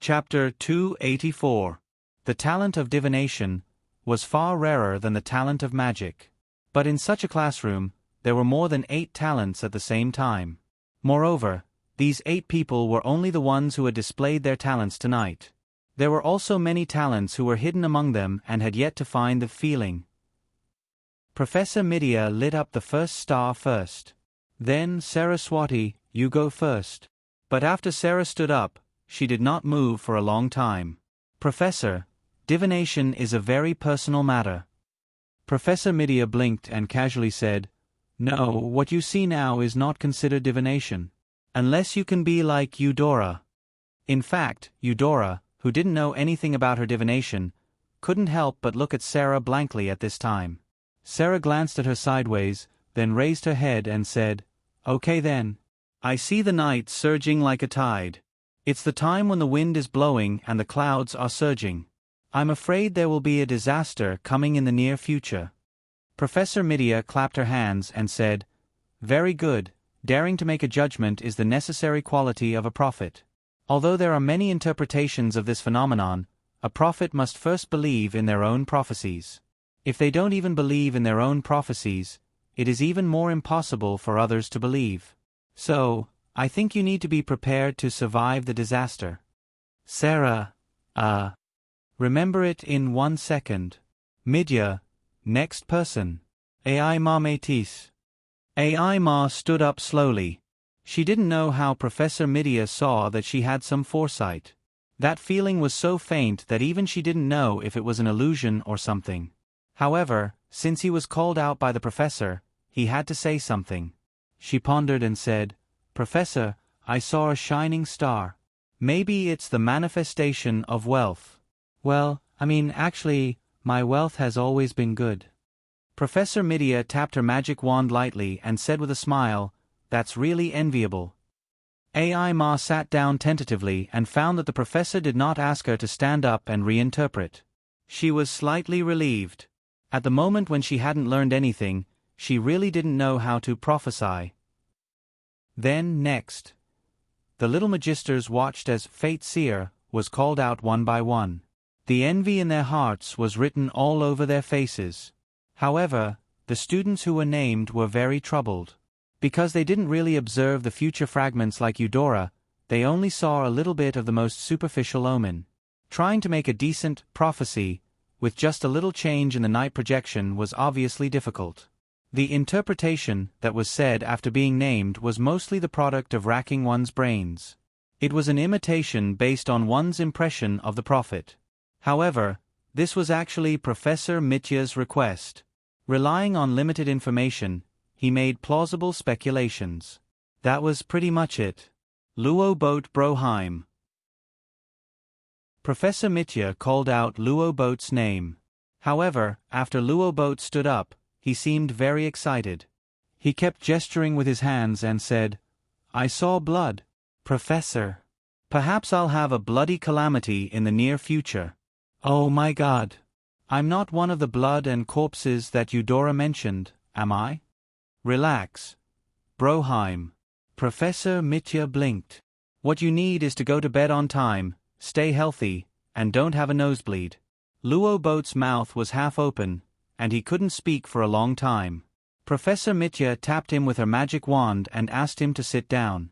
Chapter 284. The talent of divination was far rarer than the talent of magic. But in such a classroom, there were more than 8 talents at the same time. Moreover, these 8 people were only the ones who had displayed their talents tonight. There were also many talents who were hidden among them and had yet to find the feeling. Professor Midya lit up the first star first. Then, Saraswati, you go first. But after Sarah stood up, she did not move for a long time. Professor, divination is a very personal matter. Professor Midya blinked and casually said, No, what you see now is not considered divination. Unless you can be like Eudora. In fact, Eudora, who didn't know anything about her divination, couldn't help but look at Sarah blankly at this time. Sarah glanced at her sideways, then raised her head and said, Okay then. I see the night surging like a tide. It's the time when the wind is blowing and the clouds are surging. I'm afraid there will be a disaster coming in the near future. Professor Midya clapped her hands and said, Very good, daring to make a judgment is the necessary quality of a prophet. Although there are many interpretations of this phenomenon, a prophet must first believe in their own prophecies. If they don't even believe in their own prophecies, it is even more impossible for others to believe. So, I think you need to be prepared to survive the disaster. Sarah, remember it in 1 second. Midya, next person. Ai Ma Métis. Ai Ma stood up slowly. She didn't know how Professor Midya saw that she had some foresight. That feeling was so faint that even she didn't know if it was an illusion or something. However, since he was called out by the professor, he had to say something. She pondered and said, Professor, I saw a shining star. Maybe it's the manifestation of wealth. Well, actually, my wealth has always been good. Professor Midya tapped her magic wand lightly and said with a smile, That's really enviable. Ai Ma sat down tentatively and found that the professor did not ask her to stand up and reinterpret. She was slightly relieved. At the moment when she hadn't learned anything, she really didn't know how to prophesy. Then, next, the little magisters watched as Fate Seer was called out one by one. The envy in their hearts was written all over their faces. However, the students who were named were very troubled. Because they didn't really observe the future fragments like Eudora, they only saw a little bit of the most superficial omen. Trying to make a decent prophecy with just a little change in the night projection was obviously difficult. The interpretation that was said after being named was mostly the product of racking one's brains. It was an imitation based on one's impression of the prophet. However, this was actually Professor Midya's request. Relying on limited information, he made plausible speculations. That was pretty much it. Luo Boat Broheim. Professor Midya called out Luo Boat's name. However, after Luo Boat stood up, he seemed very excited. He kept gesturing with his hands and said, I saw blood. Professor. Perhaps I'll have a bloody calamity in the near future. Oh my God. I'm not one of the blood and corpses that Eudora mentioned, am I? Relax. Broheim. Professor Midya blinked. What you need is to go to bed on time, stay healthy, and don't have a nosebleed. Luo Boat's mouth was half open, and he couldn't speak for a long time. Professor Midya tapped him with her magic wand and asked him to sit down.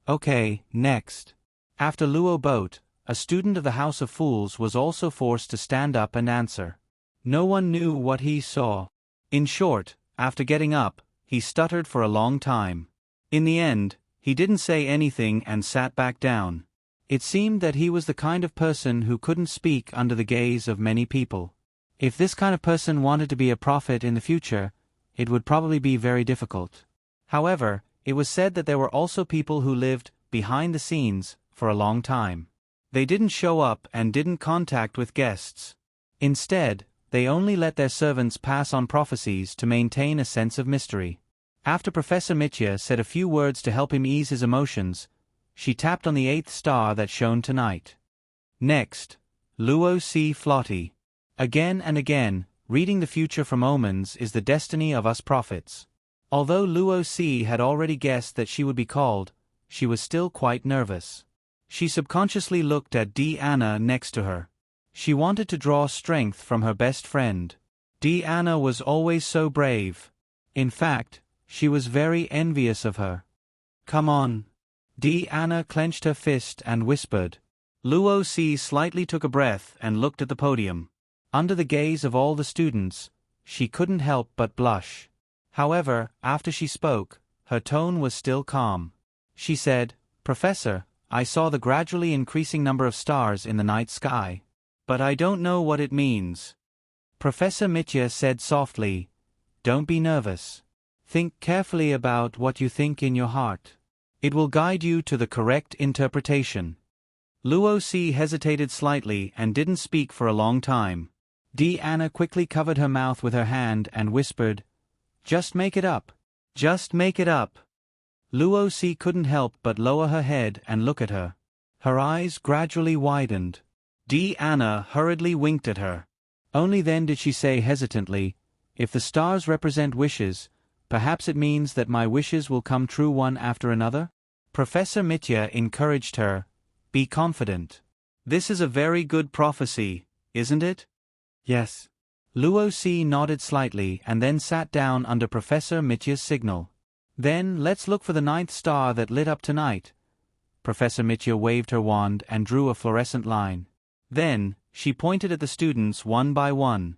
Okay, next. After Luo Boat, a student of the House of Fools was also forced to stand up and answer. No one knew what he saw. In short, after getting up, he stuttered for a long time. In the end, he didn't say anything and sat back down. It seemed that he was the kind of person who couldn't speak under the gaze of many people. If this kind of person wanted to be a prophet in the future, it would probably be very difficult. However, it was said that there were also people who lived behind the scenes for a long time. They didn't show up and didn't contact with guests. Instead, they only let their servants pass on prophecies to maintain a sense of mystery. After Professor Midya said a few words to help him ease his emotions, she tapped on the 8th star that shone tonight. Next, Luo C. Flotty. Again and again, reading the future from omens is the destiny of us prophets. Although Luo C. had already guessed that she would be called, she was still quite nervous. She subconsciously looked at Diana next to her. She wanted to draw strength from her best friend. Diana was always so brave. In fact, she was very envious of her. Come on. Diana clenched her fist and whispered. Luo Si slightly took a breath and looked at the podium. Under the gaze of all the students, she couldn't help but blush. However, after she spoke, her tone was still calm. She said, Professor, I saw the gradually increasing number of stars in the night sky. But I don't know what it means. Professor Mitya said softly, Don't be nervous. Think carefully about what you think in your heart. It will guide you to the correct interpretation. Luo Si hesitated slightly and didn't speak for a long time. Diana quickly covered her mouth with her hand and whispered, Just make it up. Just make it up. Luo Si couldn't help but lower her head and look at her. Her eyes gradually widened. Diana hurriedly winked at her. Only then did she say hesitantly, If the stars represent wishes, perhaps it means that my wishes will come true one after another? Professor Mitya encouraged her, Be confident. This is a very good prophecy, isn't it? Yes. Luo Si nodded slightly and then sat down under Professor Mitya's signal. Then let's look for the 9th star that lit up tonight. Professor Mitya waved her wand and drew a fluorescent line. Then, she pointed at the students one by one.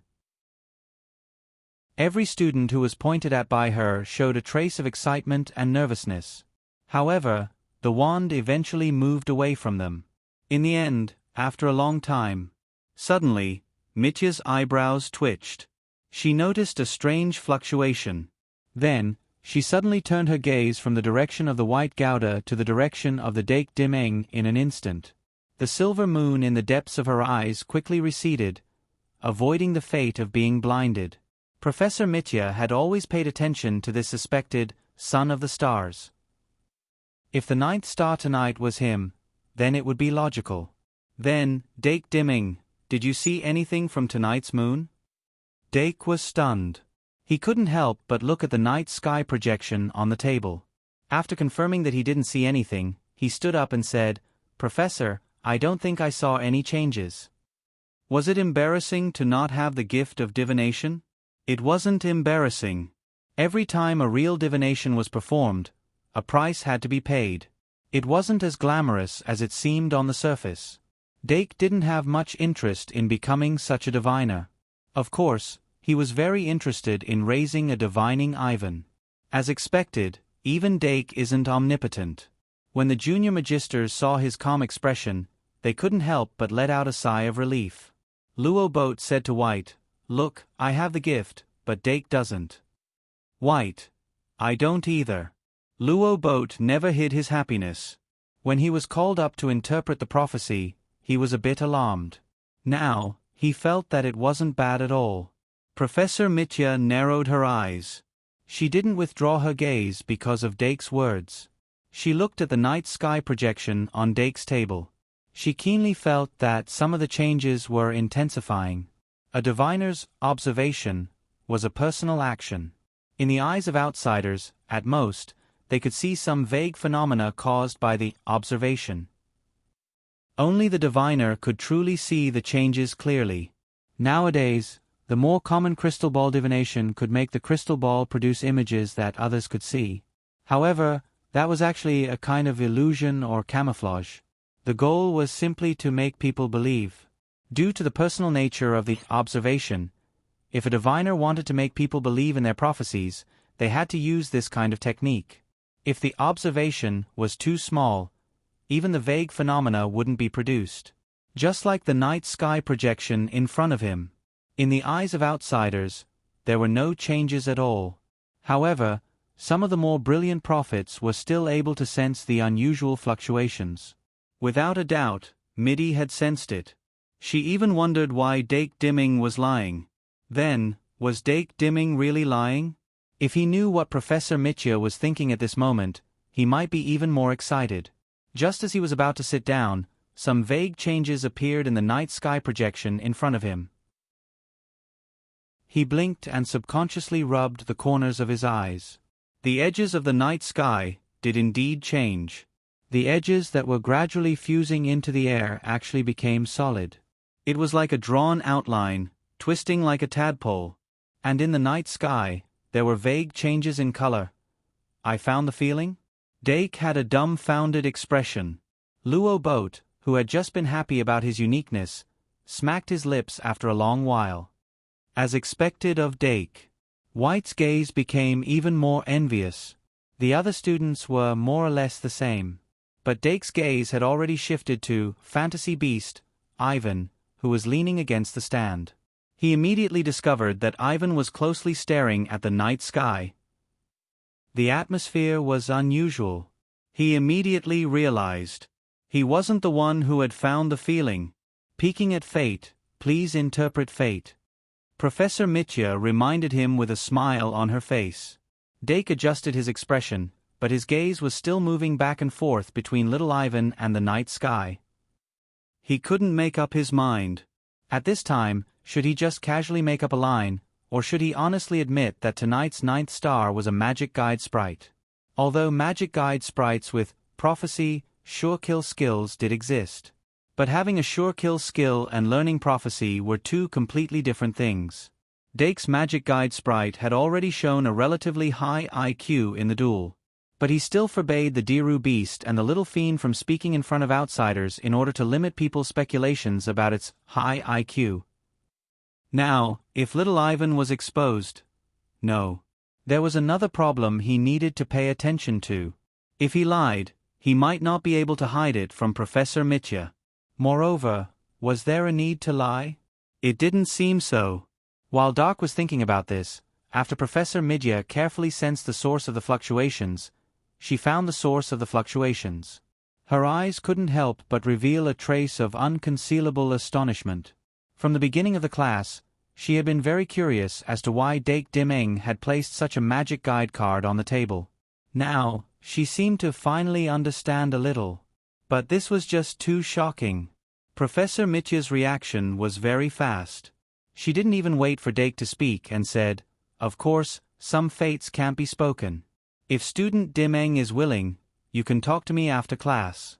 Every student who was pointed at by her showed a trace of excitement and nervousness. However, the wand eventually moved away from them. In the end, after a long time, suddenly, Mitya's eyebrows twitched. She noticed a strange fluctuation. Then, she suddenly turned her gaze from the direction of the white Gouda to the direction of the Dake Dimeng in an instant. The silver moon in the depths of her eyes quickly receded, avoiding the fate of being blinded. Professor Mitya had always paid attention to this suspected son of the stars. If the 9th star tonight was him, then it would be logical. Then, Dake Dimeng, did you see anything from tonight's moon? Dake was stunned. He couldn't help but look at the night sky projection on the table. After confirming that he didn't see anything, he stood up and said, Professor, I don't think I saw any changes. Was it embarrassing to not have the gift of divination? It wasn't embarrassing. Every time a real divination was performed, a price had to be paid. It wasn't as glamorous as it seemed on the surface. Dake didn't have much interest in becoming such a diviner. Of course, he was very interested in raising a divining Ivan. As expected, even Dake isn't omnipotent. When the junior magisters saw his calm expression, they couldn't help but let out a sigh of relief. Luo Boat said to White, Look, I have the gift, but Dake doesn't. White, I don't either. Luo Boat never hid his happiness. When he was called up to interpret the prophecy, he was a bit alarmed. Now, he felt that it wasn't bad at all. Professor Mitya narrowed her eyes. She didn't withdraw her gaze because of Dake's words. She looked at the night sky projection on Dake's table. She keenly felt that some of the changes were intensifying. A diviner's observation was a personal action. In the eyes of outsiders, at most, they could see some vague phenomena caused by the observation. Only the diviner could truly see the changes clearly. Nowadays, the more common crystal ball divination could make the crystal ball produce images that others could see. However, that was actually a kind of illusion or camouflage. The goal was simply to make people believe. Due to the personal nature of the observation, if a diviner wanted to make people believe in their prophecies, they had to use this kind of technique. If the observation was too small, even the vague phenomena wouldn't be produced. Just like the night sky projection in front of him. In the eyes of outsiders, there were no changes at all. However, some of the more brilliant prophets were still able to sense the unusual fluctuations. Without a doubt, Midi had sensed it. She even wondered why Dake Dimeng was lying. Then, was Dake Dimeng really lying? If he knew what Professor Mitya was thinking at this moment, he might be even more excited. Just as he was about to sit down, some vague changes appeared in the night sky projection in front of him. He blinked and subconsciously rubbed the corners of his eyes. The edges of the night sky did indeed change. The edges that were gradually fusing into the air actually became solid. It was like a drawn outline, twisting like a tadpole. And in the night sky, there were vague changes in color. I found the feeling? Dake had a dumbfounded expression. Luo Boat, who had just been happy about his uniqueness, smacked his lips after a long while. As expected of Dake, White's gaze became even more envious. The other students were more or less the same. But Dake's gaze had already shifted to fantasy beast, Ivan, who was leaning against the stand. He immediately discovered that Ivan was closely staring at the night sky. The atmosphere was unusual. He immediately realized. He wasn't the one who had found the feeling. Peeking at fate, please interpret fate. Professor Mitya reminded him with a smile on her face. Dake adjusted his expression, but his gaze was still moving back and forth between little Ivan and the night sky. He couldn't make up his mind. At this time, should he just casually make up a line, or should he honestly admit that tonight's ninth star was a magic guide sprite? Although magic guide sprites with prophecy, sure kill skills did exist. But having a sure kill skill and learning prophecy were two completely different things. Dake's magic guide sprite had already shown a relatively high IQ in the duel. But he still forbade the Diru beast and the little fiend from speaking in front of outsiders in order to limit people's speculations about its high IQ. Now, if little Ivan was exposed... No. There was another problem he needed to pay attention to. If he lied, he might not be able to hide it from Professor Mitya. Moreover, was there a need to lie? It didn't seem so. While Doc was thinking about this, after Professor Mitya carefully sensed the source of the fluctuations, she found the source of the fluctuations. Her eyes couldn't help but reveal a trace of unconcealable astonishment. From the beginning of the class, she had been very curious as to why Dake Dimeng had placed such a magic guide card on the table. Now, she seemed to finally understand a little. But this was just too shocking. Professor Mitya's reaction was very fast. She didn't even wait for Dake to speak and said, "Of course, some fates can't be spoken. If student Dimeng is willing, you can talk to me after class."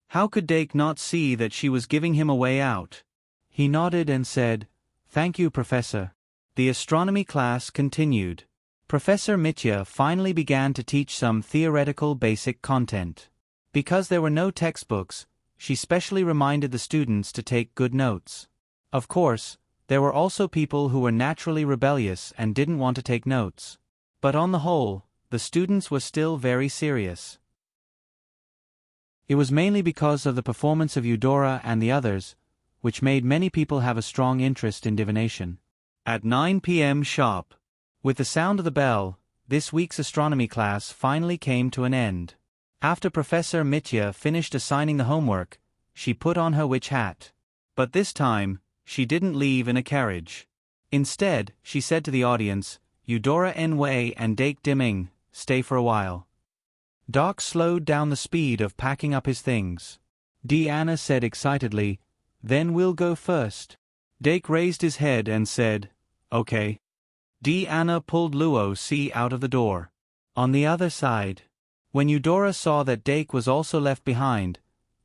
How could Dake not see that she was giving him a way out? He nodded and said, "Thank you, Professor." The astronomy class continued. Professor Mitya finally began to teach some theoretical basic content. Because there were no textbooks, she specially reminded the students to take good notes. Of course, there were also people who were naturally rebellious and didn't want to take notes. But on the whole, the students were still very serious. It was mainly because of the performance of Eudora and the others, which made many people have a strong interest in divination. At 9 p.m. sharp, with the sound of the bell, this week's astronomy class finally came to an end. After Professor Mitya finished assigning the homework, she put on her witch hat. But this time, she didn't leave in a carriage. Instead, she said to the audience, "Eudora Enwei and Dake Dimeng, stay for a while." Doc slowed down the speed of packing up his things. Deanna said excitedly, "Then we'll go first." Dake raised his head and said, "Okay." Deanna pulled Luo C out of the door. On the other side, when Eudora saw that Dake was also left behind,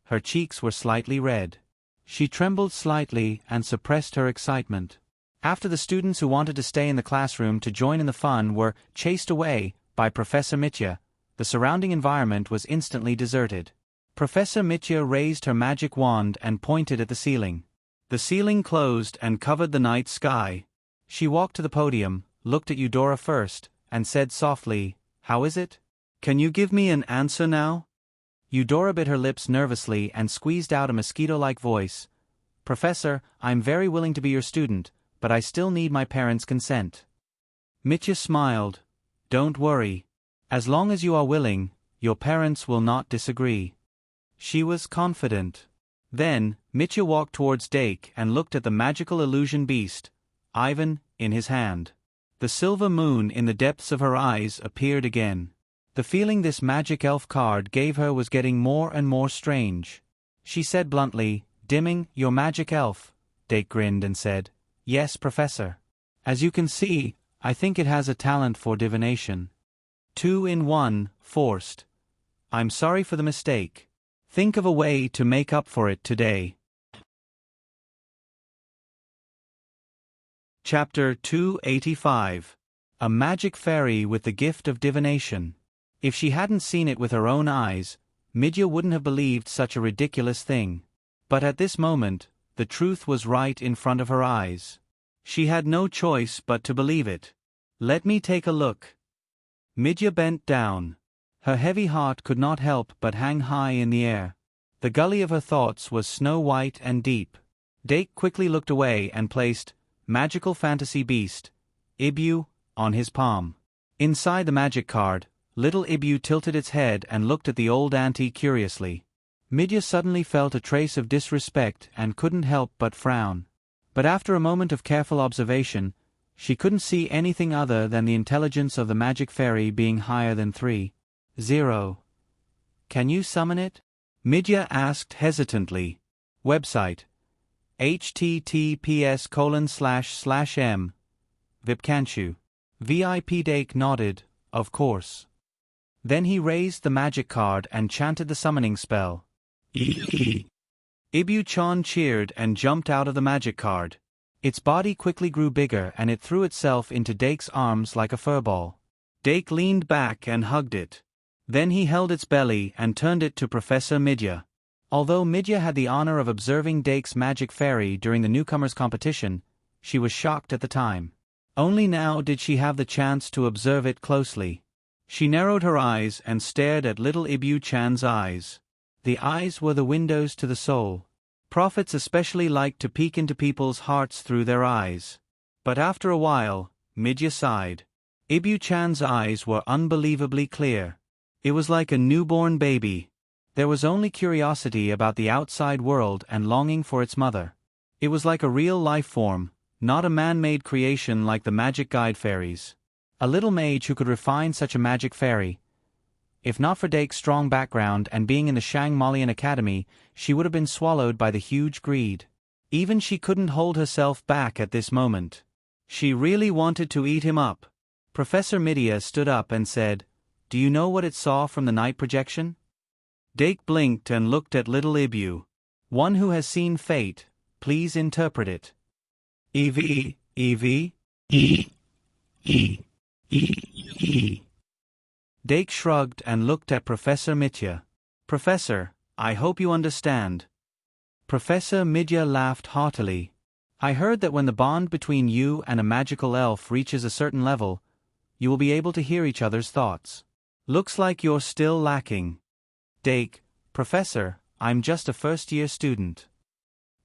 her cheeks were slightly red. She trembled slightly and suppressed her excitement. After the students who wanted to stay in the classroom to join in the fun were chased away by Professor Mitya, the surrounding environment was instantly deserted. Professor Mitya raised her magic wand and pointed at the ceiling. The ceiling closed and covered the night sky. She walked to the podium, looked at Eudora first, and said softly, "How is it? Can you give me an answer now?" Eudora bit her lips nervously and squeezed out a mosquito-like voice. "Professor, I'm very willing to be your student, but I still need my parents' consent." Mitya smiled. "Don't worry. As long as you are willing, your parents will not disagree." She was confident. Then, Mitya walked towards Dake and looked at the magical illusion beast, Ivan, in his hand. The silver moon in the depths of her eyes appeared again. The feeling this magic elf card gave her was getting more and more strange. She said bluntly, "Dimming, your magic elf." Dake grinned and said, "Yes, Professor. As you can see, I think it has a talent for divination." 2 in 1, forced. I'm sorry for the mistake. Think of a way to make up for it today. Chapter 285. A Magic Fairy with the Gift of Divination. If she hadn't seen it with her own eyes, Midya wouldn't have believed such a ridiculous thing. But at this moment, the truth was right in front of her eyes. She had no choice but to believe it. Let me take a look. Midya bent down. Her heavy heart could not help but hang high in the air. The gully of her thoughts was snow-white and deep. Dake quickly looked away and placed Magical Fantasy Beast, Ibu, on his palm. Inside the magic card, little Ibu tilted its head and looked at the old auntie curiously. Midya suddenly felt a trace of disrespect and couldn't help but frown. But after a moment of careful observation, she couldn't see anything other than the intelligence of the magic fairy being higher than 3-0. Can you summon it? Midya asked hesitantly. Website. https://m. Vipkanchu. VIP. Dake nodded, of course. Then he raised the magic card and chanted the summoning spell. Ibu-chan cheered and jumped out of the magic card. Its body quickly grew bigger and it threw itself into Dake's arms like a furball. Dake leaned back and hugged it. Then he held its belly and turned it to Professor Midya. Although Midya had the honor of observing Dake's magic fairy during the newcomers' competition, she was shocked at the time. Only now did she have the chance to observe it closely. She narrowed her eyes and stared at little Ibu-chan's eyes. The eyes were the windows to the soul. Prophets especially liked to peek into people's hearts through their eyes. But after a while, Midya sighed. Ibu-chan's eyes were unbelievably clear. It was like a newborn baby. There was only curiosity about the outside world and longing for its mother. It was like a real life form, not a man-made creation like the magic guide fairies. A little mage who could refine such a magic fairy. If not for Dake's strong background and being in the Shang-Malian Academy, she would have been swallowed by the huge greed. Even she couldn't hold herself back at this moment. She really wanted to eat him up. Professor Midya stood up and said, "Do you know what it saw from the night projection?" Dake blinked and looked at little Ibu. "One who has seen fate, please interpret it." Evie. Dake shrugged and looked at Professor Midya. "Professor, I hope you understand." Professor Midya laughed heartily. "I heard that when the bond between you and a magical elf reaches a certain level, you will be able to hear each other's thoughts. Looks like you're still lacking." Dake, "Professor, I'm just a first-year student."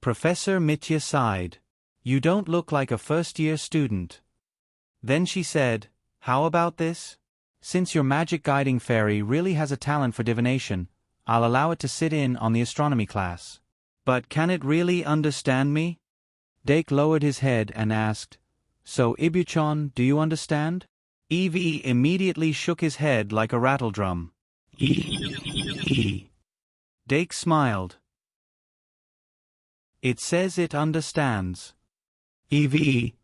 Professor Midya sighed. "You don't look like a first-year student." Then she said, "How about this? Since your magic guiding fairy really has a talent for divination, I'll allow it to sit in on the astronomy class. But can it really understand me?" Dake lowered his head and asked, "So Ibu-chan, do you understand?" Evie immediately shook his head like a rattledrum. Dake smiled. "It says it understands." Evie.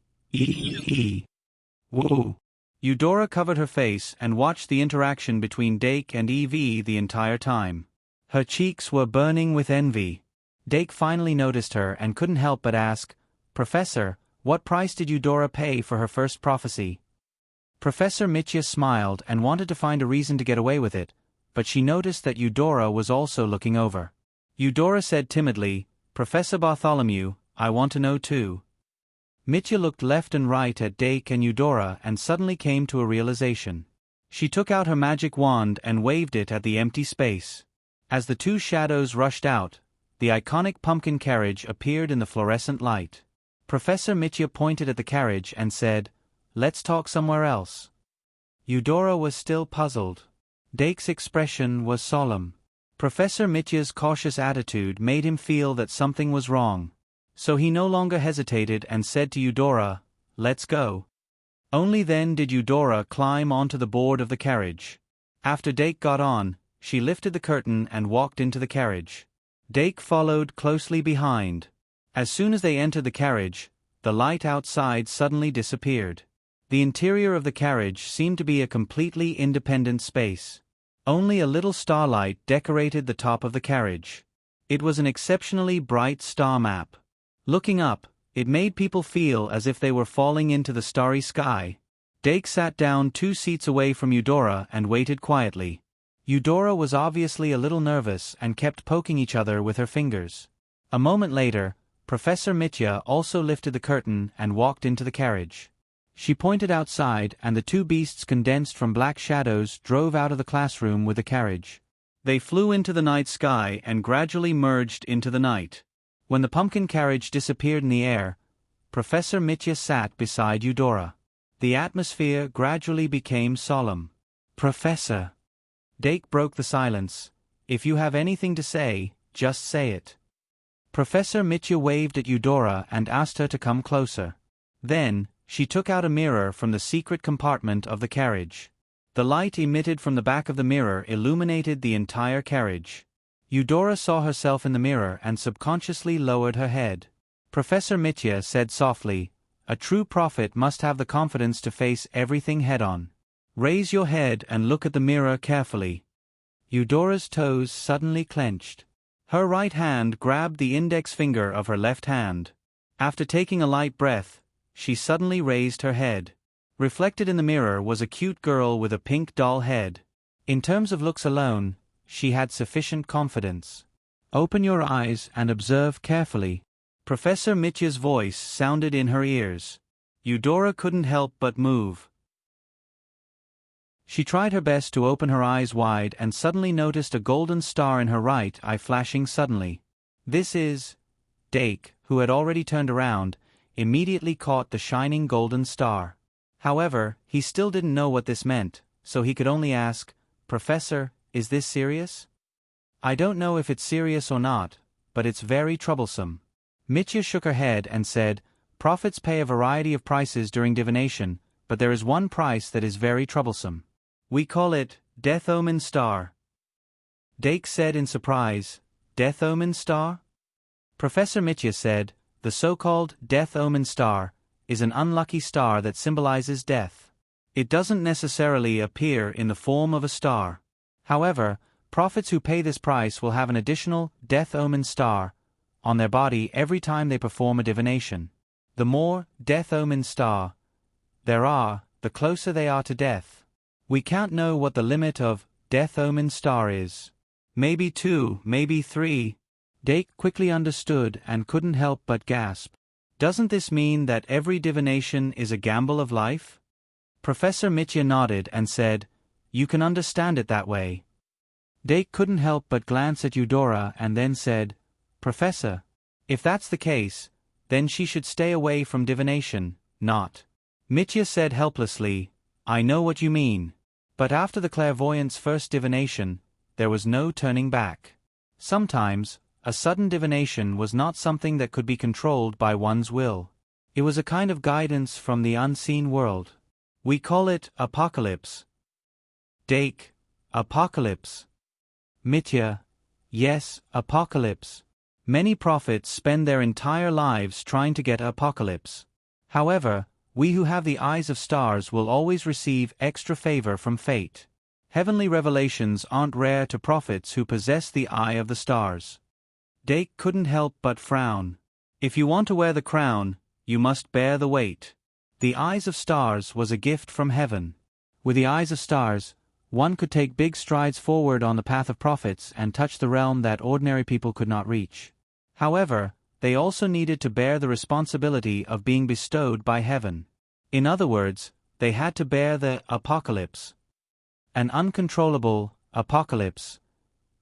Whoa. Eudora covered her face and watched the interaction between Dake and Evie the entire time. Her cheeks were burning with envy. Dake finally noticed her and couldn't help but ask, "Professor, what price did Eudora pay for her first prophecy?" Professor Midya smiled and wanted to find a reason to get away with it, but she noticed that Eudora was also looking over. Eudora said timidly, "Professor Bartholomew, I want to know too." Midya looked left and right at Dake and Eudora and suddenly came to a realization. She took out her magic wand and waved it at the empty space. As the two shadows rushed out, the iconic pumpkin carriage appeared in the fluorescent light. Professor Midya pointed at the carriage and said, "Let's talk somewhere else." Eudora was still puzzled. Dake's expression was solemn. Professor Midya's cautious attitude made him feel that something was wrong. So he no longer hesitated and said to Eudora, "Let's go." Only then did Eudora climb onto the board of the carriage. After Dake got on, she lifted the curtain and walked into the carriage. Dake followed closely behind. As soon as they entered the carriage, the light outside suddenly disappeared. The interior of the carriage seemed to be a completely independent space. Only a little starlight decorated the top of the carriage. It was an exceptionally bright star map. Looking up, it made people feel as if they were falling into the starry sky. Dake sat down 2 seats away from Eudora and waited quietly. Eudora was obviously a little nervous and kept poking each other with her fingers. A moment later, Professor Mitya also lifted the curtain and walked into the carriage. She pointed outside, and the 2 beasts condensed from black shadows drove out of the classroom with the carriage. They flew into the night sky and gradually merged into the night. When the pumpkin carriage disappeared in the air, Professor Mitya sat beside Eudora. The atmosphere gradually became solemn. "Professor." Dake broke the silence. "If you have anything to say, just say it." Professor Mitya waved at Eudora and asked her to come closer. Then, she took out a mirror from the secret compartment of the carriage. The light emitted from the back of the mirror illuminated the entire carriage. Eudora saw herself in the mirror and subconsciously lowered her head. Professor Mitya said softly, "A true prophet must have the confidence to face everything head-on. Raise your head and look at the mirror carefully." Eudora's toes suddenly clenched. Her right hand grabbed the index finger of her left hand. After taking a light breath, she suddenly raised her head. Reflected in the mirror was a cute girl with a pink doll head. In terms of looks alone, she had sufficient confidence. "Open your eyes and observe carefully." Professor Mitya's voice sounded in her ears. Eudora couldn't help but move. She tried her best to open her eyes wide and suddenly noticed a golden star in her right eye flashing suddenly. "This is—" Dake, who had already turned around, immediately caught the shining golden star. However, he still didn't know what this meant, so he could only ask, "Professor, is this serious?" "I don't know if it's serious or not, but it's very troublesome." Mitya shook her head and said, "Prophets pay a variety of prices during divination, but there is one price that is very troublesome. We call it Death Omen Star." Dake said in surprise, "Death Omen Star?" Professor Mitya said, "The so-called Death Omen Star is an unlucky star that symbolizes death. It doesn't necessarily appear in the form of a star. However, prophets who pay this price will have an additional Death Omen Star on their body every time they perform a divination. The more Death Omen Star there are, the closer they are to death. We can't know what the limit of Death Omen Star is. Maybe 2, maybe 3. Dake quickly understood and couldn't help but gasp. "Doesn't this mean that every divination is a gamble of life?" Professor Mitya nodded and said, "You can understand it that way." Dake couldn't help but glance at Eudora and then said, "Professor, if that's the case, then she should stay away from divination, not." Mitya said helplessly, "I know what you mean." But after the clairvoyant's first divination, there was no turning back. Sometimes, a sudden divination was not something that could be controlled by one's will. It was a kind of guidance from the unseen world. We call it apocalypse. Dake, apocalypse. Mitya, yes, apocalypse. Many prophets spend their entire lives trying to get apocalypse. However, we who have the eyes of stars will always receive extra favor from fate. Heavenly revelations aren't rare to prophets who possess the eye of the stars. Dake couldn't help but frown. If you want to wear the crown, you must bear the weight. The eyes of stars was a gift from heaven. With the eyes of stars, one could take big strides forward on the path of prophets and touch the realm that ordinary people could not reach. However, they also needed to bear the responsibility of being bestowed by heaven. In other words, they had to bear the apocalypse. An uncontrollable apocalypse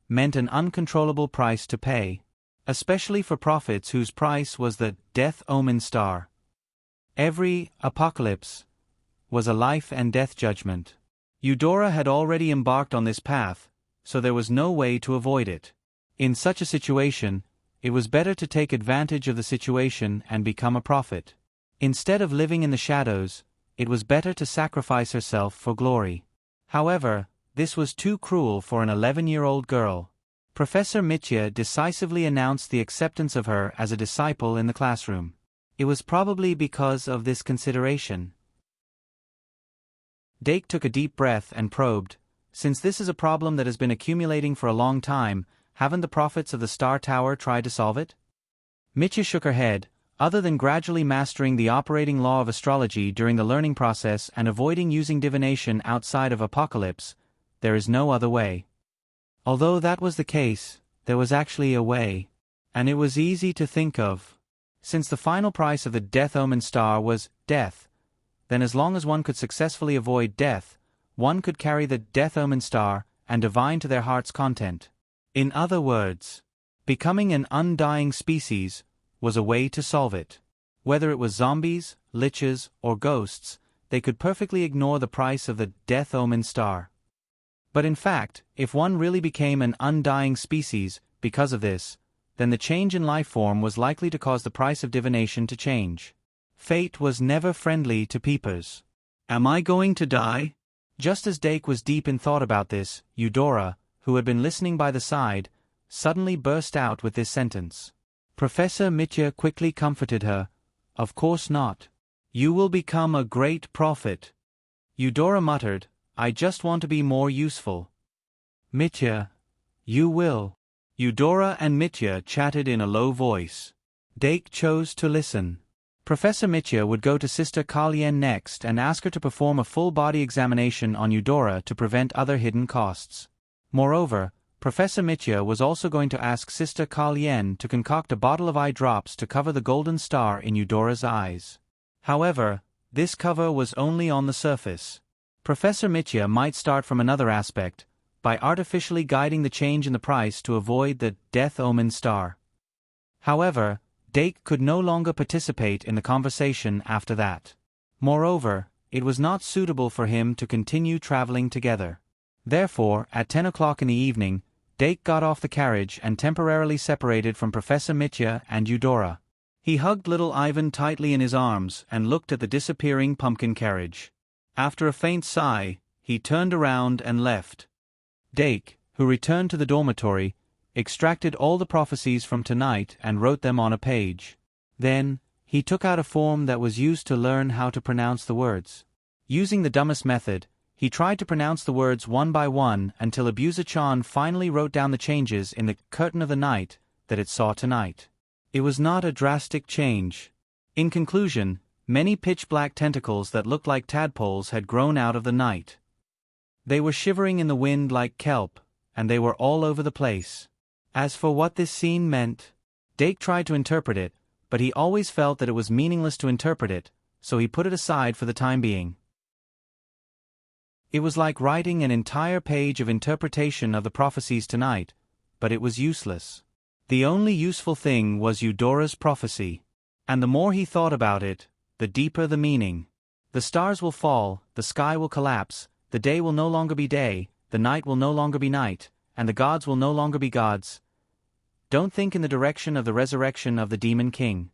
meant an uncontrollable price to pay, especially for prophets whose price was the Death Omen Star. Every apocalypse was a life and death judgment. Eudora had already embarked on this path, so there was no way to avoid it. In such a situation, it was better to take advantage of the situation and become a prophet. Instead of living in the shadows, it was better to sacrifice herself for glory. However, this was too cruel for an 11-year-old girl. Professor Mitya decisively announced the acceptance of her as a disciple in the classroom. It was probably because of this consideration. Dake took a deep breath and probed, Since this is a problem that has been accumulating for a long time, haven't the prophets of the Star Tower tried to solve it? Mitya shook her head. Other than gradually mastering the operating law of astrology during the learning process and avoiding using divination outside of Apocalypse, there is no other way. Although that was the case, there was actually a way. And it was easy to think of. Since the final price of the Death Omen Star was death, then as long as one could successfully avoid death, one could carry the Death Omen Star and divine to their heart's content. In other words, becoming an undying species was a way to solve it. Whether it was zombies, liches, or ghosts, they could perfectly ignore the price of the Death Omen Star. But in fact, if one really became an undying species because of this, then the change in life form was likely to cause the price of divination to change. Fate was never friendly to peepers. Am I going to die? Just as Dake was deep in thought about this, Eudora, who had been listening by the side, suddenly burst out with this sentence. Professor Mitya quickly comforted her. Of course not. You will become a great prophet. Eudora muttered, I just want to be more useful. Mitya, you will. Eudora and Mitya chatted in a low voice. Dake chose to listen. Professor Mitya would go to Sister Kalyen next and ask her to perform a full-body examination on Eudora to prevent other hidden costs. Moreover, Professor Mitya was also going to ask Sister Kalyen to concoct a bottle of eye drops to cover the golden star in Eudora's eyes. However, this cover was only on the surface. Professor Mitya might start from another aspect, by artificially guiding the change in the price to avoid the Death Omen Star. However, Dake could no longer participate in the conversation after that. Moreover, it was not suitable for him to continue traveling together. Therefore, at 10 o'clock in the evening, Dake got off the carriage and temporarily separated from Professor Mitya and Eudora. He hugged little Ivan tightly in his arms and looked at the disappearing pumpkin carriage. After a faint sigh, he turned around and left. Dake, who returned to the dormitory, extracted all the prophecies from tonight and wrote them on a page. Then, he took out a form that was used to learn how to pronounce the words. Using the dumbest method, he tried to pronounce the words one by one until Abusa-chan finally wrote down the changes in the curtain of the night that it saw tonight. It was not a drastic change. In conclusion, many pitch-black tentacles that looked like tadpoles had grown out of the night. They were shivering in the wind like kelp, and they were all over the place. As for what this scene meant, Dake tried to interpret it, but he always felt that it was meaningless to interpret it, so he put it aside for the time being. It was like writing an entire page of interpretation of the prophecies tonight, but it was useless. The only useful thing was Eudora's prophecy. And the more he thought about it, the deeper the meaning. The stars will fall, the sky will collapse, the day will no longer be day, the night will no longer be night, and the gods will no longer be gods. Don't think in the direction of the resurrection of the Demon King.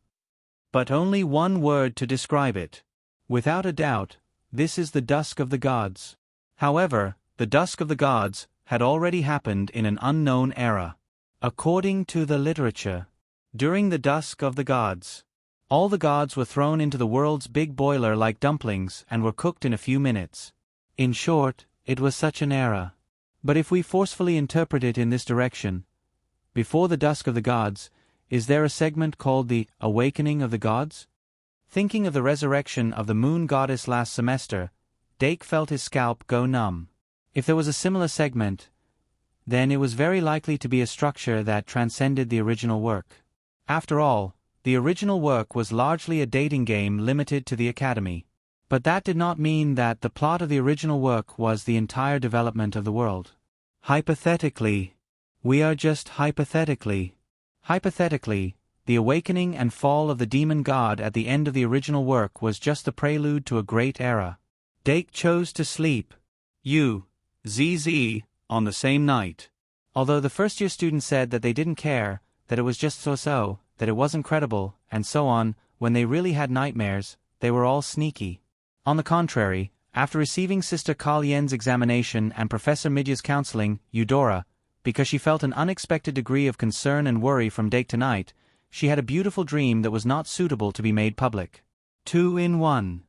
But only one word to describe it. Without a doubt, this is the dusk of the gods. However, the dusk of the gods had already happened in an unknown era. According to the literature, during the dusk of the gods, all the gods were thrown into the world's big boiler like dumplings and were cooked in a few minutes. In short, it was such an era. But if we forcefully interpret it in this direction, before the dusk of the gods, is there a segment called the awakening of the gods? Thinking of the resurrection of the moon goddess last semester, Dake felt his scalp go numb. If there was a similar segment, then it was very likely to be a structure that transcended the original work. After all, the original work was largely a dating game limited to the Academy. But that did not mean that the plot of the original work was the entire development of the world. Hypothetically, we are just hypothetically, the awakening and fall of the demon god at the end of the original work was just the prelude to a great era. Dake chose to sleep, ZZ, on the same night. Although the first-year students said that they didn't care, that it was just so-so, that it wasn't credible, and so on, when they really had nightmares, they were all sneaky. On the contrary, after receiving Sister Kalyen's examination and Professor Midya's counseling, Eudora, because she felt an unexpected degree of concern and worry from Dake tonight, she had a beautiful dream that was not suitable to be made public. 2 in 1.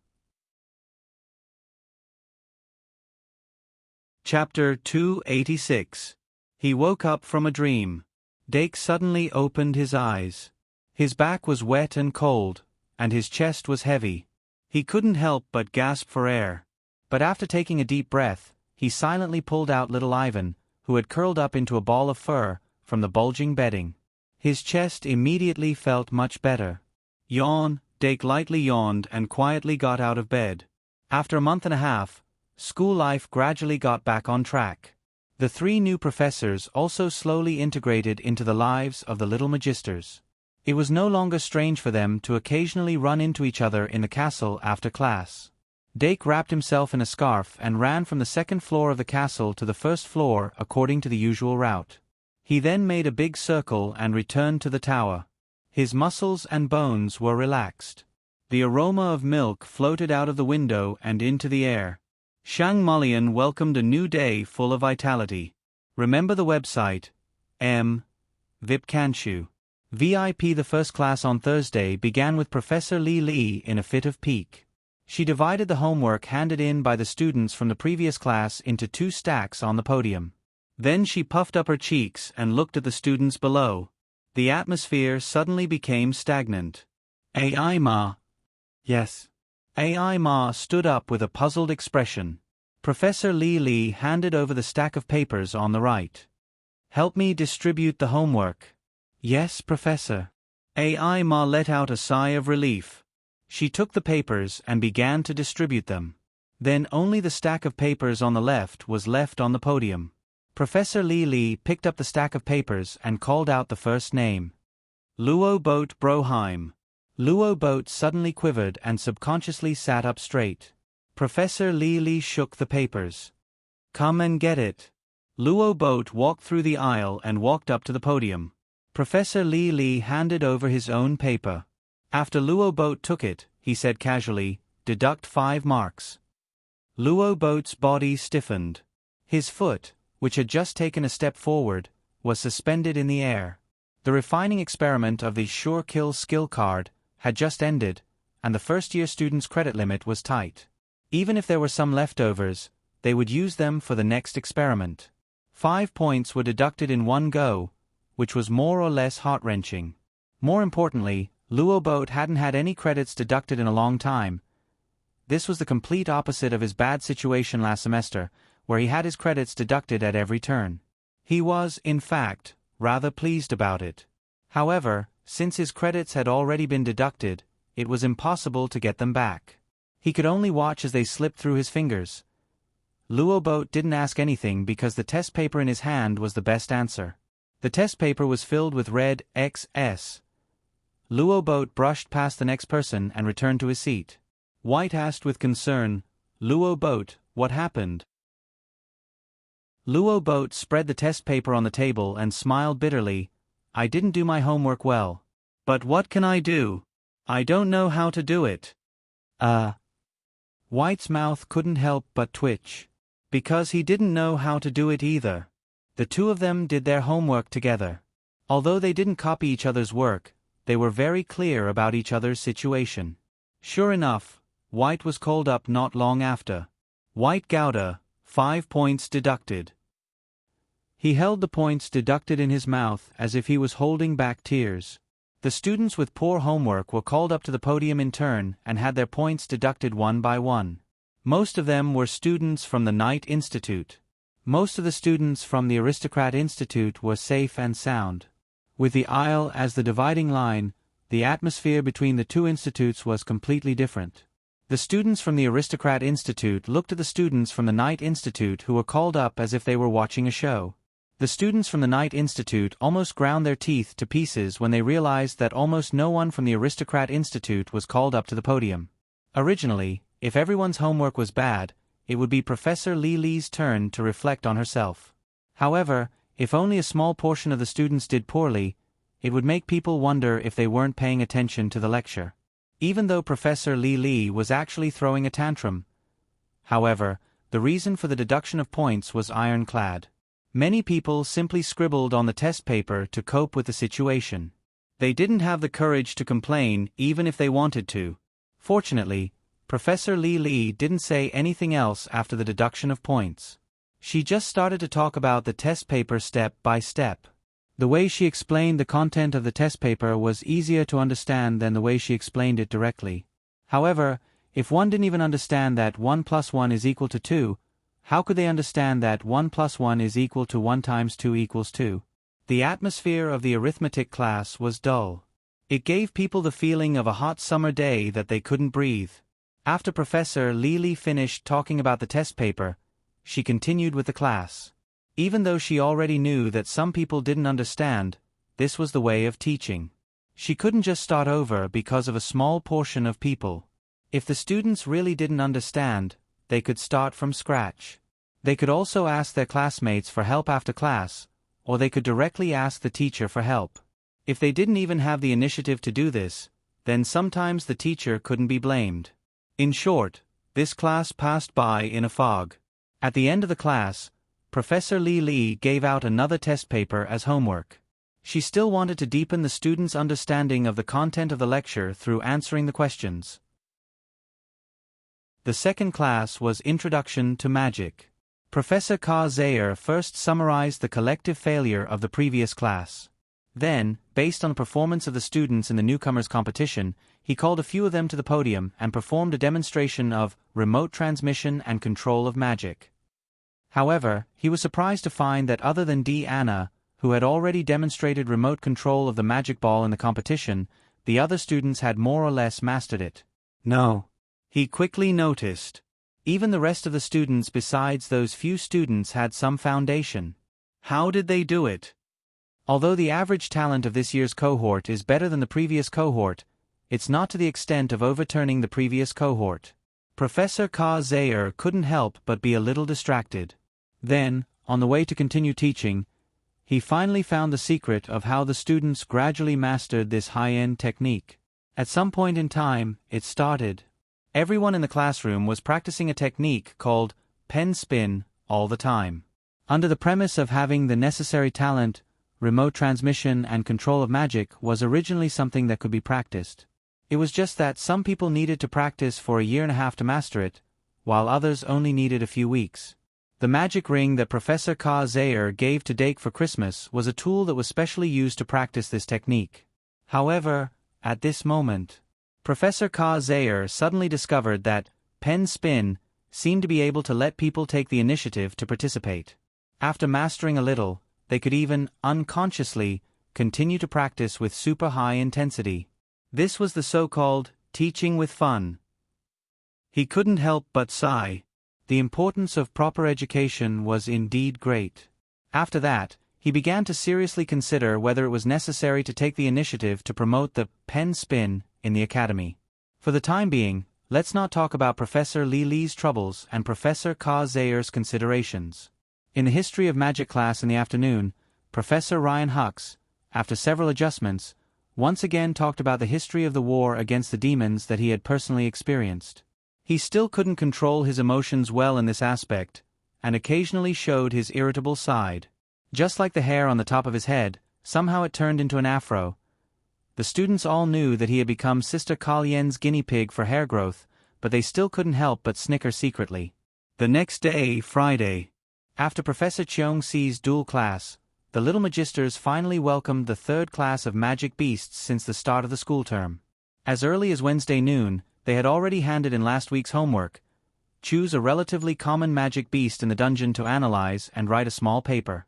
Chapter 286. He woke up from a dream. Dake suddenly opened his eyes. His back was wet and cold, and his chest was heavy. He couldn't help but gasp for air. But after taking a deep breath, he silently pulled out little Ivan, who had curled up into a ball of fur, from the bulging bedding. His chest immediately felt much better. Yawn, Dake lightly yawned and quietly got out of bed. After a month and a half, school life gradually got back on track. The 3 new professors also slowly integrated into the lives of the little magisters. It was no longer strange for them to occasionally run into each other in the castle after class. Dake wrapped himself in a scarf and ran from the 2nd floor of the castle to the 1st floor according to the usual route. He then made a big circle and returned to the tower. His muscles and bones were relaxed. The aroma of milk floated out of the window and into the air. Shang Mulian welcomed a new day full of vitality. Remember the website, VIP Kanshu. VIP. The first class on Thursday began with Professor Li in a fit of pique. She divided the homework handed in by the students from the previous class into 2 stacks on the podium. Then she puffed up her cheeks and looked at the students below. The atmosphere suddenly became stagnant. AI Ma. Yes. AI Ma stood up with a puzzled expression. Professor Li handed over the stack of papers on the right. Help me distribute the homework. Yes, Professor. AI Ma let out a sigh of relief. She took the papers and began to distribute them. Then only the stack of papers on the left was left on the podium. Professor Li picked up the stack of papers and called out the first name. Luo Boat Broheim. Luo Boat suddenly quivered and subconsciously sat up straight. Professor Li shook the papers. Come and get it. Luo Boat walked through the aisle and walked up to the podium. Professor Li handed over his own paper. After Luo Boat took it, he said casually, deduct 5 marks. Luo Boat's body stiffened. His foot, which had just taken a step forward, was suspended in the air. The refining experiment of the Sure Kill skill card had just ended, and the first-year students' credit limit was tight. Even if there were some leftovers, they would use them for the next experiment. 5 points were deducted in one go, which was more or less heart-wrenching. More importantly, Luo Boat hadn't had any credits deducted in a long time. This was the complete opposite of his bad situation last semester, where he had his credits deducted at every turn. He was, in fact, rather pleased about it. However, since his credits had already been deducted, it was impossible to get them back. He could only watch as they slipped through his fingers. Luo Boat didn't ask anything because the test paper in his hand was the best answer. The test paper was filled with red XS. Luo Boat brushed past the next person and returned to his seat. White asked with concern, Luo Boat, what happened? Luo Boat spread the test paper on the table and smiled bitterly. I didn't do my homework well. But what can I do? I don't know how to do it. White's mouth couldn't help but twitch. Because he didn't know how to do it either. The 2 of them did their homework together. Although they didn't copy each other's work, they were very clear about each other's situation. Sure enough, White was called up not long after. White Gouda, 5 points deducted. He held the points deducted in his mouth as if he was holding back tears. The students with poor homework were called up to the podium in turn and had their points deducted one by one. Most of them were students from the Knight Institute. Most of the students from the Aristocrat Institute were safe and sound. With the aisle as the dividing line, the atmosphere between the 2 institutes was completely different. The students from the Aristocrat Institute looked at the students from the Knight Institute who were called up as if they were watching a show. The students from the Knight Institute almost ground their teeth to pieces when they realized that almost no one from the Aristocrat Institute was called up to the podium. Originally, if everyone's homework was bad, it would be Professor Li's turn to reflect on herself. However, if only a small portion of the students did poorly, it would make people wonder if they weren't paying attention to the lecture. Even though Professor Li was actually throwing a tantrum. However, the reason for the deduction of points was ironclad. Many people simply scribbled on the test paper to cope with the situation. They didn't have the courage to complain even if they wanted to. Fortunately, Professor Li didn't say anything else after the deduction of points. She just started to talk about the test paper step by step. The way she explained the content of the test paper was easier to understand than the way she explained it directly. However, if one didn't even understand that 1 plus 1 is equal to 2, how could they understand that 1 plus 1 is equal to 1 times 2 equals 2? The atmosphere of the arithmetic class was dull. It gave people the feeling of a hot summer day that they couldn't breathe. After Professor Lily finished talking about the test paper, she continued with the class. Even though she already knew that some people didn't understand, this was the way of teaching. She couldn't just start over because of a small portion of people. If the students really didn't understand, they could start from scratch. They could also ask their classmates for help after class, or they could directly ask the teacher for help. If they didn't even have the initiative to do this, then sometimes the teacher couldn't be blamed. In short, this class passed by in a fog. At the end of the class, Professor Li gave out another test paper as homework. She still wanted to deepen the students' understanding of the content of the lecture through answering the questions. The second class was Introduction to Magic. Professor Zayer first summarized the collective failure of the previous class. Then, based on the performance of the students in the newcomers competition, he called a few of them to the podium and performed a demonstration of remote transmission and control of magic. However, he was surprised to find that other than Anna, who had already demonstrated remote control of the magic ball in the competition, the other students had more or less mastered it. No. He quickly noticed. Even the rest of the students besides those few students had some foundation. How did they do it? Although the average talent of this year's cohort is better than the previous cohort, it's not to the extent of overturning the previous cohort. Professor Zayer couldn't help but be a little distracted. Then, on the way to continue teaching, he finally found the secret of how the students gradually mastered this high-end technique. At some point in time, it started. Everyone in the classroom was practicing a technique called pen spin all the time. Under the premise of having the necessary talent, remote transmission and control of magic was originally something that could be practiced. It was just that some people needed to practice for a year and a half to master it, while others only needed a few weeks. The magic ring that Professor Zayer gave to Dake for Christmas was a tool that was specially used to practice this technique. However, at this moment, Professor Zayer suddenly discovered that pen spin seemed to be able to let people take the initiative to participate. After mastering a little, they could even, unconsciously, continue to practice with super high intensity. This was the so-called teaching with fun. He couldn't help but sigh. The importance of proper education was indeed great. After that, he began to seriously consider whether it was necessary to take the initiative to promote the pen spin in the academy. For the time being, let's not talk about Professor Li's troubles and Professor Zayer's considerations. In the history of magic class in the afternoon, Professor Ryan Hux, after several adjustments, once again talked about the history of the war against the demons that he had personally experienced. He still couldn't control his emotions well in this aspect, and occasionally showed his irritable side. Just like the hair on the top of his head, somehow it turned into an afro. The students all knew that he had become Sister Kalyen's guinea pig for hair growth, but they still couldn't help but snicker secretly. The next day, Friday, after Professor Cheong-si's dual class, the little magisters finally welcomed the third class of magic beasts since the start of the school term. As early as Wednesday noon, they had already handed in last week's homework. Choose a relatively common magic beast in the dungeon to analyze and write a small paper.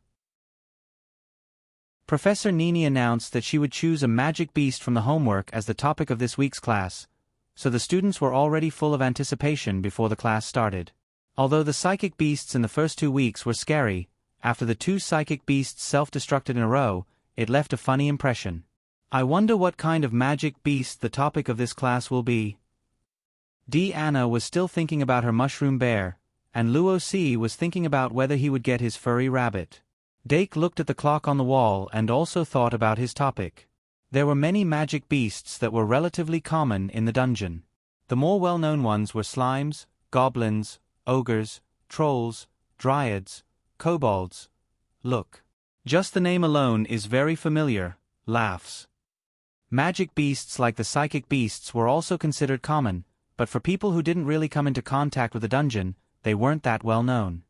Professor Nini announced that she would choose a magic beast from the homework as the topic of this week's class, so the students were already full of anticipation before the class started. Although the psychic beasts in the first 2 weeks were scary, after the 2 psychic beasts self-destructed in a row, it left a funny impression. I wonder what kind of magic beast the topic of this class will be. Anna was still thinking about her mushroom bear, and Luo C was thinking about whether he would get his furry rabbit. Dake looked at the clock on the wall and also thought about his topic. There were many magic beasts that were relatively common in the dungeon. The more well-known ones were slimes, goblins, ogres, trolls, dryads, kobolds. Look. Just the name alone is very familiar, laughs. Magic beasts like the psychic beasts were also considered common, but for people who didn't really come into contact with the dungeon, they weren't that well known.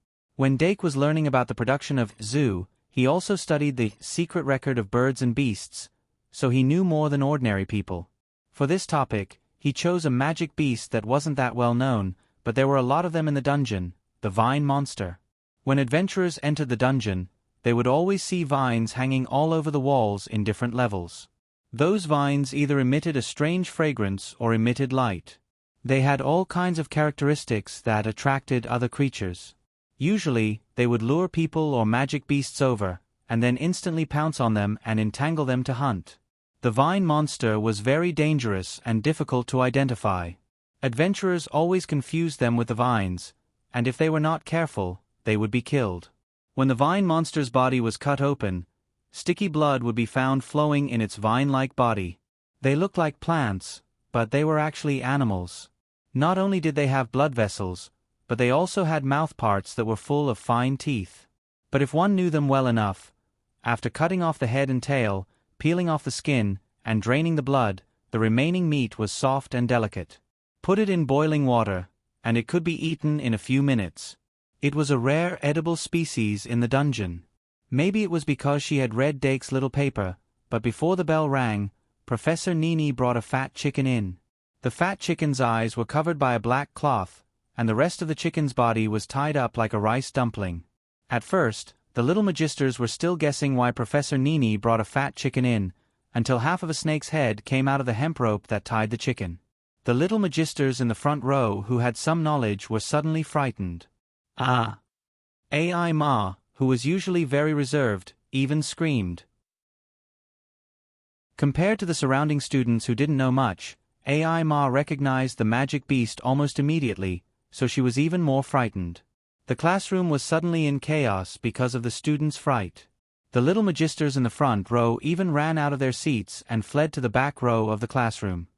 When Dake was learning about the production of zoo, he also studied the secret record of birds and beasts, so he knew more than ordinary people. For this topic, he chose a magic beast that wasn't that well known, but there were a lot of them in the dungeon, the vine monster. When adventurers entered the dungeon, they would always see vines hanging all over the walls in different levels. Those vines either emitted a strange fragrance or emitted light. They had all kinds of characteristics that attracted other creatures. Usually, they would lure people or magic beasts over, and then instantly pounce on them and entangle them to hunt. The vine monster was very dangerous and difficult to identify. Adventurers always confused them with the vines, and if they were not careful, they would be killed. When the vine monster's body was cut open, sticky blood would be found flowing in its vine-like body. They looked like plants, but they were actually animals. Not only did they have blood vessels, but they also had mouth parts that were full of fine teeth. But if one knew them well enough, after cutting off the head and tail, peeling off the skin, and draining the blood, the remaining meat was soft and delicate. Put it in boiling water, and it could be eaten in a few minutes. It was a rare edible species in the dungeon. Maybe it was because she had read Dake's little paper, but before the bell rang, Professor Nini brought a fat chicken in. The fat chicken's eyes were covered by a black cloth, and the rest of the chicken's body was tied up like a rice dumpling. At first, the little magisters were still guessing why Professor Nini brought a fat chicken in, until half of a snake's head came out of the hemp rope that tied the chicken. The little magisters in the front row who had some knowledge were suddenly frightened. AI Ma, who was usually very reserved, even screamed. Compared to the surrounding students who didn't know much, AI Ma recognized the magic beast almost immediately, so she was even more frightened. The classroom was suddenly in chaos because of the students' fright. The little magisters in the front row even ran out of their seats and fled to the back row of the classroom.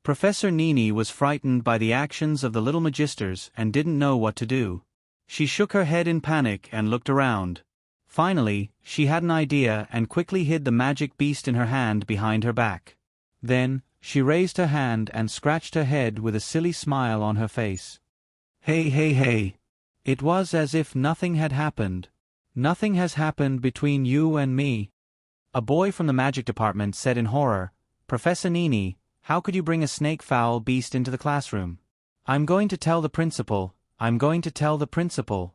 Professor Nini was frightened by the actions of the little magisters and didn't know what to do. She shook her head in panic and looked around. Finally, she had an idea and quickly hid the magic beast in her hand behind her back. Then, she raised her hand and scratched her head with a silly smile on her face. Hey. It was as if nothing had happened. Nothing has happened between you and me. A boy from the magic department said in horror, Professor Nini, how could you bring a snake-fowl beast into the classroom? I'm going to tell the principal. I'm going to tell the principal.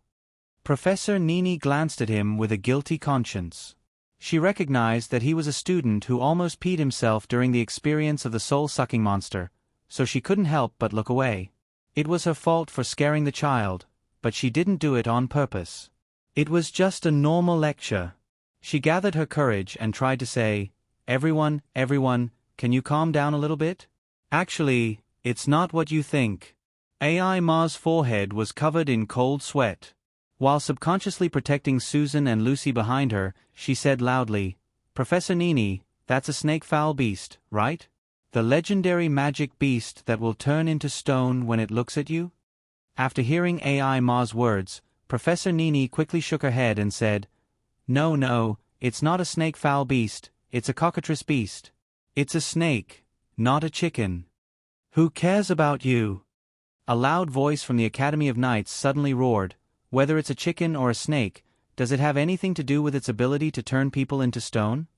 Professor Nini glanced at him with a guilty conscience. She recognized that he was a student who almost peed himself during the experience of the soul-sucking monster, so she couldn't help but look away. It was her fault for scaring the child, but she didn't do it on purpose. It was just a normal lecture. She gathered her courage and tried to say, everyone, can you calm down a little bit? Actually, it's not what you think. AI Ma's forehead was covered in cold sweat. While subconsciously protecting Susan and Lucy behind her, she said loudly, Professor Nini, that's a snake-fowl beast, right? The legendary magic beast that will turn into stone when it looks at you? After hearing AI Ma's words, Professor Nini quickly shook her head and said, No, it's not a snake-fowl beast, it's a cockatrice beast. It's a snake, not a chicken. Who cares about you? A loud voice from the Academy of Knights suddenly roared, whether it's a chicken or a snake, does it have anything to do with its ability to turn people into stone?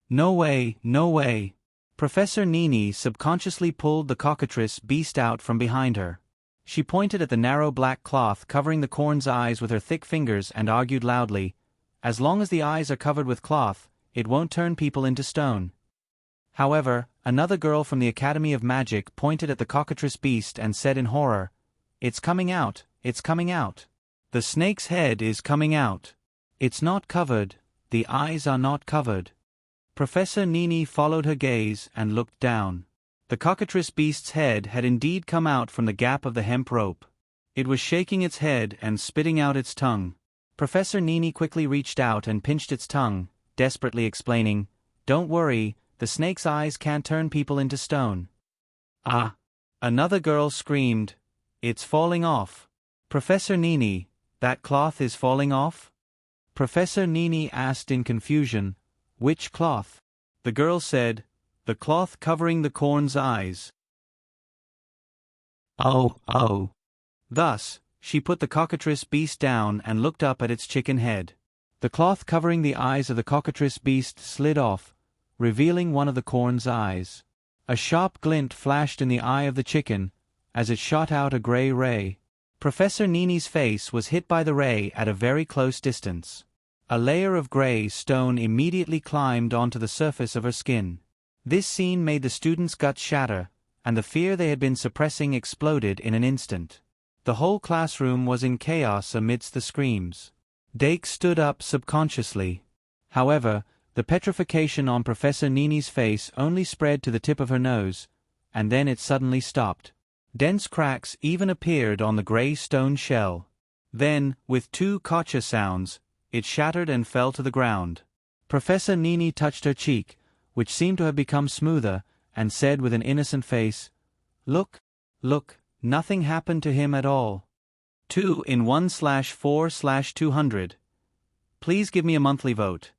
No way. Professor Nini subconsciously pulled the cockatrice beast out from behind her. She pointed at the narrow black cloth covering the corn's eyes with her thick fingers and argued loudly, as long as the eyes are covered with cloth, it won't turn people into stone. However, another girl from the Academy of Magic pointed at the cockatrice beast and said in horror, It's coming out. The snake's head is coming out. It's not covered, the eyes are not covered. Professor Nini followed her gaze and looked down. The cockatrice beast's head had indeed come out from the gap of the hemp rope. It was shaking its head and spitting out its tongue. Professor Nini quickly reached out and pinched its tongue, desperately explaining, Don't worry, the snake's eyes can't turn people into stone. Another girl screamed, It's falling off. Professor Nini, that cloth is falling off? Professor Nini asked in confusion, Which cloth? The girl said, The cloth covering the corn's eyes. Oh. Thus, She put the cockatrice beast down and looked up at its chicken head. The cloth covering the eyes of the cockatrice beast slid off, revealing one of the corn's eyes. A sharp glint flashed in the eye of the chicken, as it shot out a gray ray. Professor Nini's face was hit by the ray at a very close distance. A layer of gray stone immediately climbed onto the surface of her skin. This scene made the students' guts shatter, and the fear they had been suppressing exploded in an instant. The whole classroom was in chaos amidst the screams. Dake stood up subconsciously. However, the petrification on Professor Nini's face only spread to the tip of her nose, and then it suddenly stopped. Dense cracks even appeared on the gray stone shell. Then, with two gotcha sounds, it shattered and fell to the ground. Professor Nini touched her cheek, which seemed to have become smoother, and said with an innocent face, "Look, look, nothing happened to him at all." 2 in 1/4/200. Please give me a monthly vote.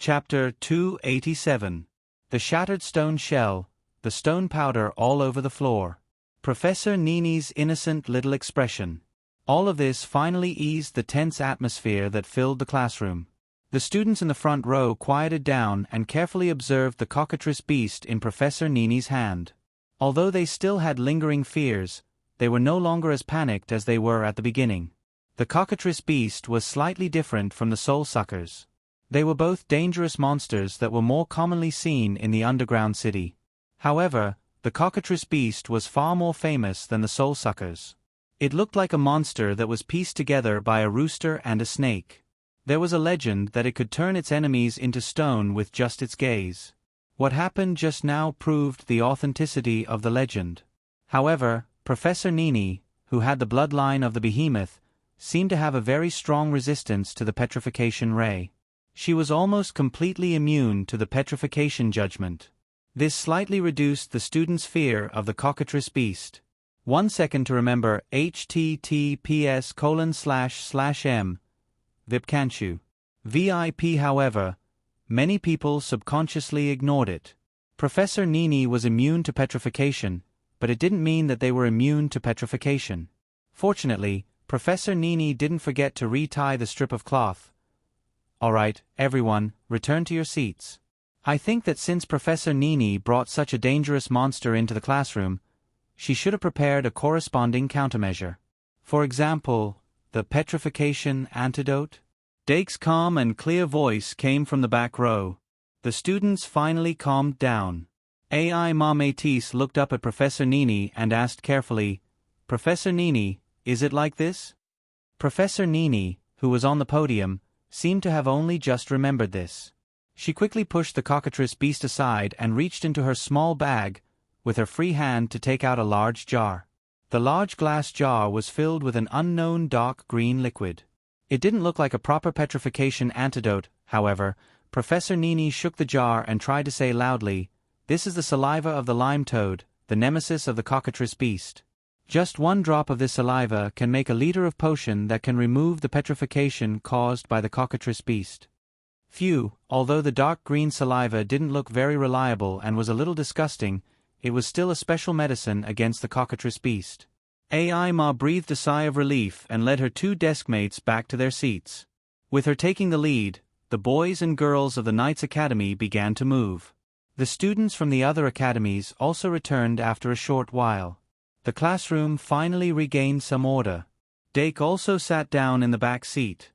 Chapter 287. The Shattered Stone Shell, the Stone Powder All Over the Floor. Professor Nini's innocent little expression. All of this finally eased the tense atmosphere that filled the classroom. The students in the front row quieted down and carefully observed the cockatrice beast in Professor Nini's hand. Although they still had lingering fears, they were no longer as panicked as they were at the beginning. The cockatrice beast was slightly different from the soul suckers. They were both dangerous monsters that were more commonly seen in the underground city. However, the cockatrice beast was far more famous than the soul suckers. It looked like a monster that was pieced together by a rooster and a snake. There was a legend that it could turn its enemies into stone with just its gaze. What happened just now proved the authenticity of the legend. However, Professor Nini, who had the bloodline of the behemoth, seemed to have a very strong resistance to the petrification ray. She was almost completely immune to the petrification judgment. This slightly reduced the students' fear of the cockatrice beast. 1 second to remember https://m. Vipkanchu. VIP. However, many people subconsciously ignored it. Professor Nini was immune to petrification, but it didn't mean that they were immune to petrification. Fortunately, Professor Nini didn't forget to retie the strip of cloth. "Alright, everyone, return to your seats." I think that since Professor Nini brought such a dangerous monster into the classroom, she should have prepared a corresponding countermeasure. For example, the petrification antidote? Dake's calm and clear voice came from the back row. The students finally calmed down. AI Ma Métis looked up at Professor Nini and asked carefully, "Professor Nini, is it like this?" Professor Nini, who was on the podium, seemed to have only just remembered this. She quickly pushed the cockatrice beast aside and reached into her small bag, with her free hand to take out a large jar. The large glass jar was filled with an unknown dark green liquid. It didn't look like a proper petrification antidote, however. Professor Nini shook the jar and tried to say loudly, "This is the saliva of the lime toad, the nemesis of the cockatrice beast. Just 1 drop of this saliva can make a liter of potion that can remove the petrification caused by the cockatrice beast." Phew, although the dark green saliva didn't look very reliable and was a little disgusting, it was still a special medicine against the cockatrice beast. AI Ma breathed a sigh of relief and led her 2 deskmates back to their seats. With her taking the lead, the boys and girls of the Knights Academy began to move. The students from the other academies also returned after a short while. The classroom finally regained some order. Dake also sat down in the back seat.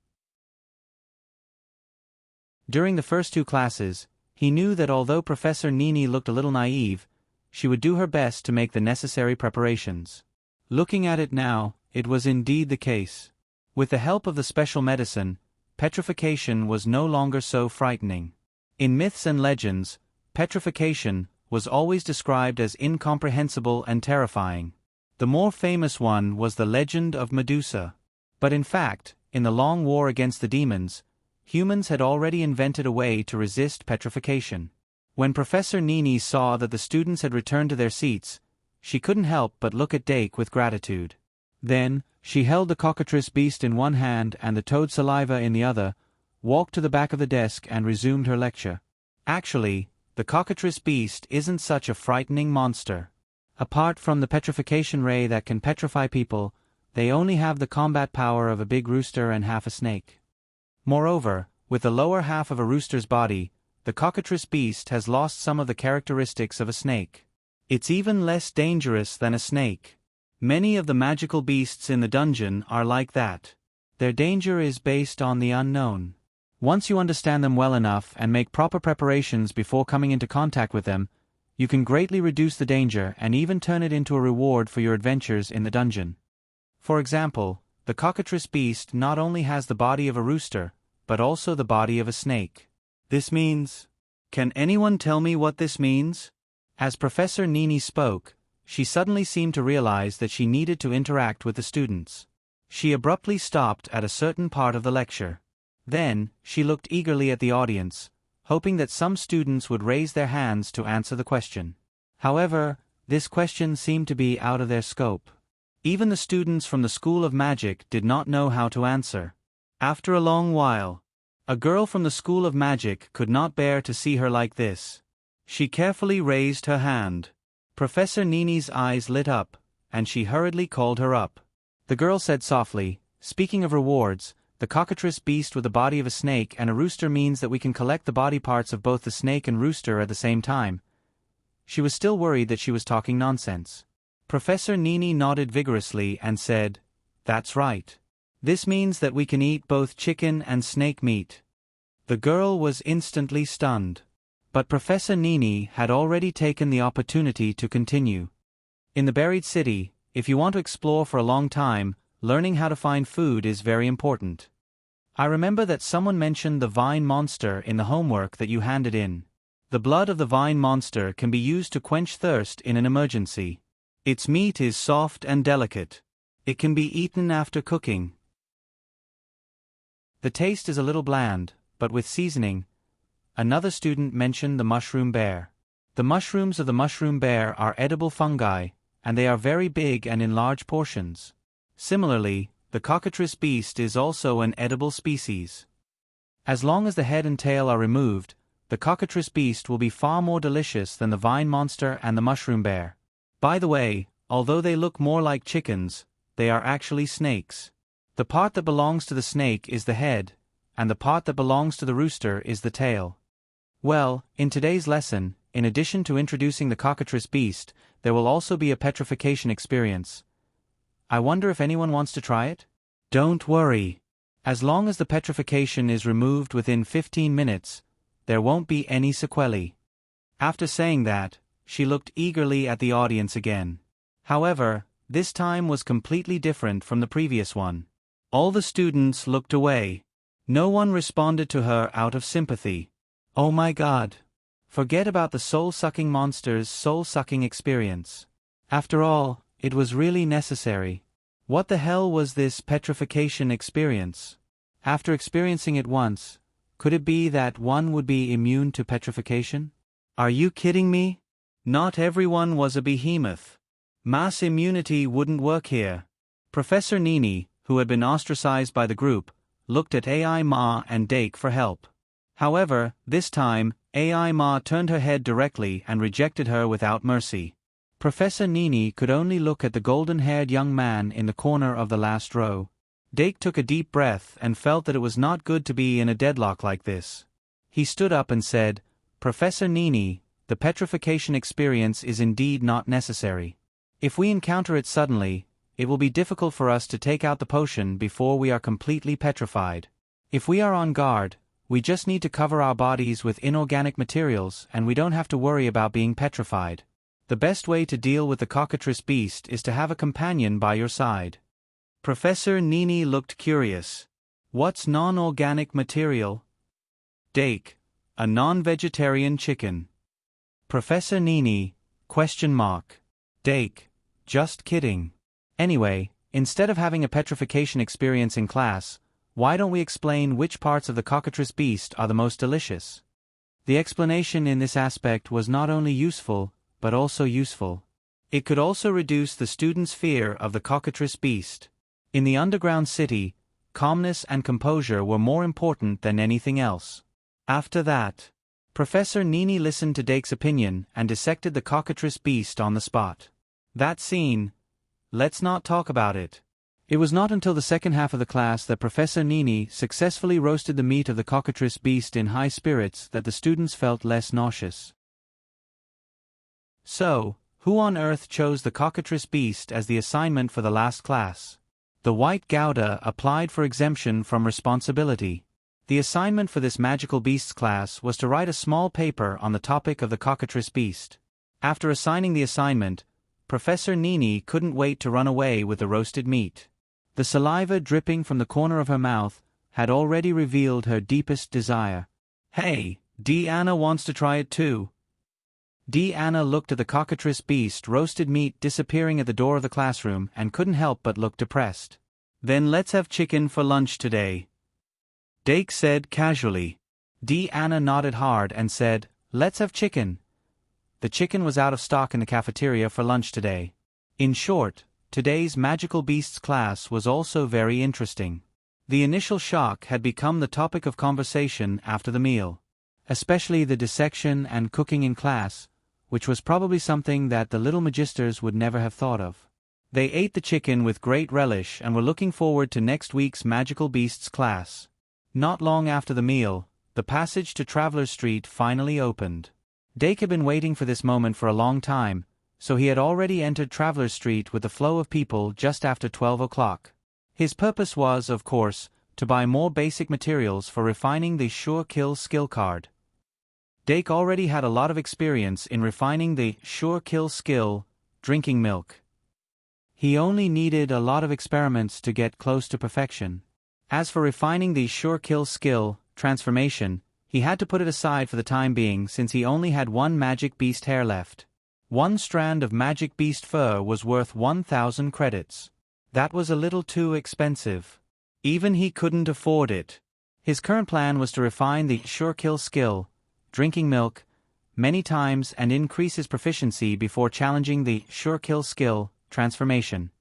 During the first 2 classes, he knew that although Professor Nini looked a little naive, she would do her best to make the necessary preparations. Looking at it now, it was indeed the case. With the help of the special medicine, petrification was no longer so frightening. In myths and legends, petrification was always described as incomprehensible and terrifying. The more famous one was the legend of Medusa. But in fact, in the long war against the demons, humans had already invented a way to resist petrification. When Professor Nini saw that the students had returned to their seats, she couldn't help but look at Dake with gratitude. Then, she held the cockatrice beast in one hand and the toad saliva in the other, walked to the back of the desk and resumed her lecture. Actually, the cockatrice beast isn't such a frightening monster. Apart from the petrification ray that can petrify people, they only have the combat power of a big rooster and half a snake. Moreover, with the lower half of a rooster's body, the cockatrice beast has lost some of the characteristics of a snake. It's even less dangerous than a snake. Many of the magical beasts in the dungeon are like that. Their danger is based on the unknown. Once you understand them well enough and make proper preparations before coming into contact with them, you can greatly reduce the danger and even turn it into a reward for your adventures in the dungeon. For example, the cockatrice beast not only has the body of a rooster, but also the body of a snake. This means... Can anyone tell me what this means? As Professor Nini spoke, she suddenly seemed to realize that she needed to interact with the students. She abruptly stopped at a certain part of the lecture. Then, she looked eagerly at the audience, hoping that some students would raise their hands to answer the question. However, this question seemed to be out of their scope. Even the students from the School of Magic did not know how to answer. After a long while, a girl from the School of Magic could not bear to see her like this. She carefully raised her hand. Professor Nini's eyes lit up, and she hurriedly called her up. The girl said softly, "Speaking of rewards, the cockatrice beast with the body of a snake and a rooster means that we can collect the body parts of both the snake and rooster at the same time." She was still worried that she was talking nonsense. Professor Nini nodded vigorously and said, "That's right. This means that we can eat both chicken and snake meat." The girl was instantly stunned. But Professor Nini had already taken the opportunity to continue. In the buried city, if you want to explore for a long time, learning how to find food is very important. I remember that someone mentioned the vine monster in the homework that you handed in. The blood of the vine monster can be used to quench thirst in an emergency. Its meat is soft and delicate. It can be eaten after cooking. The taste is a little bland, but with seasoning. Another student mentioned the mushroom bear. The mushrooms of the mushroom bear are edible fungi, and they are very big and in large portions. Similarly, the cockatrice beast is also an edible species. As long as the head and tail are removed, the cockatrice beast will be far more delicious than the vine monster and the mushroom bear. By the way, although they look more like chickens, they are actually snakes. The part that belongs to the snake is the head, and the part that belongs to the rooster is the tail. Well, in today's lesson, in addition to introducing the cockatrice beast, there will also be a petrification experience. I wonder if anyone wants to try it? Don't worry. As long as the petrification is removed within 15 minutes, there won't be any sequelae. After saying that, she looked eagerly at the audience again. However, this time was completely different from the previous one. All the students looked away. No one responded to her out of sympathy. Oh my God. Forget about the soul-sucking monster's soul-sucking experience. After all, it was really necessary. What the hell was this petrification experience? After experiencing it once, could it be that one would be immune to petrification? Are you kidding me? Not everyone was a behemoth. Mass immunity wouldn't work here. Professor Nini, who had been ostracized by the group, looked at AI Ma and Dake for help. However, this time, AI Ma turned her head directly and rejected her without mercy. Professor Nini could only look at the golden-haired young man in the corner of the last row. Dake took a deep breath and felt that it was not good to be in a deadlock like this. He stood up and said, "Professor Nini, the petrification experience is indeed not necessary. If we encounter it suddenly, it will be difficult for us to take out the potion before we are completely petrified. If we are on guard, we just need to cover our bodies with inorganic materials and we don't have to worry about being petrified. The best way to deal with the cockatrice beast is to have a companion by your side." Professor Nini looked curious. What's non-organic material? Dake, a non-vegetarian chicken. Professor Nini, ? Dake, just kidding. Anyway, instead of having a petrification experience in class, why don't we explain which parts of the cockatrice beast are the most delicious? The explanation in this aspect was not only useful, but also useful. It could also reduce the students' fear of the cockatrice beast. In the underground city, calmness and composure were more important than anything else. After that, Professor Nini listened to Dake's opinion and dissected the cockatrice beast on the spot. That scene. Let's not talk about it. It was not until the second half of the class that Professor Nini successfully roasted the meat of the cockatrice beast in high spirits that the students felt less nauseous. So, who on earth chose the cockatrice beast as the assignment for the last class? The White Gouda applied for exemption from responsibility. The assignment for this magical beasts class was to write a small paper on the topic of the cockatrice beast. After assigning the assignment, Professor Nini couldn't wait to run away with the roasted meat. The saliva dripping from the corner of her mouth had already revealed her deepest desire. Hey, Deanna wants to try it too. Deanna looked at the cockatrice beast roasted meat disappearing at the door of the classroom and couldn't help but look depressed. Then let's have chicken for lunch today, Dake said casually. Deanna nodded hard and said, let's have chicken. The chicken was out of stock in the cafeteria for lunch today. In short, today's Magical Beasts class was also very interesting. The initial shock had become the topic of conversation after the meal. Especially the dissection and cooking in class, which was probably something that the little magisters would never have thought of. They ate the chicken with great relish and were looking forward to next week's Magical Beasts class. Not long after the meal, the passage to Traveler's Street finally opened. Dake had been waiting for this moment for a long time, so he had already entered Traveler's Street with the flow of people just after 12 o'clock. His purpose was, of course, to buy more basic materials for refining the Sure Kill skill card. Dake already had a lot of experience in refining the Sure Kill skill, drinking milk. He only needed a lot of experiments to get close to perfection. As for refining the Sure Kill skill, transformation, he had to put it aside for the time being since he only had one magic beast hair left. One strand of magic beast fur was worth 1,000 credits. That was a little too expensive. Even he couldn't afford it. His current plan was to refine the Sure Kill skill, drinking milk, many times and increase his proficiency before challenging the Sure Kill skill, transformation.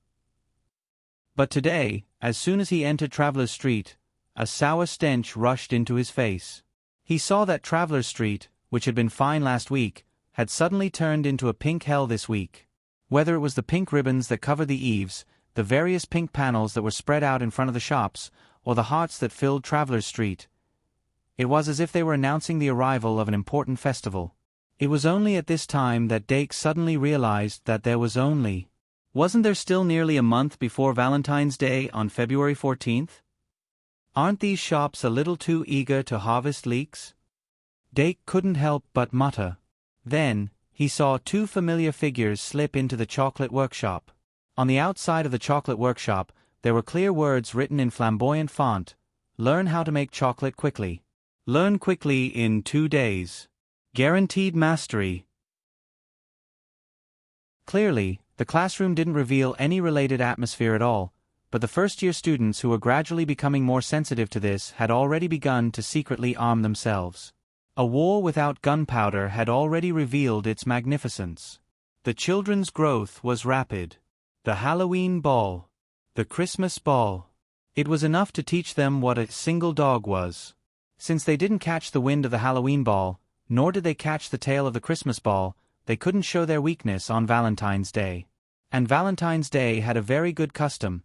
But today, as soon as he entered Traveler's Street, a sour stench rushed into his face. He saw that Traveler's Street, which had been fine last week, had suddenly turned into a pink hell this week. Whether it was the pink ribbons that covered the eaves, the various pink panels that were spread out in front of the shops, or the hearts that filled Traveler's Street, it was as if they were announcing the arrival of an important festival. It was only at this time that Dake suddenly realized that wasn't there still nearly a month before Valentine's Day on February 14th? Aren't these shops a little too eager to harvest leeks? Dake couldn't help but mutter. Then, he saw two familiar figures slip into the chocolate workshop. On the outside of the chocolate workshop, there were clear words written in flamboyant font. Learn how to make chocolate quickly. Learn quickly in 2 days. Guaranteed mastery. Clearly, the classroom didn't reveal any related atmosphere at all, but the first-year students who were gradually becoming more sensitive to this had already begun to secretly arm themselves. A war without gunpowder had already revealed its magnificence. The children's growth was rapid. The Halloween ball. The Christmas ball. It was enough to teach them what a single dog was. Since they didn't catch the wind of the Halloween ball, nor did they catch the tail of the Christmas ball, they couldn't show their weakness on Valentine's Day. And Valentine's Day had a very good custom.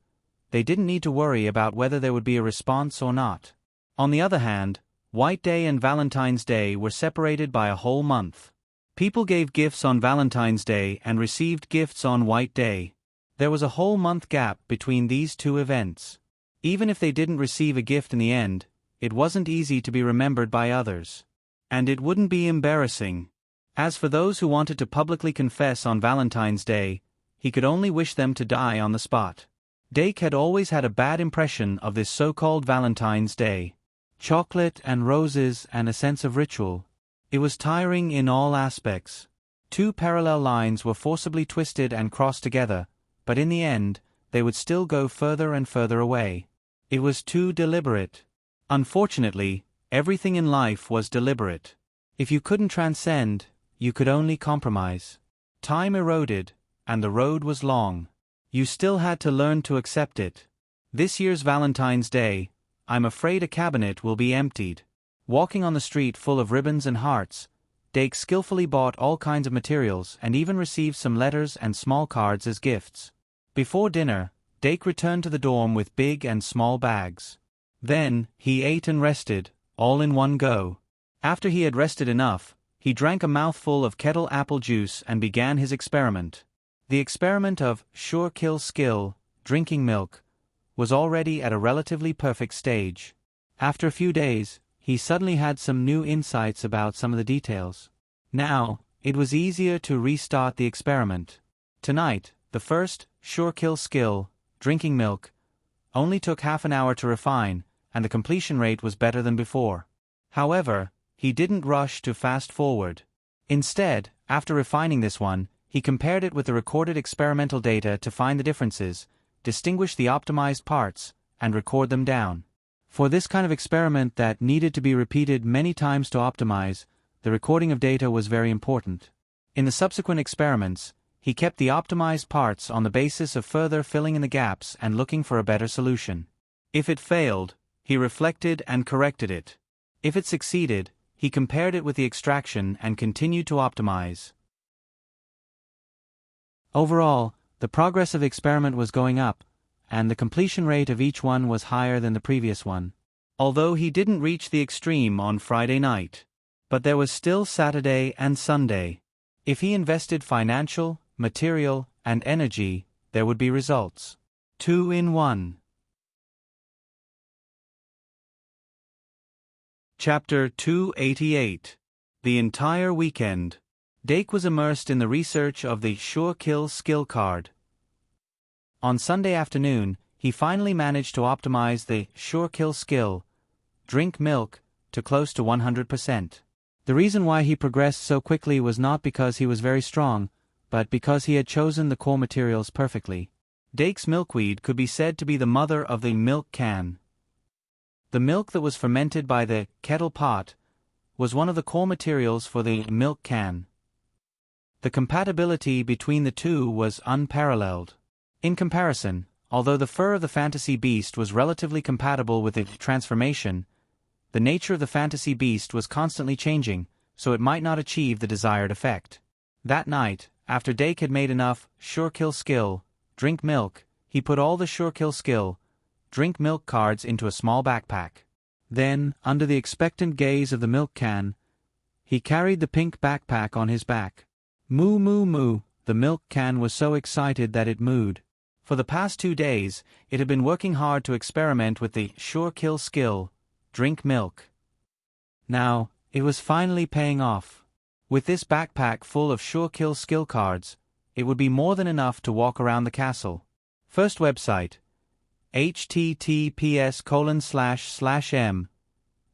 They didn't need to worry about whether there would be a response or not. On the other hand, White Day and Valentine's Day were separated by a whole month. People gave gifts on Valentine's Day and received gifts on White Day. There was a whole month gap between these two events. Even if they didn't receive a gift in the end, it wasn't easy to be remembered by others. And it wouldn't be embarrassing. As for those who wanted to publicly confess on Valentine's Day, he could only wish them to die on the spot. Dake had always had a bad impression of this so-called Valentine's Day. Chocolate and roses and a sense of ritual. It was tiring in all aspects. Two parallel lines were forcibly twisted and crossed together, but in the end, they would still go further and further away. It was too deliberate. Unfortunately, everything in life was deliberate. If you couldn't transcend, you could only compromise. Time eroded, and the road was long. You still had to learn to accept it. This year's Valentine's Day, I'm afraid a cabinet will be emptied. Walking on the street full of ribbons and hearts, Dake skillfully bought all kinds of materials and even received some letters and small cards as gifts. Before dinner, Dake returned to the dorm with big and small bags. Then, he ate and rested, all in one go. After he had rested enough, he drank a mouthful of kettle apple juice and began his experiment. The experiment of sure kill skill, drinking milk, was already at a relatively perfect stage. After a few days, he suddenly had some new insights about some of the details. Now, it was easier to restart the experiment. Tonight, the first sure kill skill, drinking milk, only took half an hour to refine, and the completion rate was better than before. However, he didn't rush to fast forward. Instead, after refining this one, he compared it with the recorded experimental data to find the differences, distinguish the optimized parts, and record them down. For this kind of experiment that needed to be repeated many times to optimize, the recording of data was very important. In the subsequent experiments, he kept the optimized parts on the basis of further filling in the gaps and looking for a better solution. If it failed, he reflected and corrected it. If it succeeded, he compared it with the extraction and continued to optimize. Overall, the progress of the experiment was going up, and the completion rate of each one was higher than the previous one. Although he didn't reach the extreme on Friday night. But there was still Saturday and Sunday. If he invested financial, material, and energy, there would be results. 2 in 1. Chapter 288. The entire weekend. Dake was immersed in the research of the Sure Kill skill card. On Sunday afternoon, he finally managed to optimize the Sure Kill skill, drink milk, to close to 100%. The reason why he progressed so quickly was not because he was very strong, but because he had chosen the core materials perfectly. Dake's milkweed could be said to be the mother of the milk can. The milk that was fermented by the kettle pot was one of the core materials for the milk can. The compatibility between the two was unparalleled. In comparison, although the fur of the fantasy beast was relatively compatible with the transformation, the nature of the fantasy beast was constantly changing, so it might not achieve the desired effect. That night, after Dake had made enough Sure Kill skill, drink milk, he put all the Sure Kill skill, drink milk cards into a small backpack. Then, under the expectant gaze of the milk can, he carried the pink backpack on his back. Moo moo moo, the milk can was so excited that it mooed. For the past 2 days, it had been working hard to experiment with the Sure Kill skill, drink milk. Now, it was finally paying off. With this backpack full of Sure Kill skill cards, it would be more than enough to walk around the castle. First website, https://m,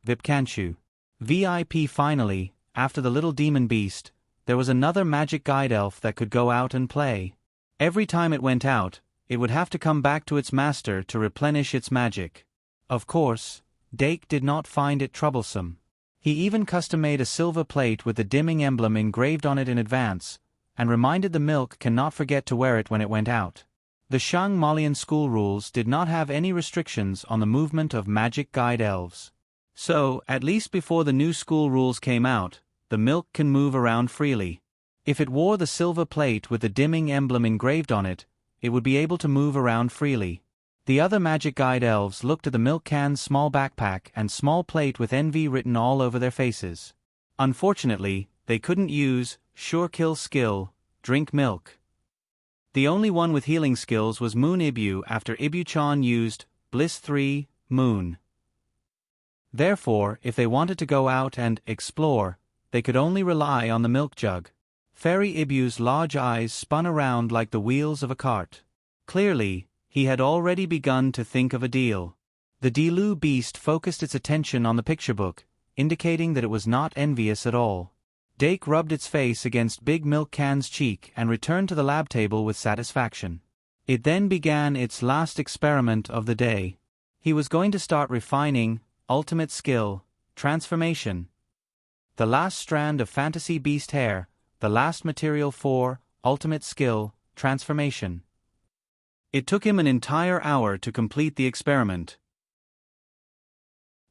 Vipkanchu. VIP. Finally, after the little demon beast, there was another magic guide elf that could go out and play. Every time it went out, it would have to come back to its master to replenish its magic. Of course, Dake did not find it troublesome. He even custom-made a silver plate with the dimming emblem engraved on it in advance, and reminded the milk can not forget to wear it when it went out. The Shang Malian school rules did not have any restrictions on the movement of magic guide elves. So, at least before the new school rules came out, the milk can move around freely. If it wore the silver plate with the dimming emblem engraved on it, it would be able to move around freely. The other magic guide elves looked at the milk can's small backpack and small plate with envy written all over their faces. Unfortunately, they couldn't use Sure Kill skill, drink milk. The only one with healing skills was Moon Ibu after Ibu-chan used Bliss 3, Moon. Therefore, if they wanted to go out and explore, they could only rely on the milk jug. Fairy Ibu's large eyes spun around like the wheels of a cart. Clearly, he had already begun to think of a deal. The Dilu beast focused its attention on the picture book, indicating that it was not envious at all. Dake rubbed its face against Big Milk Can's cheek and returned to the lab table with satisfaction. It then began its last experiment of the day. He was going to start refining ultimate skill, transformation. The last strand of fantasy beast hair, the last material for ultimate skill, transformation. It took him an entire hour to complete the experiment.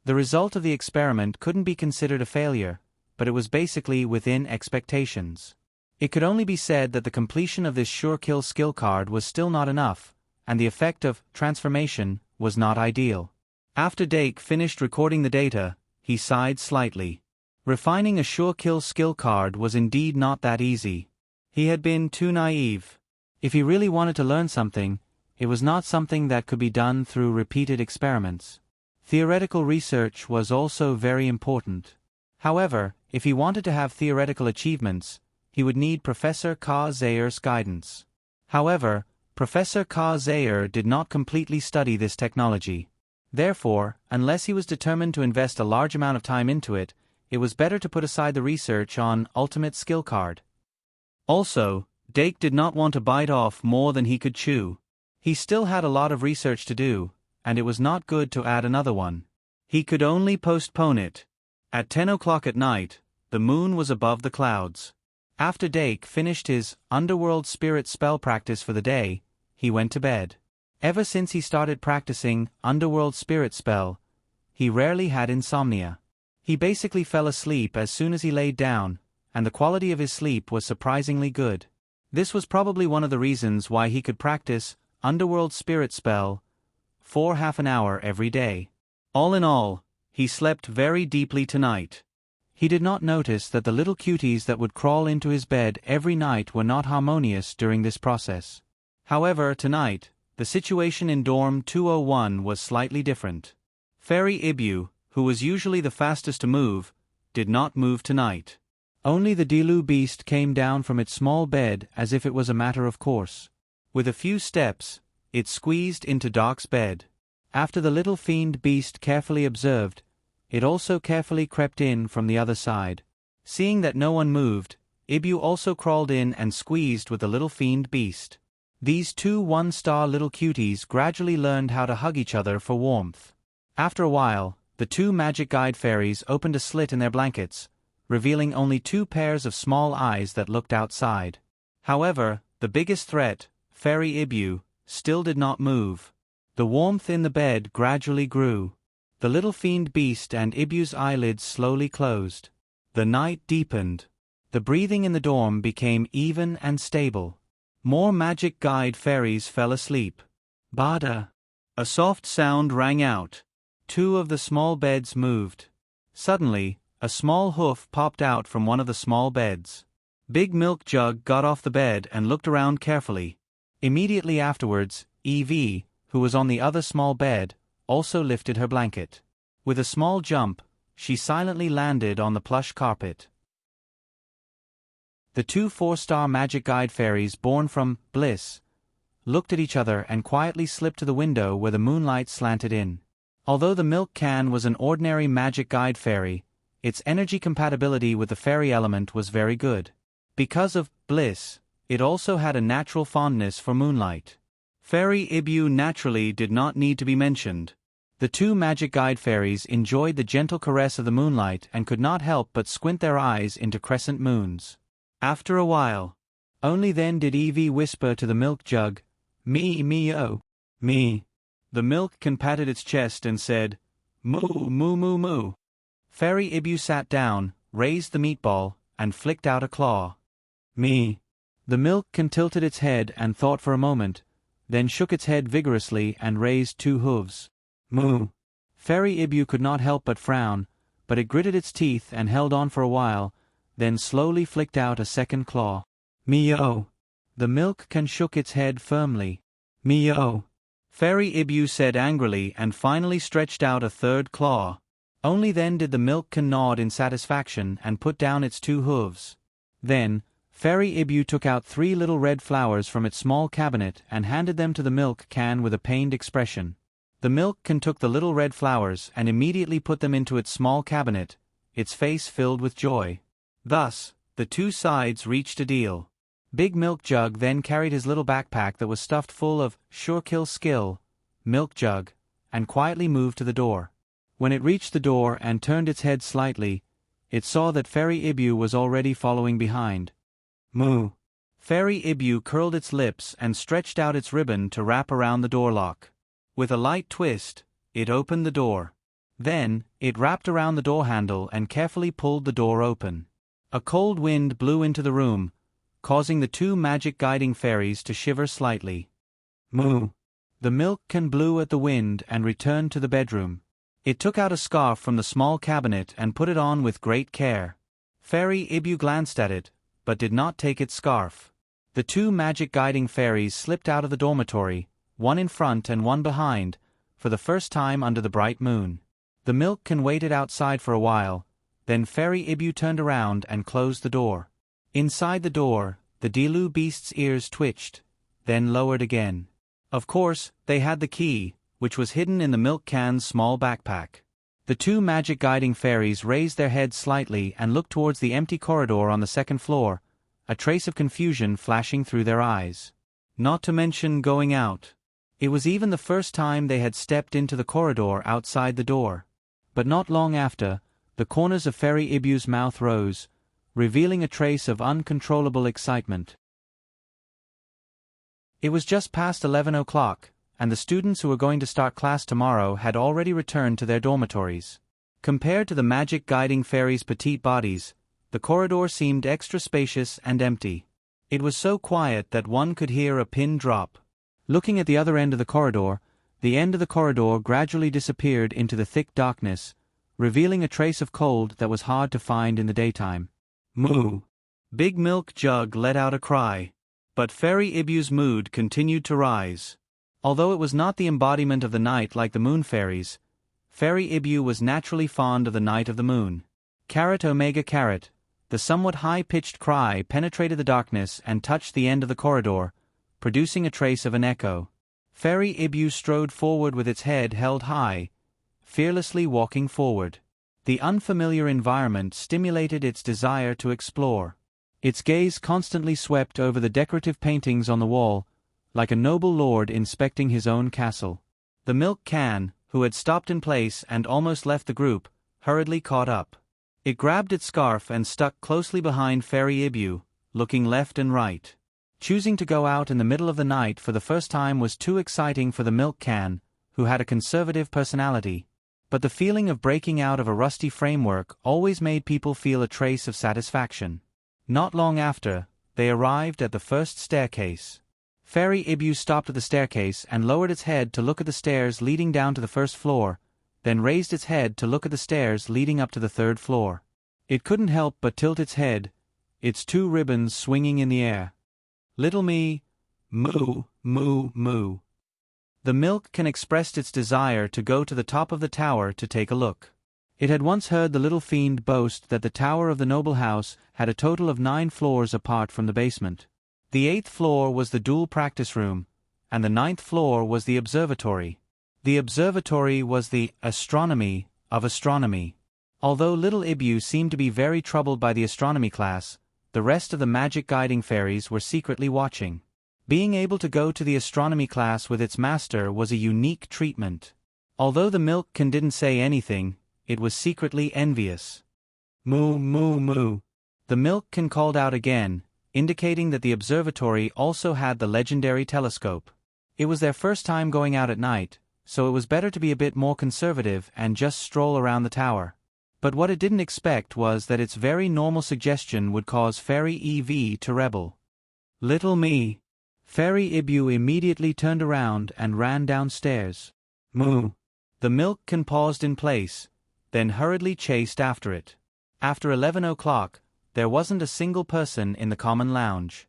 The result of the experiment couldn't be considered a failure, but it was basically within expectations. It could only be said that the completion of this sure kill skill card was still not enough, and the effect of transformation was not ideal. After Dake finished recording the data, he sighed slightly. Refining a sure kill skill card was indeed not that easy. He had been too naive. If he really wanted to learn something, it was not something that could be done through repeated experiments. Theoretical research was also very important. However, if he wanted to have theoretical achievements, he would need Professor Ka Zayer's guidance. However, Professor Ka Zayer did not completely study this technology. Therefore, unless he was determined to invest a large amount of time into it, it was better to put aside the research on Ultimate Skill Card. Also, Dake did not want to bite off more than he could chew. He still had a lot of research to do, and it was not good to add another one. He could only postpone it. At 10 o'clock at night, the moon was above the clouds. After Dake finished his underworld spirit spell practice for the day, he went to bed. Ever since he started practicing underworld spirit spell, he rarely had insomnia. He basically fell asleep as soon as he laid down, and the quality of his sleep was surprisingly good. This was probably one of the reasons why he could practice underworld spirit spell for half an hour every day. All in all, he slept very deeply tonight. He did not notice that the little cuties that would crawl into his bed every night were not harmonious during this process. However, tonight, the situation in dorm 201 was slightly different. Fairy Ibu, who was usually the fastest to move, did not move tonight. Only the Dilu beast came down from its small bed as if it was a matter of course. With a few steps, it squeezed into Doc's bed. After the little fiend beast carefully observed, it also carefully crept in from the other side. Seeing that no one moved, Ibu also crawled in and squeezed with the little fiend beast. These two one-star little cuties gradually learned how to hug each other for warmth. After a while, the two magic guide fairies opened a slit in their blankets, revealing only two pairs of small eyes that looked outside. However, the biggest threat, Fairy Ibu, still did not move. The warmth in the bed gradually grew. The little fiend beast and Ibu's eyelids slowly closed. The night deepened. The breathing in the dorm became even and stable. More magic guide fairies fell asleep. Bada! A soft sound rang out. Two of the small beds moved. Suddenly, a small hoof popped out from one of the small beds. Big Milk Jug got off the bed and looked around carefully. Immediately afterwards, Evie, who was on the other small bed, also lifted her blanket. With a small jump, she silently landed on the plush carpet. The two 4-star magic guide fairies born from Bliss looked at each other and quietly slipped to the window where the moonlight slanted in. Although the milk can was an ordinary magic guide fairy, its energy compatibility with the fairy element was very good. Because of Bliss, it also had a natural fondness for moonlight. Fairy Ibu naturally did not need to be mentioned. The two magic guide fairies enjoyed the gentle caress of the moonlight and could not help but squint their eyes into crescent moons. After a while, only then did Evie whisper to the milk jug, "Me, me, oh, me." The milk can patted its chest and said, "Moo, moo, moo, moo." Fairy Ibu sat down, raised the meatball, and flicked out a claw. "Me." The milk can tilted its head and thought for a moment, then shook its head vigorously and raised two hooves. "Moo." Fairy Ibu could not help but frown, but it gritted its teeth and held on for a while, then slowly flicked out a second claw. "Me-oh." The milk can shook its head firmly. "Me-oh." Fairy Ibu said angrily and finally stretched out a third claw. Only then did the milk can nod in satisfaction and put down its two hooves. Then, Fairy Ibu took out 3 little red flowers from its small cabinet and handed them to the milk can with a pained expression. The milk can took the little red flowers and immediately put them into its small cabinet, its face filled with joy. Thus, the two sides reached a deal. Big Milk Jug then carried his little backpack that was stuffed full of Sure Kill Skill, Milk Jug, and quietly moved to the door. When it reached the door and turned its head slightly, it saw that Fairy Ibu was already following behind. "Moo." Fairy Ibu curled its lips and stretched out its ribbon to wrap around the door lock. With a light twist, it opened the door. Then, it wrapped around the door handle and carefully pulled the door open. A cold wind blew into the room, causing the two magic guiding fairies to shiver slightly. Moo! The milk can blew at the wind and returned to the bedroom. It took out a scarf from the small cabinet and put it on with great care. Fairy Ibu glanced at it, but did not take its scarf. The two magic guiding fairies slipped out of the dormitory, one in front and one behind, for the first time under the bright moon. The milk can waited outside for a while, then Fairy Ibu turned around and closed the door. Inside the door, the Dilu beast's ears twitched, then lowered again. Of course, they had the key, which was hidden in the milk can's small backpack. The two magic guiding fairies raised their heads slightly and looked towards the empty corridor on the second floor, a trace of confusion flashing through their eyes. Not to mention going out. It was even the first time they had stepped into the corridor outside the door. But not long after, the corners of Fairy Ibu's mouth rose, revealing a trace of uncontrollable excitement. It was just past 11 o'clock, and the students who were going to start class tomorrow had already returned to their dormitories. Compared to the magic guiding fairies' petite bodies, the corridor seemed extra spacious and empty. It was so quiet that one could hear a pin drop. Looking at the other end of the corridor, the end of the corridor gradually disappeared into the thick darkness, revealing a trace of cold that was hard to find in the daytime. Moo! Big Milk Jug let out a cry. But Fairy Ibu's mood continued to rise. Although it was not the embodiment of the night like the moon fairies, Fairy Ibu was naturally fond of the night of the moon. Carat Omega Carat, the somewhat high-pitched cry penetrated the darkness and touched the end of the corridor, producing a trace of an echo. Fairy Ibu strode forward with its head held high, fearlessly walking forward. The unfamiliar environment stimulated its desire to explore. Its gaze constantly swept over the decorative paintings on the wall, like a noble lord inspecting his own castle. The milk can, who had stopped in place and almost left the group, hurriedly caught up. It grabbed its scarf and stuck closely behind Fairy Ibu, looking left and right. Choosing to go out in the middle of the night for the first time was too exciting for the milk can, who had a conservative personality. But the feeling of breaking out of a rusty framework always made people feel a trace of satisfaction. Not long after, they arrived at the first staircase. Fairy Ibu stopped at the staircase and lowered its head to look at the stairs leading down to the first floor, then raised its head to look at the stairs leading up to the third floor. It couldn't help but tilt its head, its two ribbons swinging in the air. Little me, moo, moo, moo. The milk can expressed its desire to go to the top of the tower to take a look. It had once heard the little fiend boast that the tower of the noble house had a total of 9 floors apart from the basement. The 8th floor was the dual practice room, and the 9th floor was the observatory. The observatory was the astronomy of astronomy. Although little Ibu seemed to be very troubled by the astronomy class, the rest of the magic guiding fairies were secretly watching. Being able to go to the astronomy class with its master was a unique treatment. Although the milkcan didn't say anything, it was secretly envious. Moo, moo, moo. The milkcan called out again, indicating that the observatory also had the legendary telescope. It was their first time going out at night, so it was better to be a bit more conservative and just stroll around the tower. But what it didn't expect was that its very normal suggestion would cause Fairy EV to rebel. Little me. Fairy Ibu immediately turned around and ran downstairs. Moo. The milkcan paused in place, then hurriedly chased after it. After 11 o'clock, there wasn't a single person in the common lounge.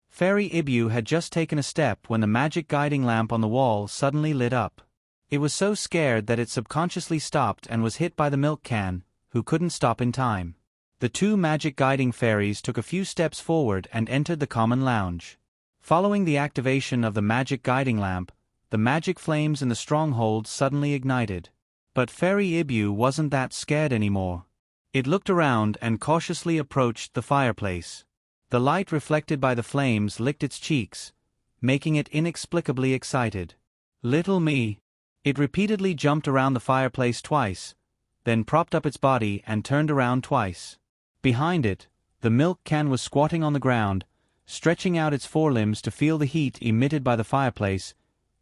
Fairy Ibu had just taken a step when the magic guiding lamp on the wall suddenly lit up. It was so scared that it subconsciously stopped and was hit by the milk can, who couldn't stop in time. The two magic guiding fairies took a few steps forward and entered the common lounge. Following the activation of the magic guiding lamp, the magic flames in the stronghold suddenly ignited. But Fairy Ibu wasn't that scared anymore. It looked around and cautiously approached the fireplace. The light reflected by the flames licked its cheeks, making it inexplicably excited. Little me. It repeatedly jumped around the fireplace twice, then propped up its body and turned around twice. Behind it, the milk can was squatting on the ground, stretching out its forelimbs to feel the heat emitted by the fireplace,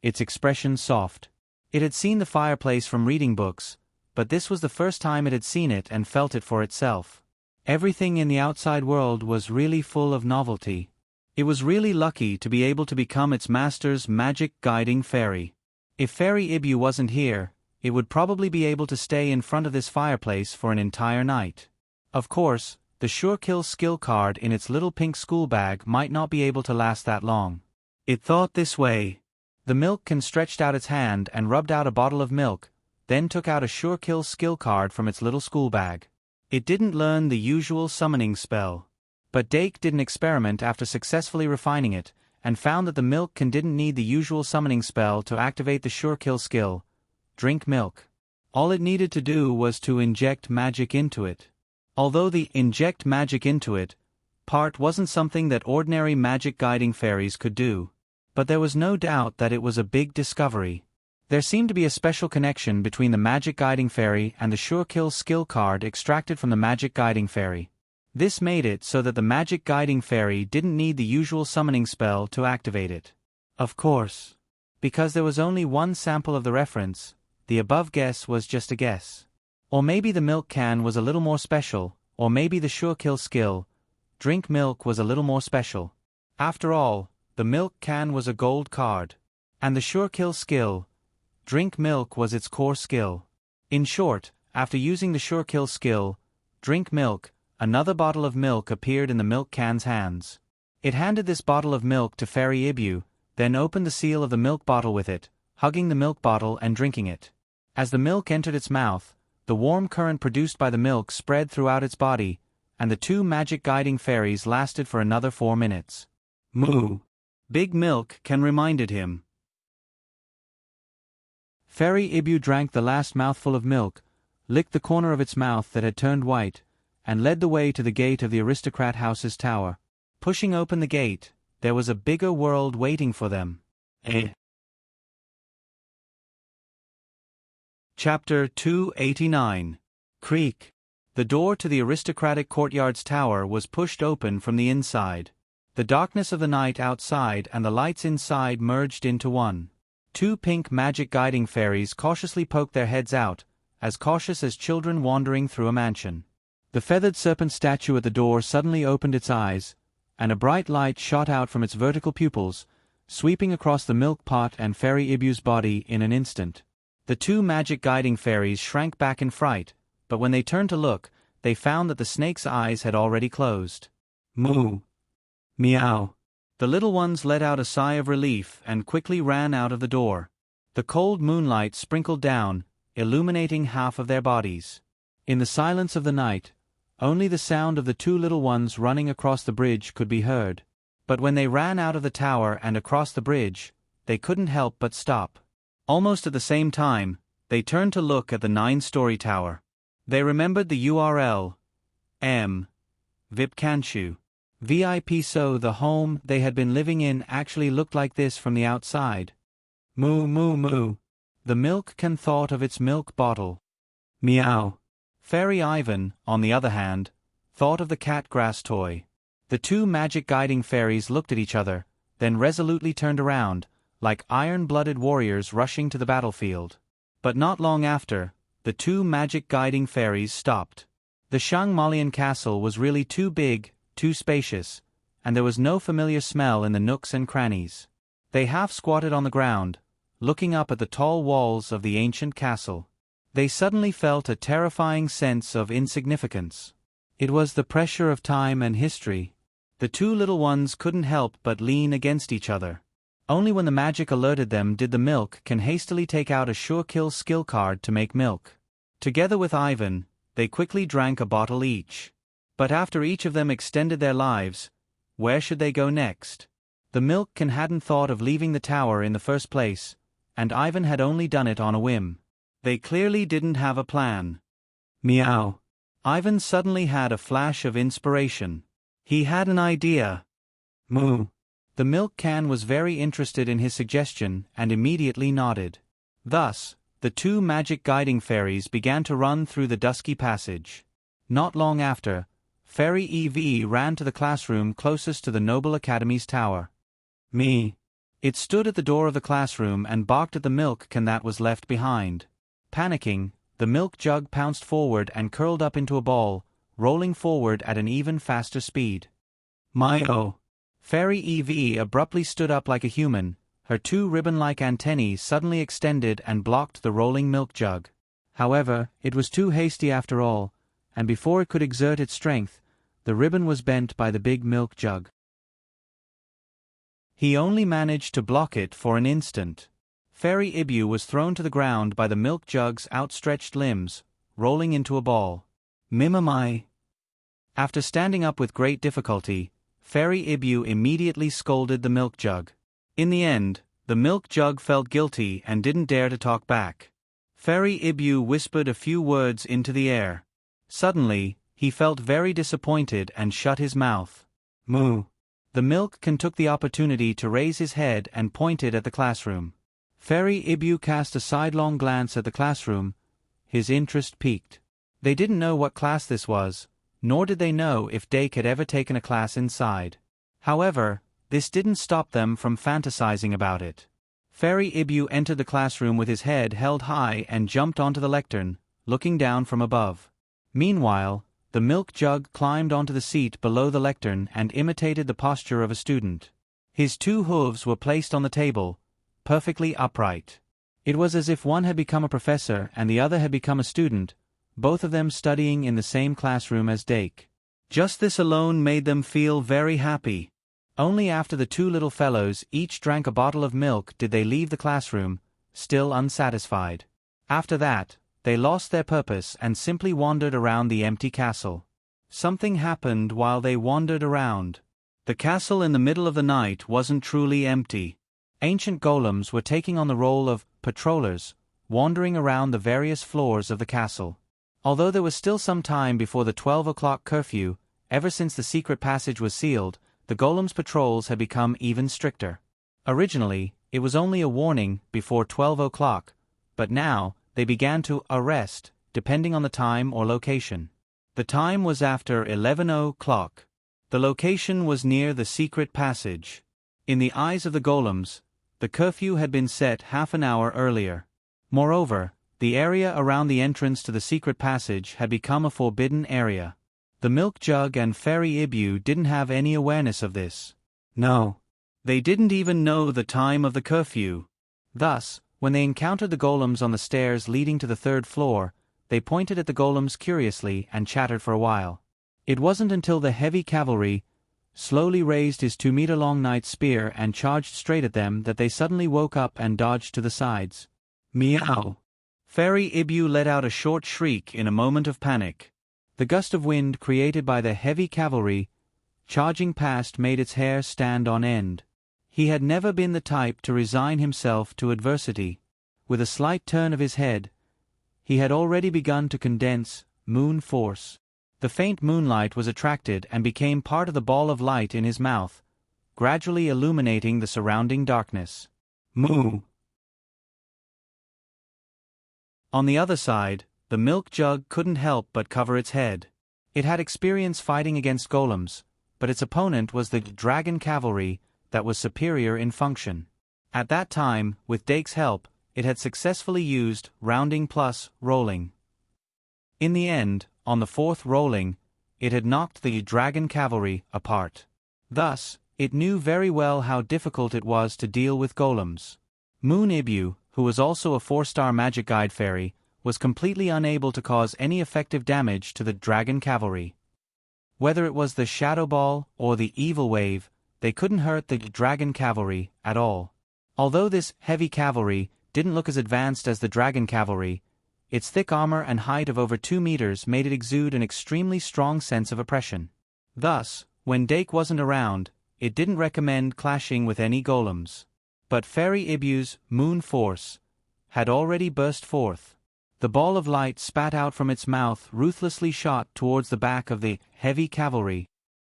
its expression soft. It had seen the fireplace from reading books, but this was the first time it had seen it and felt it for itself. Everything in the outside world was really full of novelty. It was really lucky to be able to become its master's magic guiding fairy. If Fairy Ibu wasn't here, it would probably be able to stay in front of this fireplace for an entire night. Of course, the Sure Kill skill card in its little pink school bag might not be able to last that long. It thought this way. The Milkcan stretched out its hand and rubbed out a bottle of milk, then took out a Sure Kill skill card from its little school bag. It didn't learn the usual summoning spell. But Dake did an experiment after successfully refining it, and found that the Milkcan didn't need the usual summoning spell to activate the Sure Kill skill. Drink milk. All it needed to do was to inject magic into it. Although the inject magic into it part wasn't something that ordinary magic guiding fairies could do. But there was no doubt that it was a big discovery. There seemed to be a special connection between the magic guiding fairy and the Sure Kill skill card extracted from the magic guiding fairy. This made it so that the magic guiding fairy didn't need the usual summoning spell to activate it. Of course. Because there was only one sample of the reference, the above guess was just a guess. Or maybe the milk can was a little more special, or maybe the Sure Kill skill, drink milk, was a little more special. After all, the milk can was a gold card. And the Sure Kill skill, drink milk, was its core skill. In short, after using the Sure Kill skill, drink milk, another bottle of milk appeared in the milk can's hands. It handed this bottle of milk to Fairy Ibu, then opened the seal of the milk bottle with it, hugging the milk bottle and drinking it. As the milk entered its mouth, the warm current produced by the milk spread throughout its body, and the two magic guiding fairies lasted for another 4 minutes. Moo! Big Milk can reminded him. Fairy Ibu drank the last mouthful of milk, licked the corner of its mouth that had turned white, and led the way to the gate of the aristocrat house's tower. Pushing open the gate, there was a bigger world waiting for them. Chapter 289. Creak. The door to the aristocratic courtyard's tower was pushed open from the inside. The darkness of the night outside and the lights inside merged into one. Two pink magic guiding fairies cautiously poked their heads out, as cautious as children wandering through a mansion. The feathered serpent statue at the door suddenly opened its eyes, and a bright light shot out from its vertical pupils, sweeping across the milk pot and Fairy Ibu's body in an instant. The two magic guiding fairies shrank back in fright, but when they turned to look, they found that the snake's eyes had already closed. Moo! Meow! The little ones let out a sigh of relief and quickly ran out of the door. The cold moonlight sprinkled down, illuminating half of their bodies. In the silence of the night, only the sound of the two little ones running across the bridge could be heard. But when they ran out of the tower and across the bridge, they couldn't help but stop. Almost at the same time, they turned to look at the 9-story tower. They remembered the URL. Vipkanshu. VIP, so the home they had been living in actually looked like this from the outside. Moo moo moo. The milk can thought of its milk bottle. Meow. Fairy Ivan, on the other hand, thought of the cat grass toy. The two magic guiding fairies looked at each other, then resolutely turned around, like iron-blooded warriors rushing to the battlefield. But not long after, the two magic guiding fairies stopped. The Shangmalian castle was really too big, too spacious, and there was no familiar smell in the nooks and crannies. They half squatted on the ground, looking up at the tall walls of the ancient castle. They suddenly felt a terrifying sense of insignificance. It was the pressure of time and history. The two little ones couldn't help but lean against each other. Only when the magic alerted them did the milk can hastily take out a Sure Kill skill card to make milk. Together with Ivan, they quickly drank a bottle each. But after each of them extended their lives, where should they go next? The milk can hadn't thought of leaving the tower in the first place, and Ivan had only done it on a whim. They clearly didn't have a plan. Meow. Ivan suddenly had a flash of inspiration. He had an idea. Moo. The milk can was very interested in his suggestion and immediately nodded. Thus, the two magic guiding fairies began to run through the dusky passage. Not long after, Fairy EV ran to the classroom closest to the Noble Academy's tower. Me. It stood at the door of the classroom and barked at the milk can that was left behind. Panicking, the milk jug pounced forward and curled up into a ball, rolling forward at an even faster speed. My-oh! Fairy Eve abruptly stood up like a human, her two ribbon-like antennae suddenly extended and blocked the rolling milk jug. However, it was too hasty after all, and before it could exert its strength, the ribbon was bent by the big milk jug. He only managed to block it for an instant. Fairy Ibu was thrown to the ground by the milk jug's outstretched limbs, rolling into a ball. Mimamai! After standing up with great difficulty, Fairy Ibu immediately scolded the milk jug. In the end, the milk jug felt guilty and didn't dare to talk back. Fairy Ibu whispered a few words into the air. Suddenly, he felt very disappointed and shut his mouth. Moo! The milk can took the opportunity to raise his head and pointed at the classroom. Fairy Ibu cast a sidelong glance at the classroom. His interest piqued. They didn't know what class this was, nor did they know if Dake had ever taken a class inside. However, this didn't stop them from fantasizing about it. Fairy Ibu entered the classroom with his head held high and jumped onto the lectern, looking down from above. Meanwhile, the milk jug climbed onto the seat below the lectern and imitated the posture of a student. His two hooves were placed on the table, perfectly upright. It was as if one had become a professor and the other had become a student, both of them studying in the same classroom as Dake. Just this alone made them feel very happy. Only after the two little fellows each drank a bottle of milk did they leave the classroom, still unsatisfied. After that, they lost their purpose and simply wandered around the empty castle. Something happened while they wandered around. The castle in the middle of the night wasn't truly empty. Ancient golems were taking on the role of patrollers, wandering around the various floors of the castle. Although there was still some time before the 12 o'clock curfew, ever since the secret passage was sealed, the golems' patrols had become even stricter. Originally, it was only a warning before 12 o'clock, but now, they began to arrest, depending on the time or location. The time was after 11 o'clock. The location was near the secret passage. In the eyes of the golems, the curfew had been set half an hour earlier. Moreover, the area around the entrance to the secret passage had become a forbidden area. The milk jug and Fairy Ibu didn't have any awareness of this. No. They didn't even know the time of the curfew. Thus, when they encountered the golems on the stairs leading to the third floor, they pointed at the golems curiously and chattered for a while. It wasn't until the heavy cavalry slowly raised his 2-meter-long knight spear and charged straight at them that they suddenly woke up and dodged to the sides. Meow! Fairy Ibu let out a short shriek in a moment of panic. The gust of wind created by the heavy cavalry charging past made its hair stand on end. He had never been the type to resign himself to adversity. With a slight turn of his head, he had already begun to condense moon force. The faint moonlight was attracted and became part of the ball of light in his mouth, gradually illuminating the surrounding darkness. Moo! On the other side, the milk jug couldn't help but cover its head. It had experience fighting against golems, but its opponent was the dragon cavalry that was superior in function. At that time, with Dake's help, it had successfully used rounding plus rolling. In the end, on the fourth rolling, it had knocked the dragon cavalry apart. Thus, it knew very well how difficult it was to deal with golems. Moon Ibu, who was also a 4-star magic guide fairy, was completely unable to cause any effective damage to the dragon cavalry. Whether it was the shadow ball or the evil wave, they couldn't hurt the dragon cavalry at all. Although this heavy cavalry didn't look as advanced as the dragon cavalry, its thick armor and height of over 2 meters made it exude an extremely strong sense of oppression. Thus, when Dake wasn't around, it didn't recommend clashing with any golems. But Fairy Ibu's moon force had already burst forth. The ball of light spat out from its mouth ruthlessly shot towards the back of the heavy cavalry.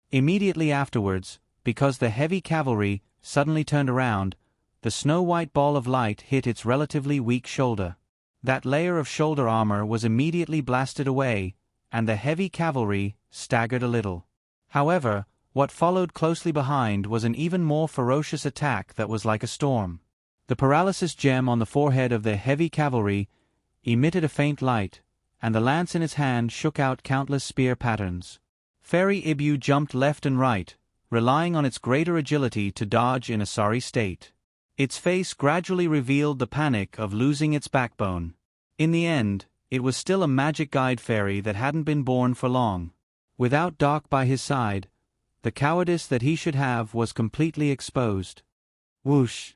Immediately afterwards, because the heavy cavalry suddenly turned around, the snow-white ball of light hit its relatively weak shoulder. That layer of shoulder armor was immediately blasted away, and the heavy cavalry staggered a little. However, What followed closely behind was an even more ferocious attack that was like a storm. The paralysis gem on the forehead of the heavy cavalry emitted a faint light, and the lance in its hand shook out countless spear patterns. Fairy Ibu jumped left and right, relying on its greater agility to dodge in a sorry state. Its face gradually revealed the panic of losing its backbone. In the end, it was still a magic guide fairy that hadn't been born for long. Without Doc by his side, the cowardice that he should have was completely exposed. Whoosh!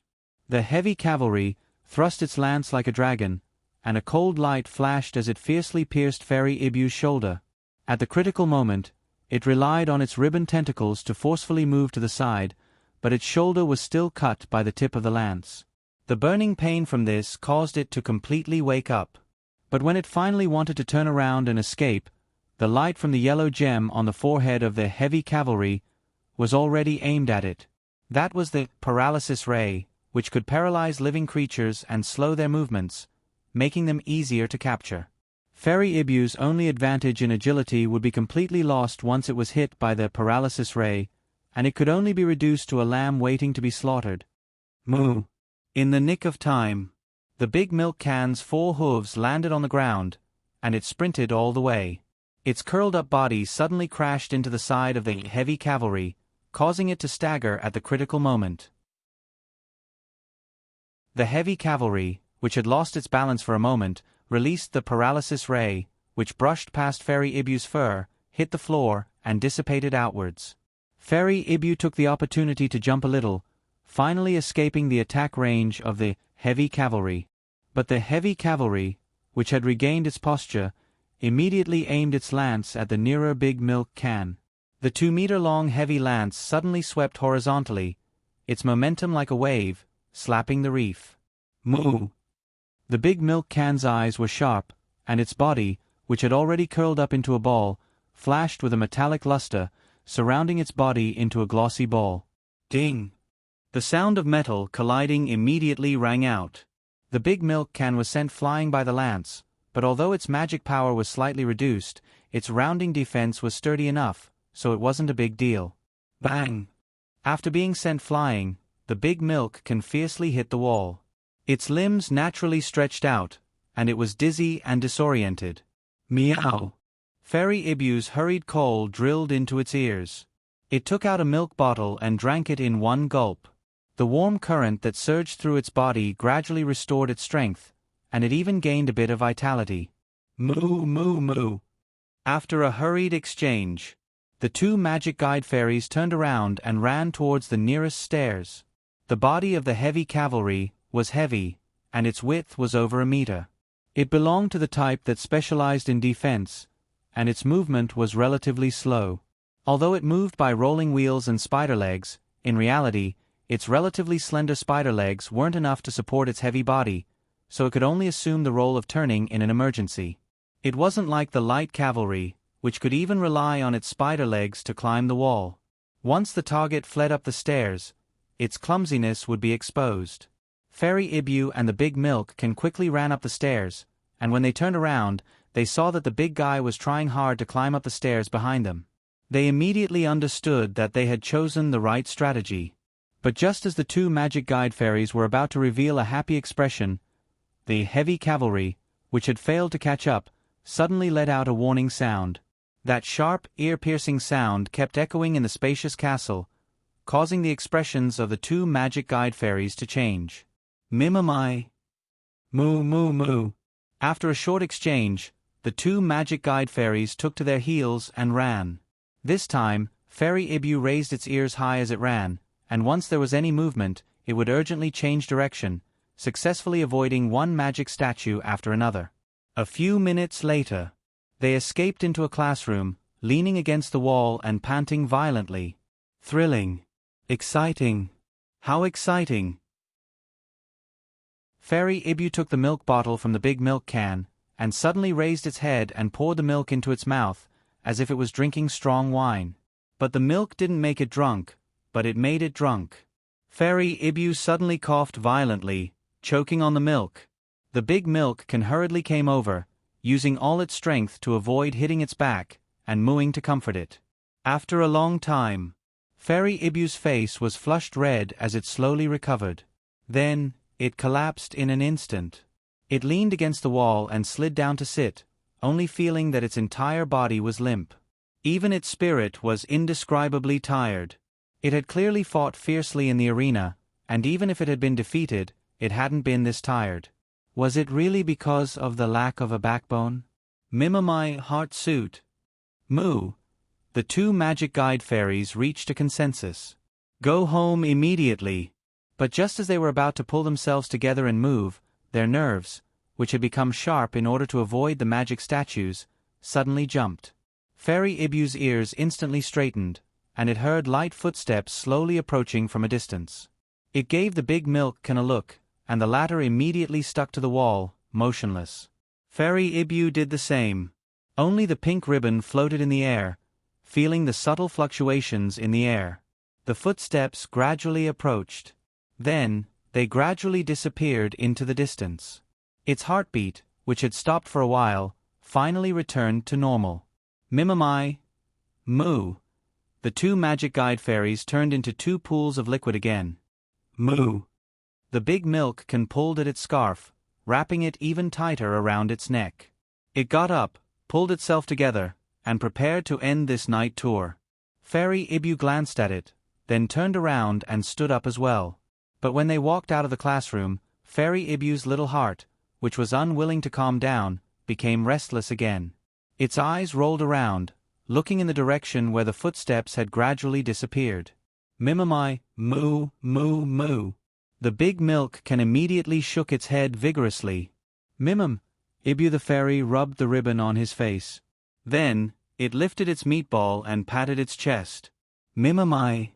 The heavy cavalry thrust its lance like a dragon, and a cold light flashed as it fiercely pierced Fairy Ibu's shoulder. At the critical moment, it relied on its ribbon tentacles to forcefully move to the side, but its shoulder was still cut by the tip of the lance. The burning pain from this caused it to completely wake up. But when it finally wanted to turn around and escape, the light from the yellow gem on the forehead of the heavy cavalry was already aimed at it. That was the paralysis ray, which could paralyze living creatures and slow their movements, making them easier to capture. Fairy Ibu's only advantage in agility would be completely lost once it was hit by the paralysis ray, and it could only be reduced to a lamb waiting to be slaughtered. Moo! In the nick of time, the big milk can's 4 hooves landed on the ground, and it sprinted all the way. Its curled-up body suddenly crashed into the side of the heavy cavalry, causing it to stagger at the critical moment. The heavy cavalry, which had lost its balance for a moment, released the paralysis ray, which brushed past Fairy Ibu's fur, hit the floor, and dissipated outwards. Fairy Ibu took the opportunity to jump a little, finally escaping the attack range of the heavy cavalry. But the heavy cavalry, which had regained its posture, immediately aimed its lance at the nearer big milk can. The 2-meter-long heavy lance suddenly swept horizontally, its momentum like a wave, slapping the reef. Moo! The big milk can's eyes were sharp, and its body, which had already curled up into a ball, flashed with a metallic luster, surrounding its body into a glossy ball. Ding! The sound of metal colliding immediately rang out. The big milk can was sent flying by the lance, but although its magic power was slightly reduced, its rounding defense was sturdy enough, so it wasn't a big deal. Bang! After being sent flying, the big milk can fiercely hit the wall. Its limbs naturally stretched out, and it was dizzy and disoriented. Meow! Fairy Ibu's hurried call drilled into its ears. It took out a milk bottle and drank it in one gulp. The warm current that surged through its body gradually restored its strength, and it even gained a bit of vitality. Moo moo moo! After a hurried exchange, the 2 magic guide fairies turned around and ran towards the nearest stairs. The body of the heavy cavalry was heavy, and its width was over a meter. It belonged to the type that specialized in defense, and its movement was relatively slow. Although it moved by rolling wheels and spider legs, in reality, its relatively slender spider legs weren't enough to support its heavy body, so it could only assume the role of turning in an emergency. It wasn't like the light cavalry, which could even rely on its spider legs to climb the wall. Once the target fled up the stairs, its clumsiness would be exposed. Fairy Ibu and the big milk can quickly ran up the stairs, and when they turned around, they saw that the big guy was trying hard to climb up the stairs behind them. They immediately understood that they had chosen the right strategy. But just as the 2 magic guide fairies were about to reveal a happy expression, the heavy cavalry, which had failed to catch up, suddenly let out a warning sound. That sharp, ear-piercing sound kept echoing in the spacious castle, causing the expressions of the 2 magic guide fairies to change. Mimamai! Moo moo moo! After a short exchange, the 2 magic guide fairies took to their heels and ran. This time, Fairy Ibu raised its ears high as it ran, and once there was any movement, it would urgently change direction, successfully avoiding one magic statue after another. A few minutes later, they escaped into a classroom, leaning against the wall and panting violently. Thrilling. Exciting. How exciting! Fairy Ibu took the milk bottle from the big milk can, and suddenly raised its head and poured the milk into its mouth, as if it was drinking strong wine. But the milk didn't make it drunk, but it made it drunk. Fairy Ibu suddenly coughed violently, choking on the milk. The big milk can hurriedly came over, using all its strength to avoid hitting its back, and mooing to comfort it. After a long time, Fairy Ibu's face was flushed red as it slowly recovered. Then, it collapsed in an instant. It leaned against the wall and slid down to sit, only feeling that its entire body was limp. Even its spirit was indescribably tired. It had clearly fought fiercely in the arena, and even if it had been defeated, it hadn't been this tired. Was it really because of the lack of a backbone? Mimamai heart suit. Moo. The two magic guide fairies reached a consensus. Go home immediately. But just as they were about to pull themselves together and move, their nerves, which had become sharp in order to avoid the magic statues, suddenly jumped. Fairy Ibu's ears instantly straightened, and it heard light footsteps slowly approaching from a distance. It gave the big milk can a look, and the latter immediately stuck to the wall, motionless. Fairy Ibu did the same. Only the pink ribbon floated in the air, feeling the subtle fluctuations in the air. The footsteps gradually approached. Then, they gradually disappeared into the distance. Its heartbeat, which had stopped for a while, finally returned to normal. Mimamai. Moo. The two magic guide fairies turned into two pools of liquid again. Moo. The big milk can pulled at its scarf, wrapping it even tighter around its neck. It got up, pulled itself together, and prepared to end this night tour. Fairy Ibu glanced at it, then turned around and stood up as well. But when they walked out of the classroom, Fairy Ibu's little heart, which was unwilling to calm down, became restless again. Its eyes rolled around, looking in the direction where the footsteps had gradually disappeared. Mimamai, moo, moo, moo. The big milk can immediately shook its head vigorously. Mimam. Ibu the fairy rubbed the ribbon on his face. Then, it lifted its meatball and patted its chest. Mimamai.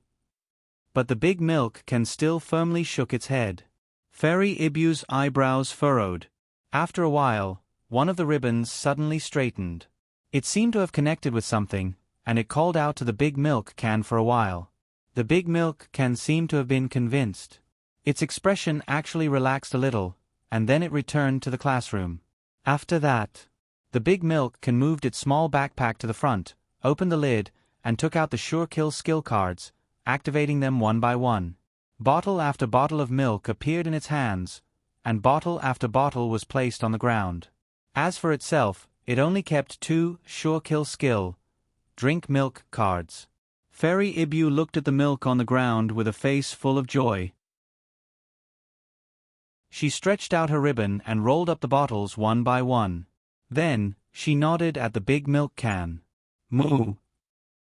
But the big milk can still firmly shook its head. Fairy Ibu's eyebrows furrowed. After a while, one of the ribbons suddenly straightened. It seemed to have connected with something, and it called out to the big milk can for a while. The big milk can seemed to have been convinced. Its expression actually relaxed a little, and then it returned to the classroom. After that, the big milk can moved its small backpack to the front, opened the lid, and took out the Sure Kill skill cards, activating them one by one. Bottle after bottle of milk appeared in its hands, and bottle after bottle was placed on the ground. As for itself, it only kept 2 Sure Kill skill, drink milk cards. Fairy Ibu looked at the milk on the ground with a face full of joy. She stretched out her ribbon and rolled up the bottles one by one. Then, she nodded at the big milk can. Moo.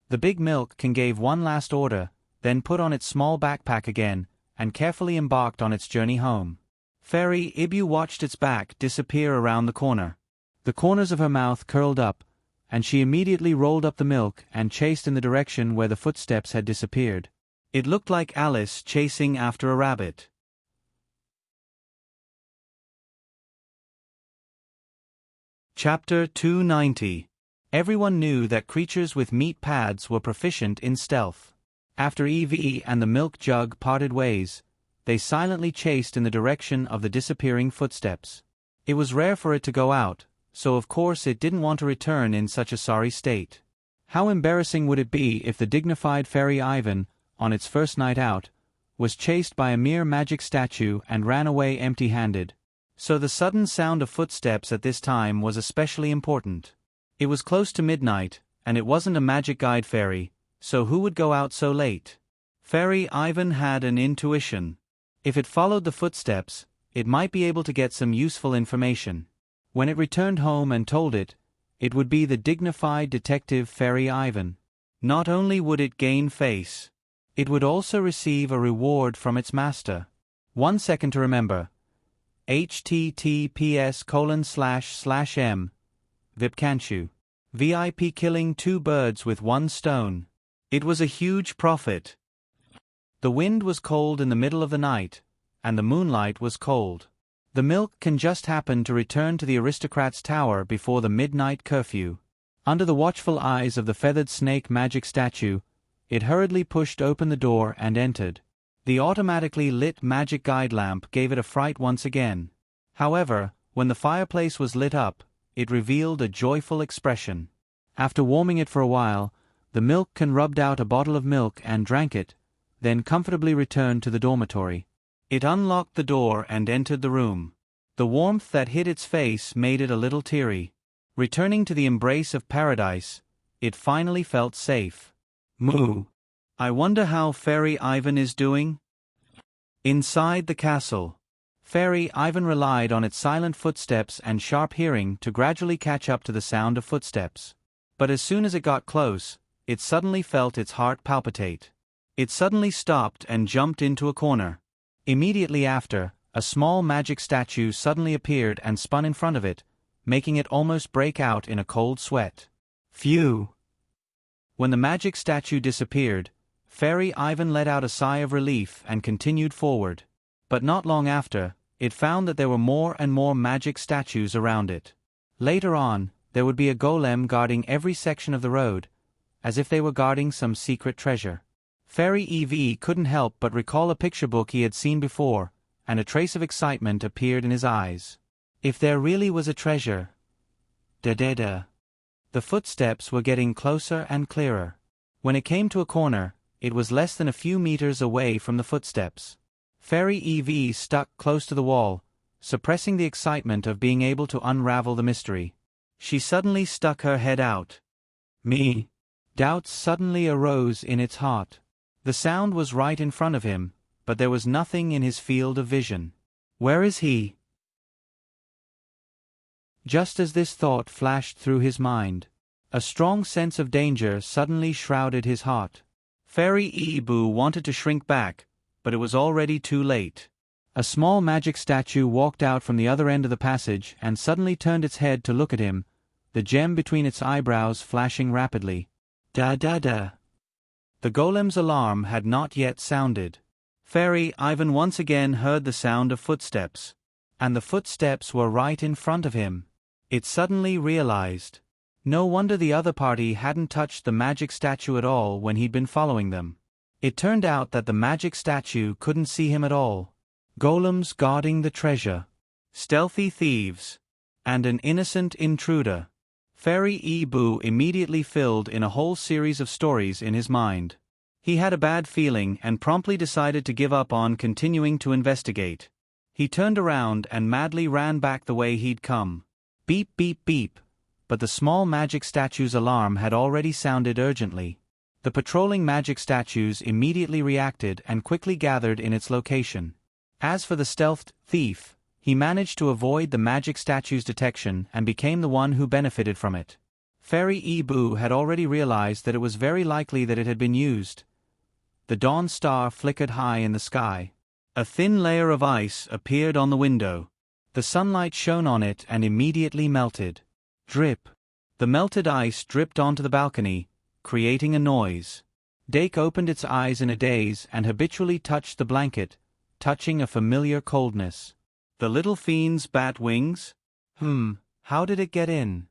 The big milk can gave one last order, then put on its small backpack again, and carefully embarked on its journey home. Fairy Ibu watched its back disappear around the corner. The corners of her mouth curled up, and she immediately rolled up the milk and chased in the direction where the footsteps had disappeared. It looked like Alice chasing after a rabbit. Chapter 290. Everyone knew that creatures with meat pads were proficient in stealth. After Evie and the milk jug parted ways, they silently chased in the direction of the disappearing footsteps. It was rare for it to go out, so of course it didn't want to return in such a sorry state. How embarrassing would it be if the dignified Fairy Ivan, on its first night out, was chased by a mere magic statue and ran away empty-handed. So the sudden sound of footsteps at this time was especially important. It was close to midnight, and it wasn't a magic guide fairy, so who would go out so late? Fairy Ivan had an intuition. If it followed the footsteps, it might be able to get some useful information. When it returned home and told it, it would be the dignified detective Fairy Ivan. Not only would it gain face, it would also receive a reward from its master. 1 second to remember. https://m. Vipkanshu. VIP killing 2 birds with 1 stone. It was a huge profit. The wind was cold in the middle of the night, and the moonlight was cold. The milk can just happen to return to the aristocrat's tower before the midnight curfew. Under the watchful eyes of the feathered snake magic statue, it hurriedly pushed open the door and entered. The automatically lit magic guide lamp gave it a fright once again. However, when the fireplace was lit up, it revealed a joyful expression. After warming it for a while, The milk can rubbed out a bottle of milk and drank it, then comfortably returned to the dormitory. It unlocked the door and entered the room. The warmth that hit its face made it a little teary. Returning to the embrace of paradise, it finally felt safe. Moo. I wonder how Fairy Ivan is doing? Inside the castle, Fairy Ivan relied on its silent footsteps and sharp hearing to gradually catch up to the sound of footsteps. But as soon as it got close, it suddenly felt its heart palpitate. It suddenly stopped and jumped into a corner. Immediately after, a small magic statue suddenly appeared and spun in front of it, making it almost break out in a cold sweat. Phew! When the magic statue disappeared, Fairy Ivan let out a sigh of relief and continued forward. But not long after, it found that there were more and more magic statues around it. Later on, there would be a golem guarding every section of the road, as if they were guarding some secret treasure. Fairy EV couldn't help but recall a picture book he had seen before, and a trace of excitement appeared in his eyes. If there really was a treasure. Da-da-da. The footsteps were getting closer and clearer. When it came to a corner, it was less than a few meters away from the footsteps. Fairy EV stuck close to the wall, suppressing the excitement of being able to unravel the mystery. She suddenly stuck her head out. Me. Doubts suddenly arose in its heart. The sound was right in front of him, but there was nothing in his field of vision. Where is he? Just as this thought flashed through his mind, a strong sense of danger suddenly shrouded his heart. Fairy Ebu wanted to shrink back, but it was already too late. A small magic statue walked out from the other end of the passage and suddenly turned its head to look at him, the gem between its eyebrows flashing rapidly. Da-da-da. The golem's alarm had not yet sounded. Fairy Ivan once again heard the sound of footsteps. And the footsteps were right in front of him. It suddenly realized. No wonder the other party hadn't touched the magic statue at all when he'd been following them. It turned out that the magic statue couldn't see him at all. Golems guarding the treasure. Stealthy thieves. And an innocent intruder. Fairy Ebu immediately filled in a whole series of stories in his mind. He had a bad feeling and promptly decided to give up on continuing to investigate. He turned around and madly ran back the way he'd come. Beep beep beep. But the small magic statue's alarm had already sounded urgently. The patrolling magic statues immediately reacted and quickly gathered in its location. As for the stealthed thief, he managed to avoid the magic statue's detection and became the one who benefited from it. Fairy Ebu had already realized that it was very likely that it had been used. The dawn star flickered high in the sky. A thin layer of ice appeared on the window. The sunlight shone on it and immediately melted. Drip. The melted ice dripped onto the balcony, creating a noise. Dake opened its eyes in a daze and habitually touched the blanket, touching a familiar coldness. The little fiend's bat wings? How did it get in?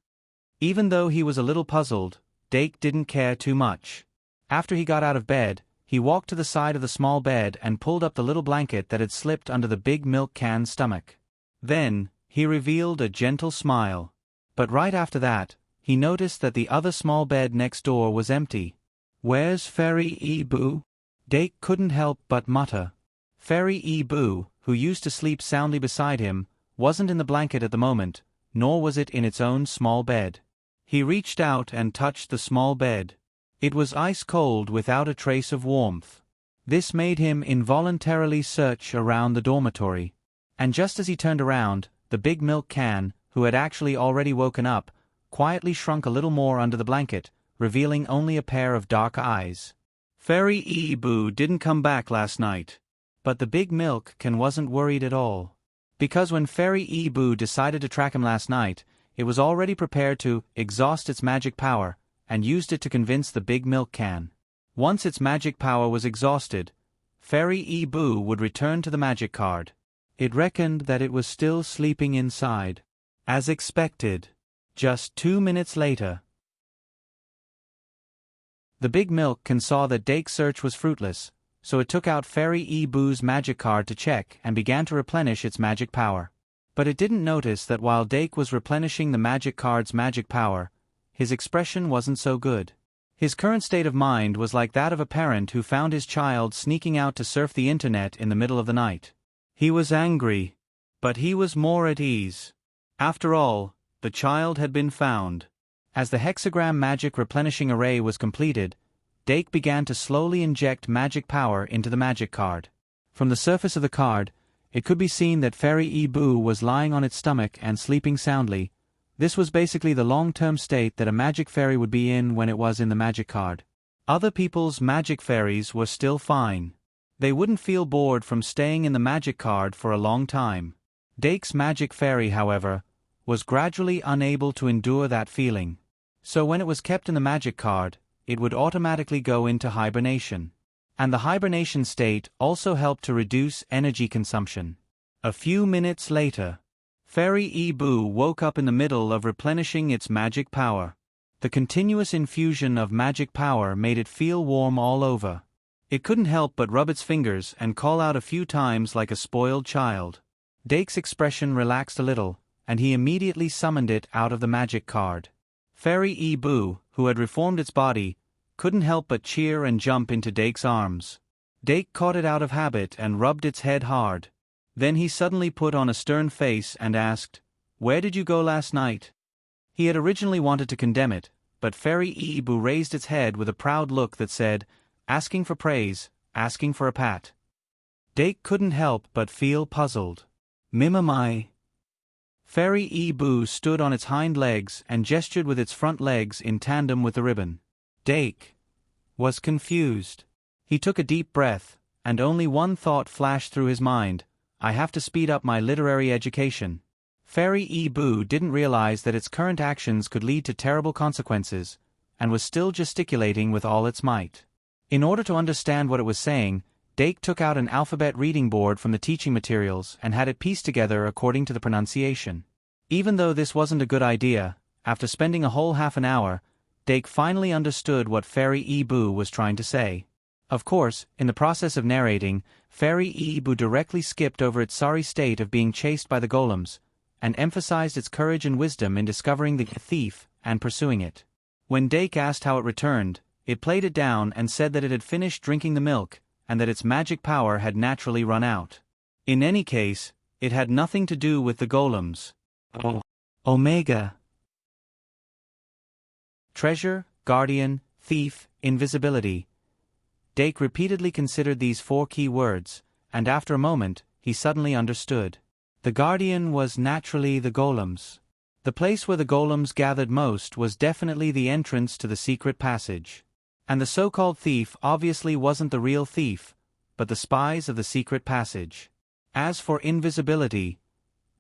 Even though he was a little puzzled, Dake didn't care too much. After he got out of bed, he walked to the side of the small bed and pulled up the little blanket that had slipped under the big milk can's stomach. Then, he revealed a gentle smile. But right after that, he noticed that the other small bed next door was empty. Where's Fairy Ebu? Dake couldn't help but mutter. Fairy Ebu, who used to sleep soundly beside him, wasn't in the blanket at the moment, nor was it in its own small bed. He reached out and touched the small bed. It was ice cold without a trace of warmth. This made him involuntarily search around the dormitory. And just as he turned around, the big milk can, who had actually already woken up, quietly shrunk a little more under the blanket, revealing only a pair of dark eyes. Fairy Ebu didn't come back last night. But the big milk can wasn't worried at all. Because when Fairy Ebu decided to track him last night, it was already prepared to exhaust its magic power, and used it to convince the big milk can. Once its magic power was exhausted, Fairy Ebu would return to the magic card. It reckoned that it was still sleeping inside. As expected. Just 2 minutes later. The big milk can saw that Dake's search was fruitless, so it took out Fairy Ebu's magic card to check and began to replenish its magic power. But it didn't notice that while Dake was replenishing the magic card's magic power, his expression wasn't so good. His current state of mind was like that of a parent who found his child sneaking out to surf the internet in the middle of the night. He was angry, but he was more at ease. After all, the child had been found. As the hexagram magic replenishing array was completed, Dake began to slowly inject magic power into the magic card. From the surface of the card, it could be seen that Fairy Ebu was lying on its stomach and sleeping soundly. This was basically the long-term state that a magic fairy would be in when it was in the magic card. Other people's magic fairies were still fine. They wouldn't feel bored from staying in the magic card for a long time. Dake's magic fairy, however, was gradually unable to endure that feeling. So when it was kept in the magic card, it would automatically go into hibernation. And the hibernation state also helped to reduce energy consumption. A few minutes later, Fairy Ebu woke up in the middle of replenishing its magic power. The continuous infusion of magic power made it feel warm all over. It couldn't help but rub its fingers and call out a few times like a spoiled child. Dake's expression relaxed a little, and he immediately summoned it out of the magic card. Fairy Ebu, who had reformed its body, couldn't help but cheer and jump into Dake's arms. Dake caught it out of habit and rubbed its head hard. Then he suddenly put on a stern face and asked, "Where did you go last night?" He had originally wanted to condemn it, but Fairy Ebu raised its head with a proud look that said, "Asking for praise, asking for a pat." Dake couldn't help but feel puzzled. "Mimamai." Fairy Ebu stood on its hind legs and gestured with its front legs in tandem with the ribbon. Dake was confused. He took a deep breath, and only one thought flashed through his mind: I have to speed up my literary education. Fairy Ebu didn't realize that its current actions could lead to terrible consequences, and was still gesticulating with all its might. In order to understand what it was saying, Dake took out an alphabet reading board from the teaching materials and had it pieced together according to the pronunciation. Even though this wasn't a good idea, after spending a whole half an hour, Dake finally understood what Fairy Ebu was trying to say. Of course, in the process of narrating, Fairy Ebu directly skipped over its sorry state of being chased by the golems, and emphasized its courage and wisdom in discovering the thief and pursuing it. When Dake asked how it returned, it played it down and said that it had finished drinking the milk, and that its magic power had naturally run out. In any case, it had nothing to do with the golems. Omega. Treasure, guardian, thief, invisibility. Dake repeatedly considered these 4 key words, and after a moment, he suddenly understood. The guardian was naturally the golems. The place where the golems gathered most was definitely the entrance to the secret passage. And the so-called thief obviously wasn't the real thief, but the spies of the secret passage. As for invisibility,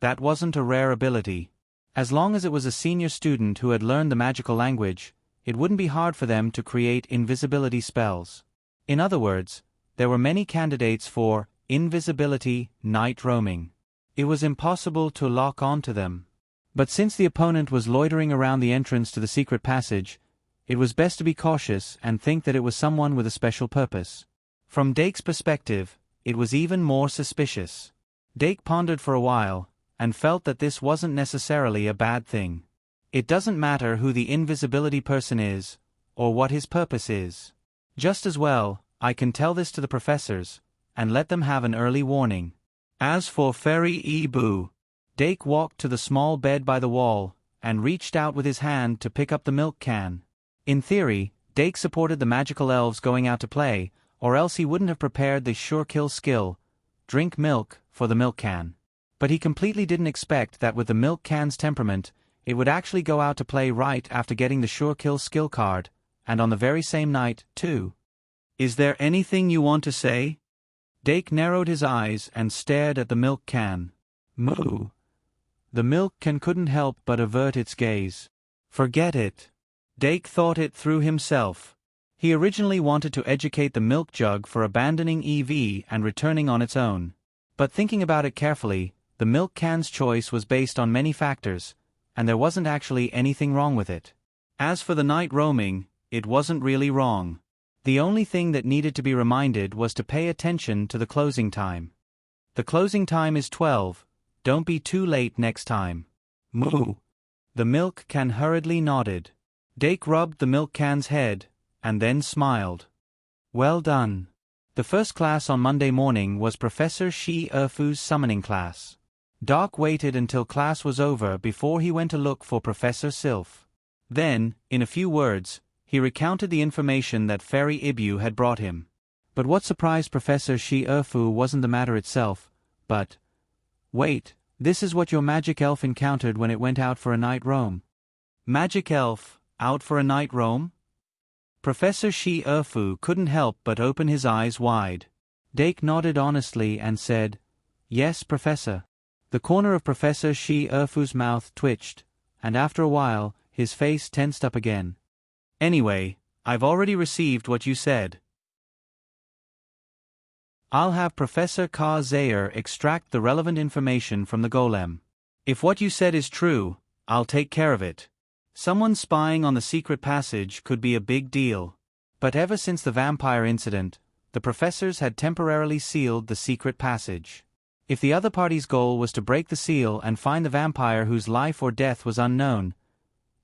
that wasn't a rare ability. As long as it was a senior student who had learned the magical language, it wouldn't be hard for them to create invisibility spells. In other words, there were many candidates for invisibility night roaming. It was impossible to lock onto them. But since the opponent was loitering around the entrance to the secret passage, it was best to be cautious and think that it was someone with a special purpose. From Dake's perspective, it was even more suspicious. Dake pondered for a while, and felt that this wasn't necessarily a bad thing. It doesn't matter who the invisibility person is, or what his purpose is. Just as well, I can tell this to the professors, and let them have an early warning. As for Fairy Ebu, Dake walked to the small bed by the wall, and reached out with his hand to pick up the milk can. In theory, Dake supported the magical elves going out to play, or else he wouldn't have prepared the sure-kill skill, drink milk, for the milk can. But he completely didn't expect that with the milk can's temperament, it would actually go out to play right after getting the sure-kill skill card, and on the very same night, too. "Is there anything you want to say?" Dake narrowed his eyes and stared at the milk can. Moo. The milk can couldn't help but avert its gaze. Forget it. Dake thought it through himself. He originally wanted to educate the milk jug for abandoning EV and returning on its own. But thinking about it carefully, the milk can's choice was based on many factors, and there wasn't actually anything wrong with it. As for the night roaming, it wasn't really wrong. The only thing that needed to be reminded was to pay attention to the closing time. The closing time is 12, don't be too late next time. Moo. The milk can hurriedly nodded. Dake rubbed the milk can's head, and then smiled. Well done. The first class on Monday morning was Professor Shi Erfu's summoning class. Doc waited until class was over before he went to look for Professor Sylph. Then, in a few words, he recounted the information that Fairy Ibu had brought him. But what surprised Professor Shi Erfu wasn't the matter itself, but, "Wait, this is what your magic elf encountered when it went out for a night roam." Magic elf, out for a night roam? Professor Shi Erfu couldn't help but open his eyes wide. Dake nodded honestly and said, "Yes, Professor." The corner of Professor Shi Erfu's mouth twitched, and after a while, his face tensed up again. "Anyway, I've already received what you said. I'll have Professor Ka Zayer extract the relevant information from the golem. If what you said is true, I'll take care of it. Someone spying on the secret passage could be a big deal. But ever since the vampire incident, the professors had temporarily sealed the secret passage. If the other party's goal was to break the seal and find the vampire whose life or death was unknown,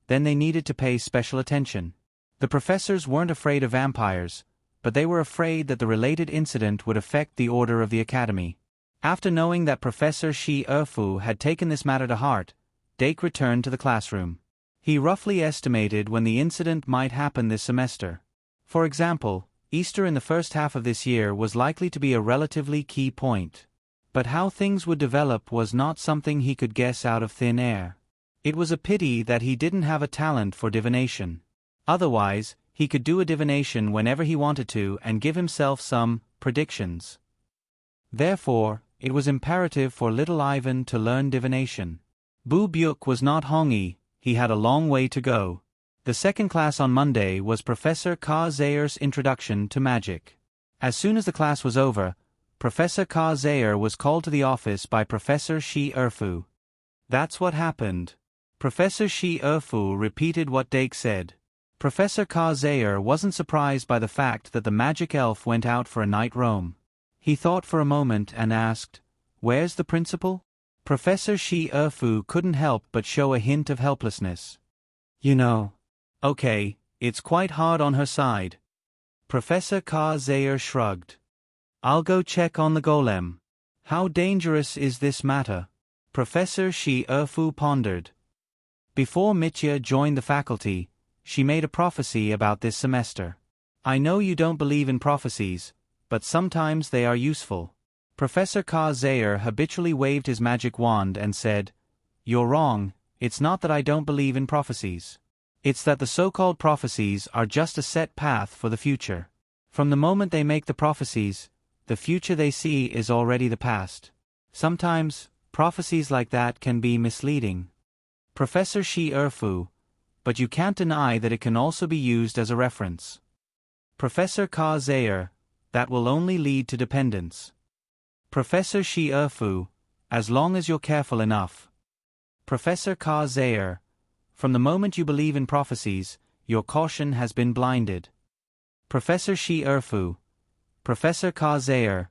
then they needed to pay special attention. The professors weren't afraid of vampires, but they were afraid that the related incident would affect the order of the academy. After knowing that Professor Shi Erfu had taken this matter to heart, Dake returned to the classroom. He roughly estimated when the incident might happen this semester. For example, Easter in the first half of this year was likely to be a relatively key point. But how things would develop was not something he could guess out of thin air. It was a pity that he didn't have a talent for divination. Otherwise, he could do a divination whenever he wanted to and give himself some predictions. Therefore, it was imperative for little Ivan to learn divination. Bu Byuk was not Hongi, he had a long way to go. The second class on Monday was Professor Ka Zayer's Introduction to Magic. As soon as the class was over, Professor Ka Zayer was called to the office by Professor Shi Erfu. That's what happened. Professor Shi Erfu repeated what Dake said. Professor Ka Zayer wasn't surprised by the fact that the magic elf went out for a night roam. He thought for a moment and asked, "Where's the principal?" Professor Shi Erfu couldn't help but show a hint of helplessness. "You know." "Okay, it's quite hard on her side." Professor Ka Zayer shrugged. "I'll go check on the golem." "How dangerous is this matter?" Professor Shi Erfu pondered. Before Mitya joined the faculty, she made a prophecy about this semester. "I know you don't believe in prophecies, but sometimes they are useful." Professor Ka Zayer habitually waved his magic wand and said, "You're wrong, it's not that I don't believe in prophecies. It's that the so-called prophecies are just a set path for the future. From the moment they make the prophecies, the future they see is already the past. Sometimes, prophecies like that can be misleading." Professor Shi Erfu, "But you can't deny that it can also be used as a reference." Professor Ka Zayer, "That will only lead to dependence." Professor Shi Erfu, "As long as you're careful enough." Professor Ka Zayer, "From the moment you believe in prophecies, your caution has been blinded." Professor Shi Erfu, "Professor Ka Zayer,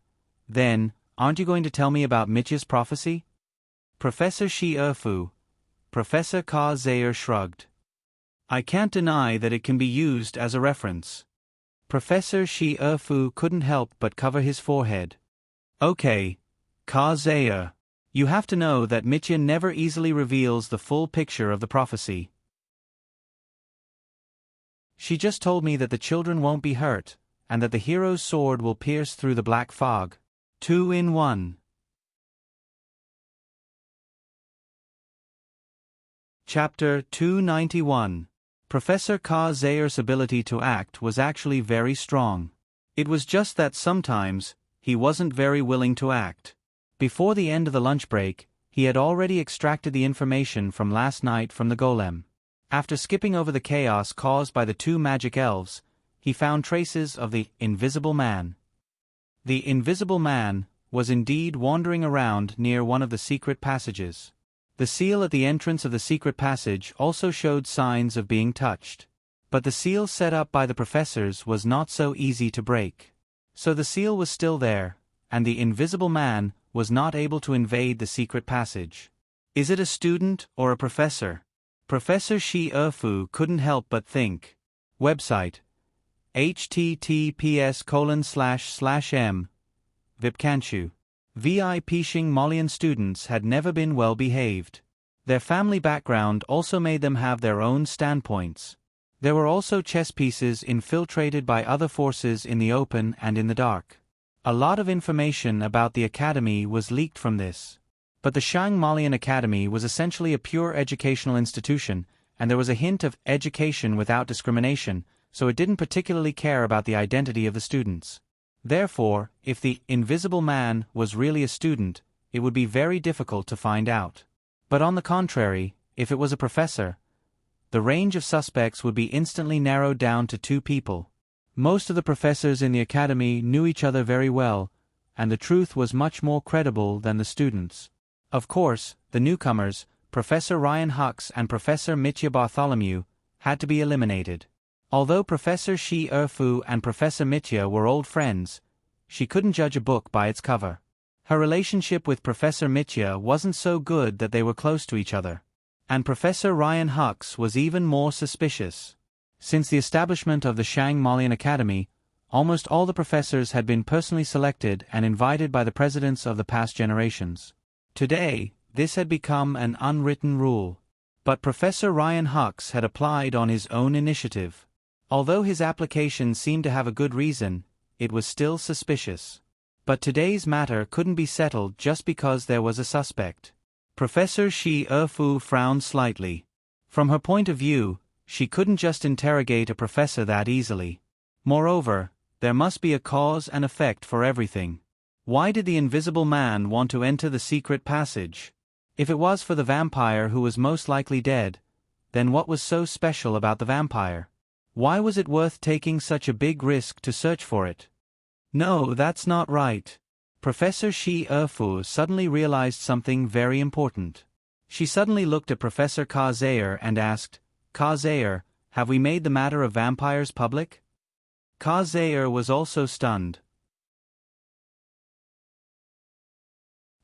then, aren't you going to tell me about Mitya's prophecy?" Professor Shi Erfu, Professor Ka Zayer shrugged. "I can't deny that it can be used as a reference." Professor Shi Erfu couldn't help but cover his forehead. "Okay, Ka Zayer, you have to know that Mitya never easily reveals the full picture of the prophecy. She just told me that the children won't be hurt, and that the hero's sword will pierce through the black fog. 2 in 1. Chapter 291. Professor Ka Zayer's ability to act was actually very strong. It was just that sometimes, he wasn't very willing to act. Before the end of the lunch break, he had already extracted the information from last night from the golem. After skipping over the chaos caused by the 2 magic elves, he found traces of the Invisible Man. The Invisible Man was indeed wandering around near one of the secret passages. The seal at the entrance of the secret passage also showed signs of being touched. But the seal set up by the professors was not so easy to break. So the seal was still there, and the Invisible Man was not able to invade the secret passage. Is it a student or a professor? Professor Shi Erfu couldn't help but think. Website. https://m. Vipkanchu. Vi Pishing Malian students had never been well behaved. Their family background also made them have their own standpoints. There were also chess pieces infiltrated by other forces in the open and in the dark. A lot of information about the academy was leaked from this. But the Shang Malian Academy was essentially a pure educational institution, and there was a hint of education without discrimination, so it didn't particularly care about the identity of the students. Therefore, if the invisible man was really a student, it would be very difficult to find out. But on the contrary, if it was a professor, the range of suspects would be instantly narrowed down to 2 people. Most of the professors in the academy knew each other very well, and the truth was much more credible than the students. Of course, the newcomers, Professor Ryan Hux and Professor Mitya Bartholomew, had to be eliminated. Although Professor Shi Erfu and Professor Mitya were old friends, she couldn't judge a book by its cover. Her relationship with Professor Mitya wasn't so good that they were close to each other. And Professor Ryan Hux was even more suspicious. Since the establishment of the Shang Malian Academy, almost all the professors had been personally selected and invited by the presidents of the past generations. Today, this had become an unwritten rule. But Professor Ryan Hux had applied on his own initiative. Although his application seemed to have a good reason, it was still suspicious. But today's matter couldn't be settled just because there was a suspect. Professor Shi Erfu frowned slightly. From her point of view, she couldn't just interrogate a professor that easily. Moreover, there must be a cause and effect for everything. Why did the invisible man want to enter the secret passage? If it was for the vampire who was most likely dead, then what was so special about the vampire? Why was it worth taking such a big risk to search for it? No, that's not right. Professor Shi Erfu suddenly realized something very important. She suddenly looked at Professor Ka Zayer and asked, "Ka Zayer, have we made the matter of vampires public?" Ka Zayer was also stunned.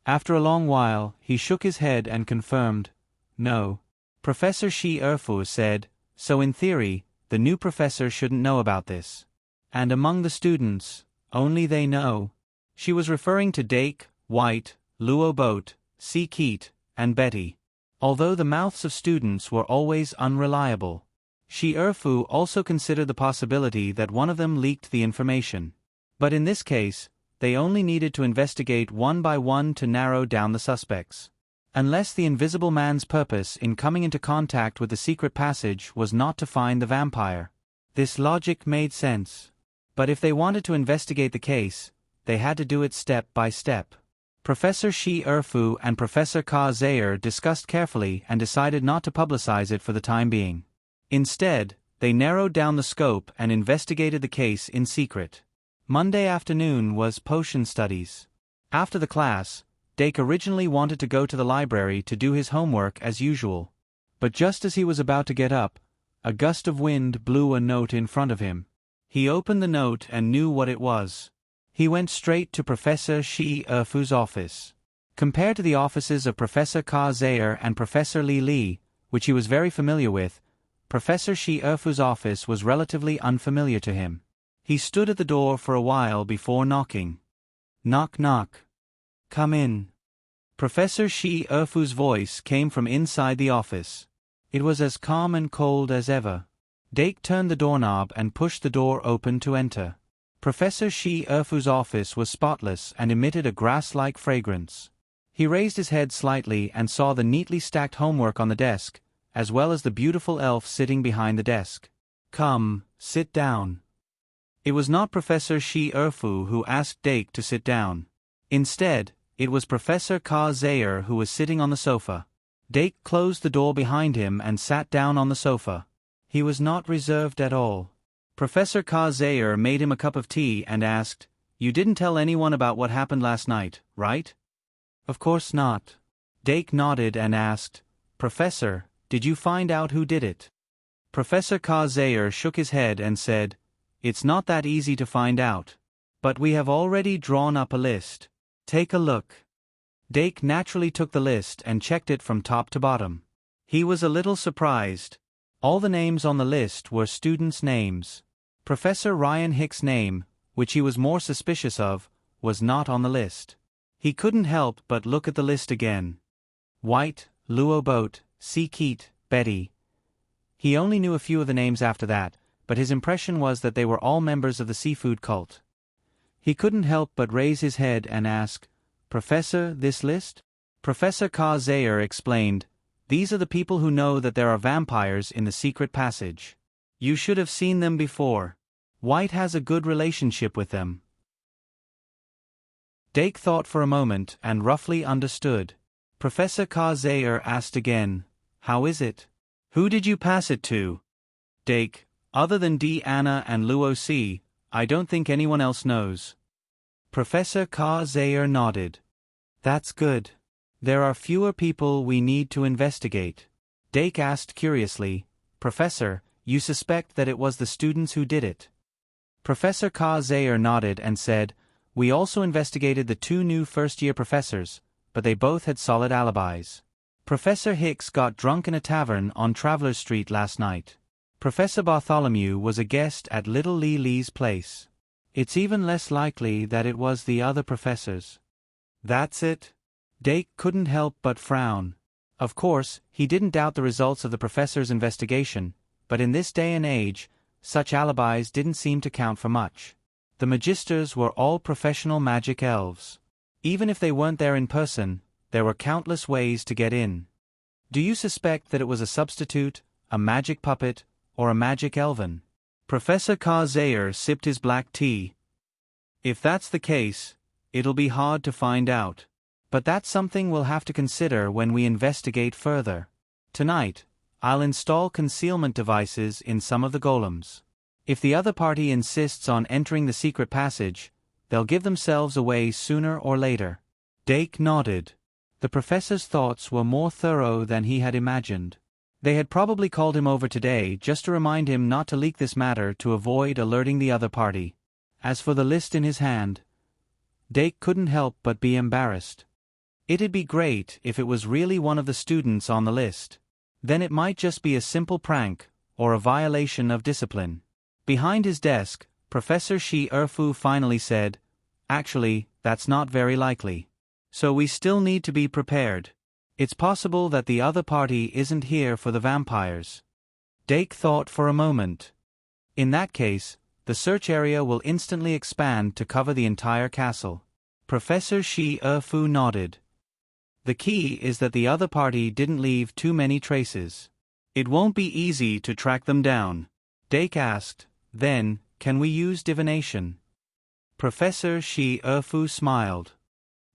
After a long while, he shook his head and confirmed, "No." Professor Shi Erfu said, "So in theory, the new professor shouldn't know about this. And among the students, only they know." She was referring to Dake, White, Luo Boat, C. Keat, and Betty. Although the mouths of students were always unreliable, Shi Erfu also considered the possibility that one of them leaked the information. But in this case, they only needed to investigate one by one to narrow down the suspects. Unless the invisible man's purpose in coming into contact with the secret passage was not to find the vampire. This logic made sense. But if they wanted to investigate the case, they had to do it step by step. Professor Shi Erfu and Professor Ka Zayer discussed carefully and decided not to publicize it for the time being. Instead, they narrowed down the scope and investigated the case in secret. Monday afternoon was potion studies. After the class, Dake originally wanted to go to the library to do his homework as usual. But just as he was about to get up, a gust of wind blew a note in front of him. He opened the note and knew what it was. He went straight to Professor Shi Erfu's office. Compared to the offices of Professor Ka Zayer and Professor Li, which he was very familiar with, Professor Shi Erfu's office was relatively unfamiliar to him. He stood at the door for a while before knocking. "Knock knock. Come in." Professor Shi Erfu's voice came from inside the office. It was as calm and cold as ever. Dake turned the doorknob and pushed the door open to enter. Professor Shi Erfu's office was spotless and emitted a grass-like fragrance. He raised his head slightly and saw the neatly stacked homework on the desk, as well as the beautiful elf sitting behind the desk. "Come, sit down." It was not Professor Shi Erfu who asked Dake to sit down. Instead, it was Professor Ka Zayer who was sitting on the sofa. Dake closed the door behind him and sat down on the sofa. He was not reserved at all. Professor Ka Zayer made him a cup of tea and asked, "You didn't tell anyone about what happened last night, right?" "Of course not." Dake nodded and asked, "Professor, did you find out who did it?" Professor Ka Zayer shook his head and said, "It's not that easy to find out. But we have already drawn up a list. Take a look." Dake naturally took the list and checked it from top to bottom. He was a little surprised. All the names on the list were students' names. Professor Ryan Hick's name, which he was more suspicious of, was not on the list. He couldn't help but look at the list again. White, Luo Boat, C. Keat, Betty. He only knew a few of the names after that, but his impression was that they were all members of the seafood cult. He couldn't help but raise his head and ask, "Professor, this list?" Professor Ka Zayer explained, "These are the people who know that there are vampires in the secret passage. You should have seen them before. White has a good relationship with them." Dake thought for a moment and roughly understood. Professor Ka Zayer asked again, "How is it? Who did you pass it to?" Dake, "Other than D. Anna and Luo C., I don't think anyone else knows." Professor Ka Zayer nodded. "That's good. There are fewer people we need to investigate." Dake asked curiously, "Professor, you suspect that it was the students who did it?" Professor Ka Zayer nodded and said, "We also investigated the 2 new first-year professors, but they both had solid alibis. Professor Hicks got drunk in a tavern on Travelers Street last night. Professor Bartholomew was a guest at Little Lee Lee's place. It's even less likely that it was the other professors." "That's it?" Dake couldn't help but frown. Of course, he didn't doubt the results of the professor's investigation, but in this day and age, such alibis didn't seem to count for much. The magisters were all professional magic elves. Even if they weren't there in person, there were countless ways to get in. "Do you suspect that it was a substitute, a magic puppet, or a magic elven?" Professor Ka Zayer sipped his black tea. "If that's the case, it'll be hard to find out. But that's something we'll have to consider when we investigate further. Tonight, I'll install concealment devices in some of the golems. If the other party insists on entering the secret passage, they'll give themselves away sooner or later." Dake nodded. The professor's thoughts were more thorough than he had imagined. They had probably called him over today just to remind him not to leak this matter to avoid alerting the other party. As for the list in his hand, Dake couldn't help but be embarrassed. It'd be great if it was really one of the students on the list. Then it might just be a simple prank, or a violation of discipline. Behind his desk, Professor Shi Erfu finally said, "Actually, that's not very likely. So we still need to be prepared. It's possible that the other party isn't here for the vampires." Dake thought for a moment. "In that case, the search area will instantly expand to cover the entire castle." Professor Shi Erfu nodded. "The key is that the other party didn't leave too many traces. It won't be easy to track them down." Dake asked, "Then, can we use divination?" Professor Shi Erfu smiled.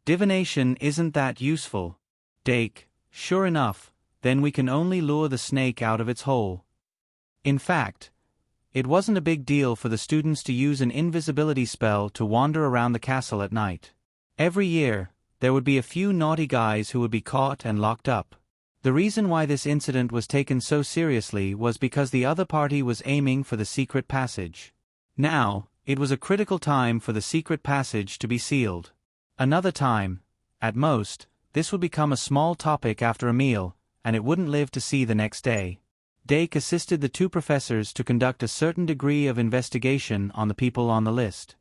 "Divination isn't that useful." Dake, "Sure enough, then we can only lure the snake out of its hole." In fact, it wasn't a big deal for the students to use an invisibility spell to wander around the castle at night. Every year, there would be a few naughty guys who would be caught and locked up. The reason why this incident was taken so seriously was because the other party was aiming for the secret passage. Now, it was a critical time for the secret passage to be sealed. Another time, at most, this would become a small topic after a meal, and it wouldn't live to see the next day. Dake assisted the 2 professors to conduct a certain degree of investigation on the people on the list.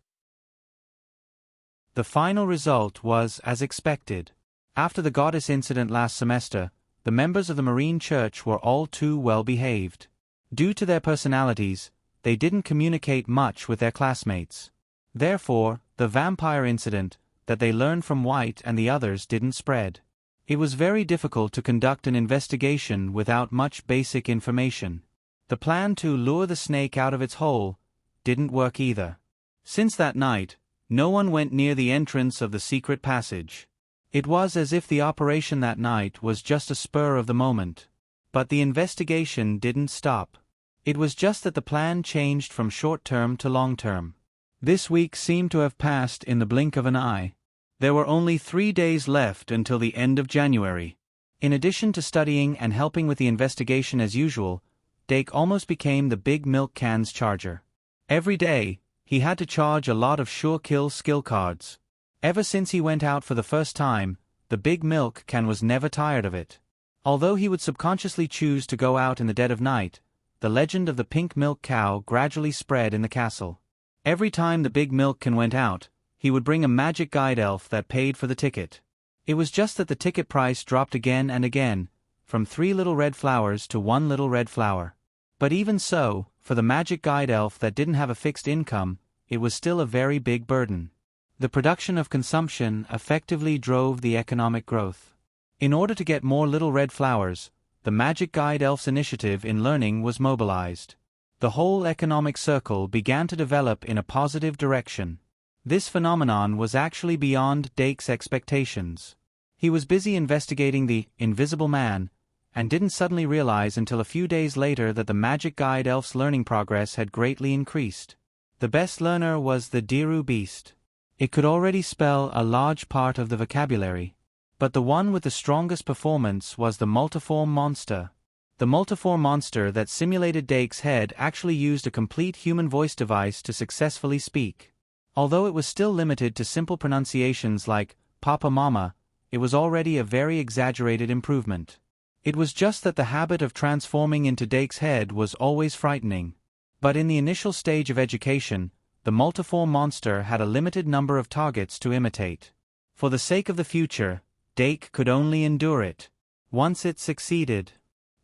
The final result was as expected. After the goddess incident last semester, the members of the Marine Church were all too well behaved. Due to their personalities, they didn't communicate much with their classmates. Therefore, the vampire incident that they learned from White and the others didn't spread. It was very difficult to conduct an investigation without much basic information. The plan to lure the snake out of its hole didn't work either. Since that night, no one went near the entrance of the secret passage. It was as if the operation that night was just a spur of the moment. But the investigation didn't stop. It was just that the plan changed from short-term to long-term. This week seemed to have passed in the blink of an eye. There were only 3 days left until the end of January. In addition to studying and helping with the investigation as usual, Dake almost became the big milk can's charger. Every day, he had to charge a lot of sure-kill skill cards. Ever since he went out for the first time, the big milk can was never tired of it. Although he would subconsciously choose to go out in the dead of night, the legend of the pink milk cow gradually spread in the castle. Every time the big milk can went out, he would bring a magic guide elf that paid for the ticket. It was just that the ticket price dropped again and again, from 3 little red flowers to 1 little red flower. But even so, for the magic guide elf that didn't have a fixed income, it was still a very big burden. The production of consumption effectively drove the economic growth. In order to get more little red flowers, the magic guide elf's initiative in learning was mobilized. The whole economic circle began to develop in a positive direction. This phenomenon was actually beyond Dake's expectations. He was busy investigating the invisible man, and didn't suddenly realize until a few days later that the magic guide elf's learning progress had greatly increased. The best learner was the Diru beast. It could already spell a large part of the vocabulary. But the one with the strongest performance was the multiform monster. The multiform monster that simulated Dake's head actually used a complete human voice device to successfully speak. Although it was still limited to simple pronunciations like Papa Mama, it was already a very exaggerated improvement. It was just that the habit of transforming into Dake's head was always frightening. But in the initial stage of education, the multiform monster had a limited number of targets to imitate. For the sake of the future, Dake could only endure it. Once it succeeded,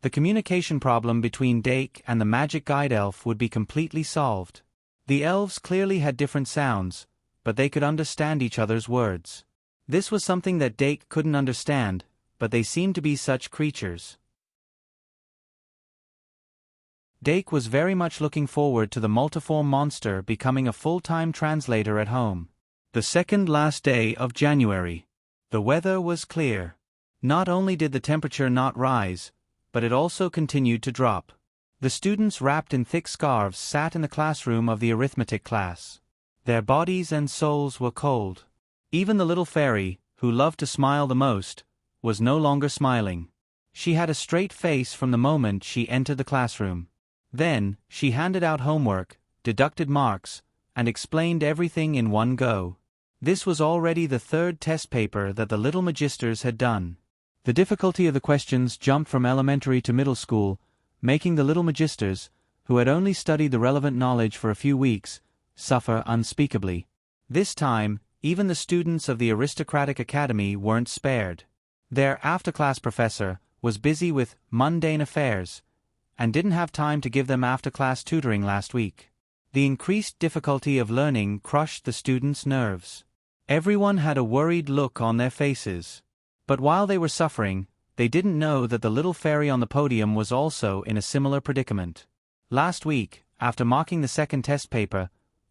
the communication problem between Dake and the magic guide elf would be completely solved. The elves clearly had different sounds, but they could understand each other's words. This was something that Dake couldn't understand, but they seemed to be such creatures. Dake was very much looking forward to the multiform monster becoming a full-time translator at home. The second last day of January. The weather was clear. Not only did the temperature not rise, but it also continued to drop. The students wrapped in thick scarves sat in the classroom of the arithmetic class. Their bodies and souls were cold. Even the little fairy, who loved to smile the most, was no longer smiling. She had a straight face from the moment she entered the classroom. Then, she handed out homework, deducted marks, and explained everything in one go. This was already the 3rd test paper that the little magisters had done. The difficulty of the questions jumped from elementary to middle school, making the little magisters, who had only studied the relevant knowledge for a few weeks, suffer unspeakably. This time, even the students of the aristocratic academy weren't spared. Their after-class professor was busy with mundane affairs, and didn't have time to give them after-class tutoring last week. The increased difficulty of learning crushed the students' nerves. Everyone had a worried look on their faces. But while they were suffering, they didn't know that the little fairy on the podium was also in a similar predicament. Last week, after marking the 2nd test paper,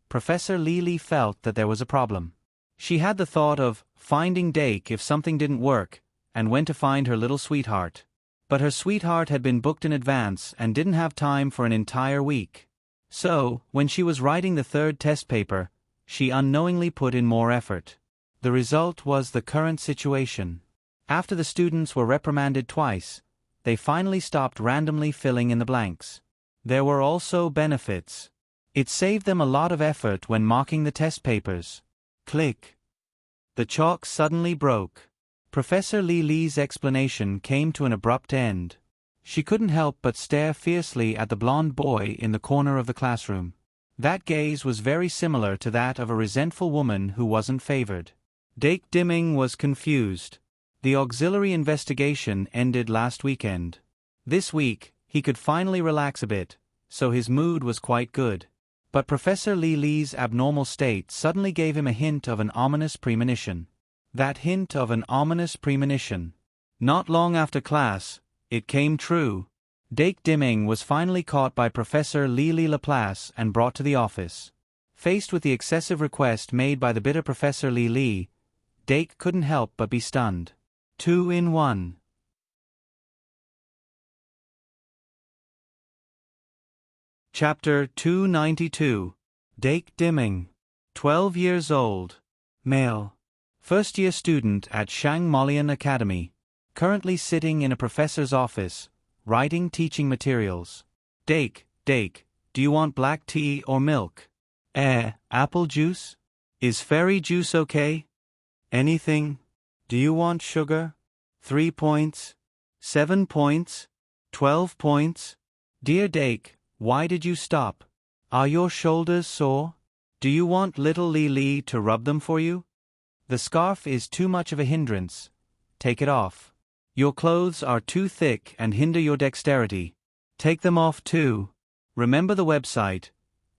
Professor Lily felt that there was a problem. She had the thought of finding Dake if something didn't work, and went to find her little sweetheart. But her sweetheart had been booked in advance and didn't have time for an entire week. So, when she was writing the 3rd test paper, she unknowingly put in more effort. The result was the current situation. After the students were reprimanded twice, they finally stopped randomly filling in the blanks. There were also benefits. It saved them a lot of effort when marking the test papers. Click. The chalk suddenly broke. Professor Li's explanation came to an abrupt end. She couldn't help but stare fiercely at the blonde boy in the corner of the classroom. That gaze was very similar to that of a resentful woman who wasn't favored. Dake Dimming was confused. The auxiliary investigation ended last weekend. This week, he could finally relax a bit, so his mood was quite good. But Professor Li's abnormal state suddenly gave him a hint of an ominous premonition. That hint of an ominous premonition. Not long after class, it came true. Dake Dimming was finally caught by Professor Lily Laplace and brought to the office. Faced with the excessive request made by the bitter Professor Lily, Dake couldn't help but be stunned. 2 in 1. Chapter 292. Dake Dimming. 12 years old. Male. First-year student at Shangmolian Academy. Currently sitting in a professor's office, writing teaching materials. Dake, do you want black tea or milk? Apple juice? Is fairy juice okay? Anything? Do you want sugar? 3 points? 7 points? 12 points? Dear Dake, why did you stop? Are your shoulders sore? Do you want little Lee to rub them for you? The scarf is too much of a hindrance. Take it off. Your clothes are too thick and hinder your dexterity. Take them off too. Remember the website.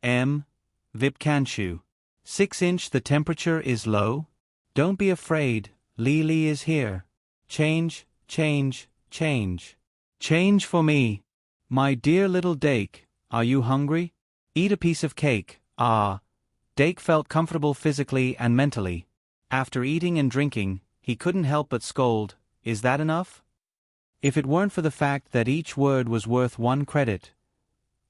Vipkanshu. 6-inch. The temperature is low. Don't be afraid, Lee is here. Change, change, change. Change for me. My dear little Dake, are you hungry? Eat a piece of cake. Ah. Dake felt comfortable physically and mentally. After eating and drinking, he couldn't help but scold, is that enough? If it weren't for the fact that each word was worth 1 credit.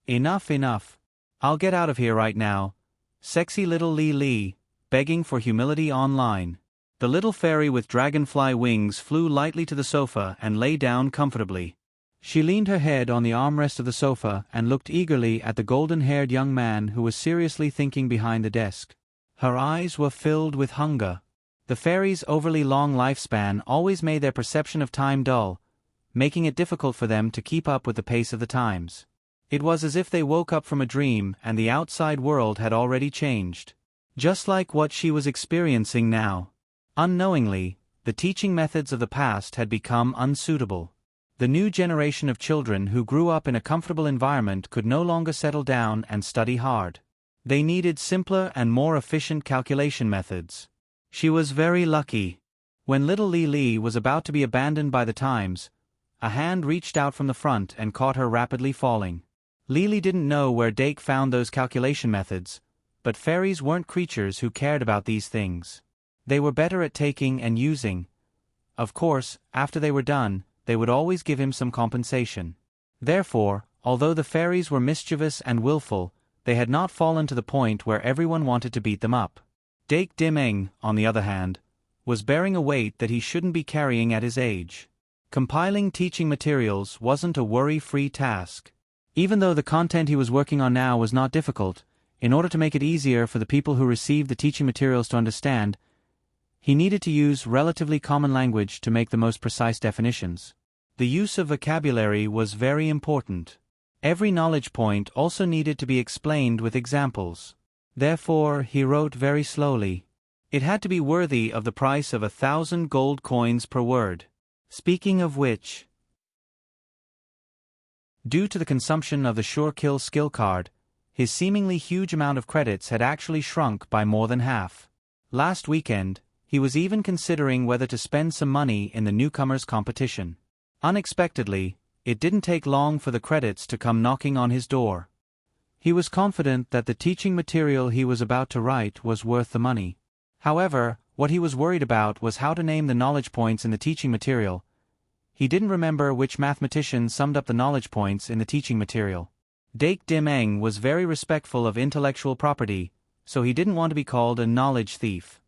Enough. I'll get out of here right now. Sexy little Lee, begging for humility online. The little fairy with dragonfly wings flew lightly to the sofa and lay down comfortably. She leaned her head on the armrest of the sofa and looked eagerly at the golden-haired young man who was seriously thinking behind the desk. Her eyes were filled with hunger. The fairies' overly long lifespan always made their perception of time dull, making it difficult for them to keep up with the pace of the times. It was as if they woke up from a dream and the outside world had already changed. Just like what she was experiencing now. Unknowingly, the teaching methods of the past had become unsuitable. The new generation of children who grew up in a comfortable environment could no longer settle down and study hard. They needed simpler and more efficient calculation methods. She was very lucky. When little Lee was about to be abandoned by the times, a hand reached out from the front and caught her rapidly falling. Lee didn't know where Dake found those calculation methods, but fairies weren't creatures who cared about these things. They were better at taking and using. Of course, after they were done, they would always give him some compensation. Therefore, although the fairies were mischievous and willful, they had not fallen to the point where everyone wanted to beat them up. Dake Dimeng, on the other hand, was bearing a weight that he shouldn't be carrying at his age. Compiling teaching materials wasn't a worry-free task. Even though the content he was working on now was not difficult, in order to make it easier for the people who received the teaching materials to understand, he needed to use relatively common language to make the most precise definitions. The use of vocabulary was very important. Every knowledge point also needed to be explained with examples. Therefore, he wrote very slowly. It had to be worthy of the price of 1,000 gold coins per word. Speaking of which, due to the consumption of the Sure Kill skill card, his seemingly huge amount of credits had actually shrunk by more than half. Last weekend, he was even considering whether to spend some money in the newcomers competition. Unexpectedly, it didn't take long for the credits to come knocking on his door. He was confident that the teaching material he was about to write was worth the money. However, what he was worried about was how to name the knowledge points in the teaching material. He didn't remember which mathematician summed up the knowledge points in the teaching material. Dake Dimeng was very respectful of intellectual property, so he didn't want to be called a knowledge thief.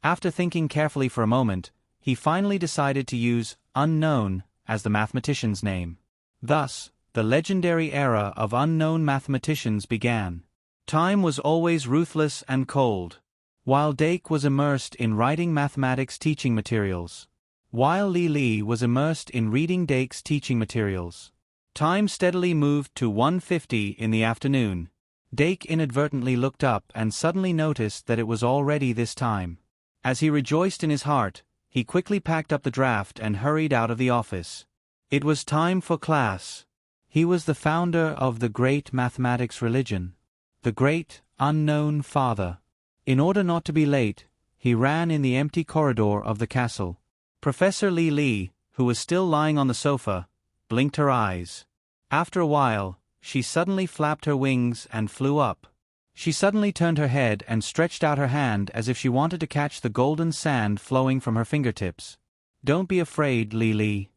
After thinking carefully for a moment, he finally decided to use unknown as the mathematician's name. Thus, the legendary era of unknown mathematicians began. Time was always ruthless and cold. While Dake was immersed in writing mathematics teaching materials. While Lee was immersed in reading Dake's teaching materials. Time steadily moved to 1:50 in the afternoon. Dake inadvertently looked up and suddenly noticed that it was already this time. As he rejoiced in his heart, he quickly packed up the draft and hurried out of the office. It was time for class. He was the founder of the great mathematics religion. The great, unknown father. In order not to be late, he ran in the empty corridor of the castle. Professor Lee, who was still lying on the sofa, blinked her eyes. After a while, she suddenly flapped her wings and flew up. She suddenly turned her head and stretched out her hand as if she wanted to catch the golden sand flowing from her fingertips. Don't be afraid, Lee.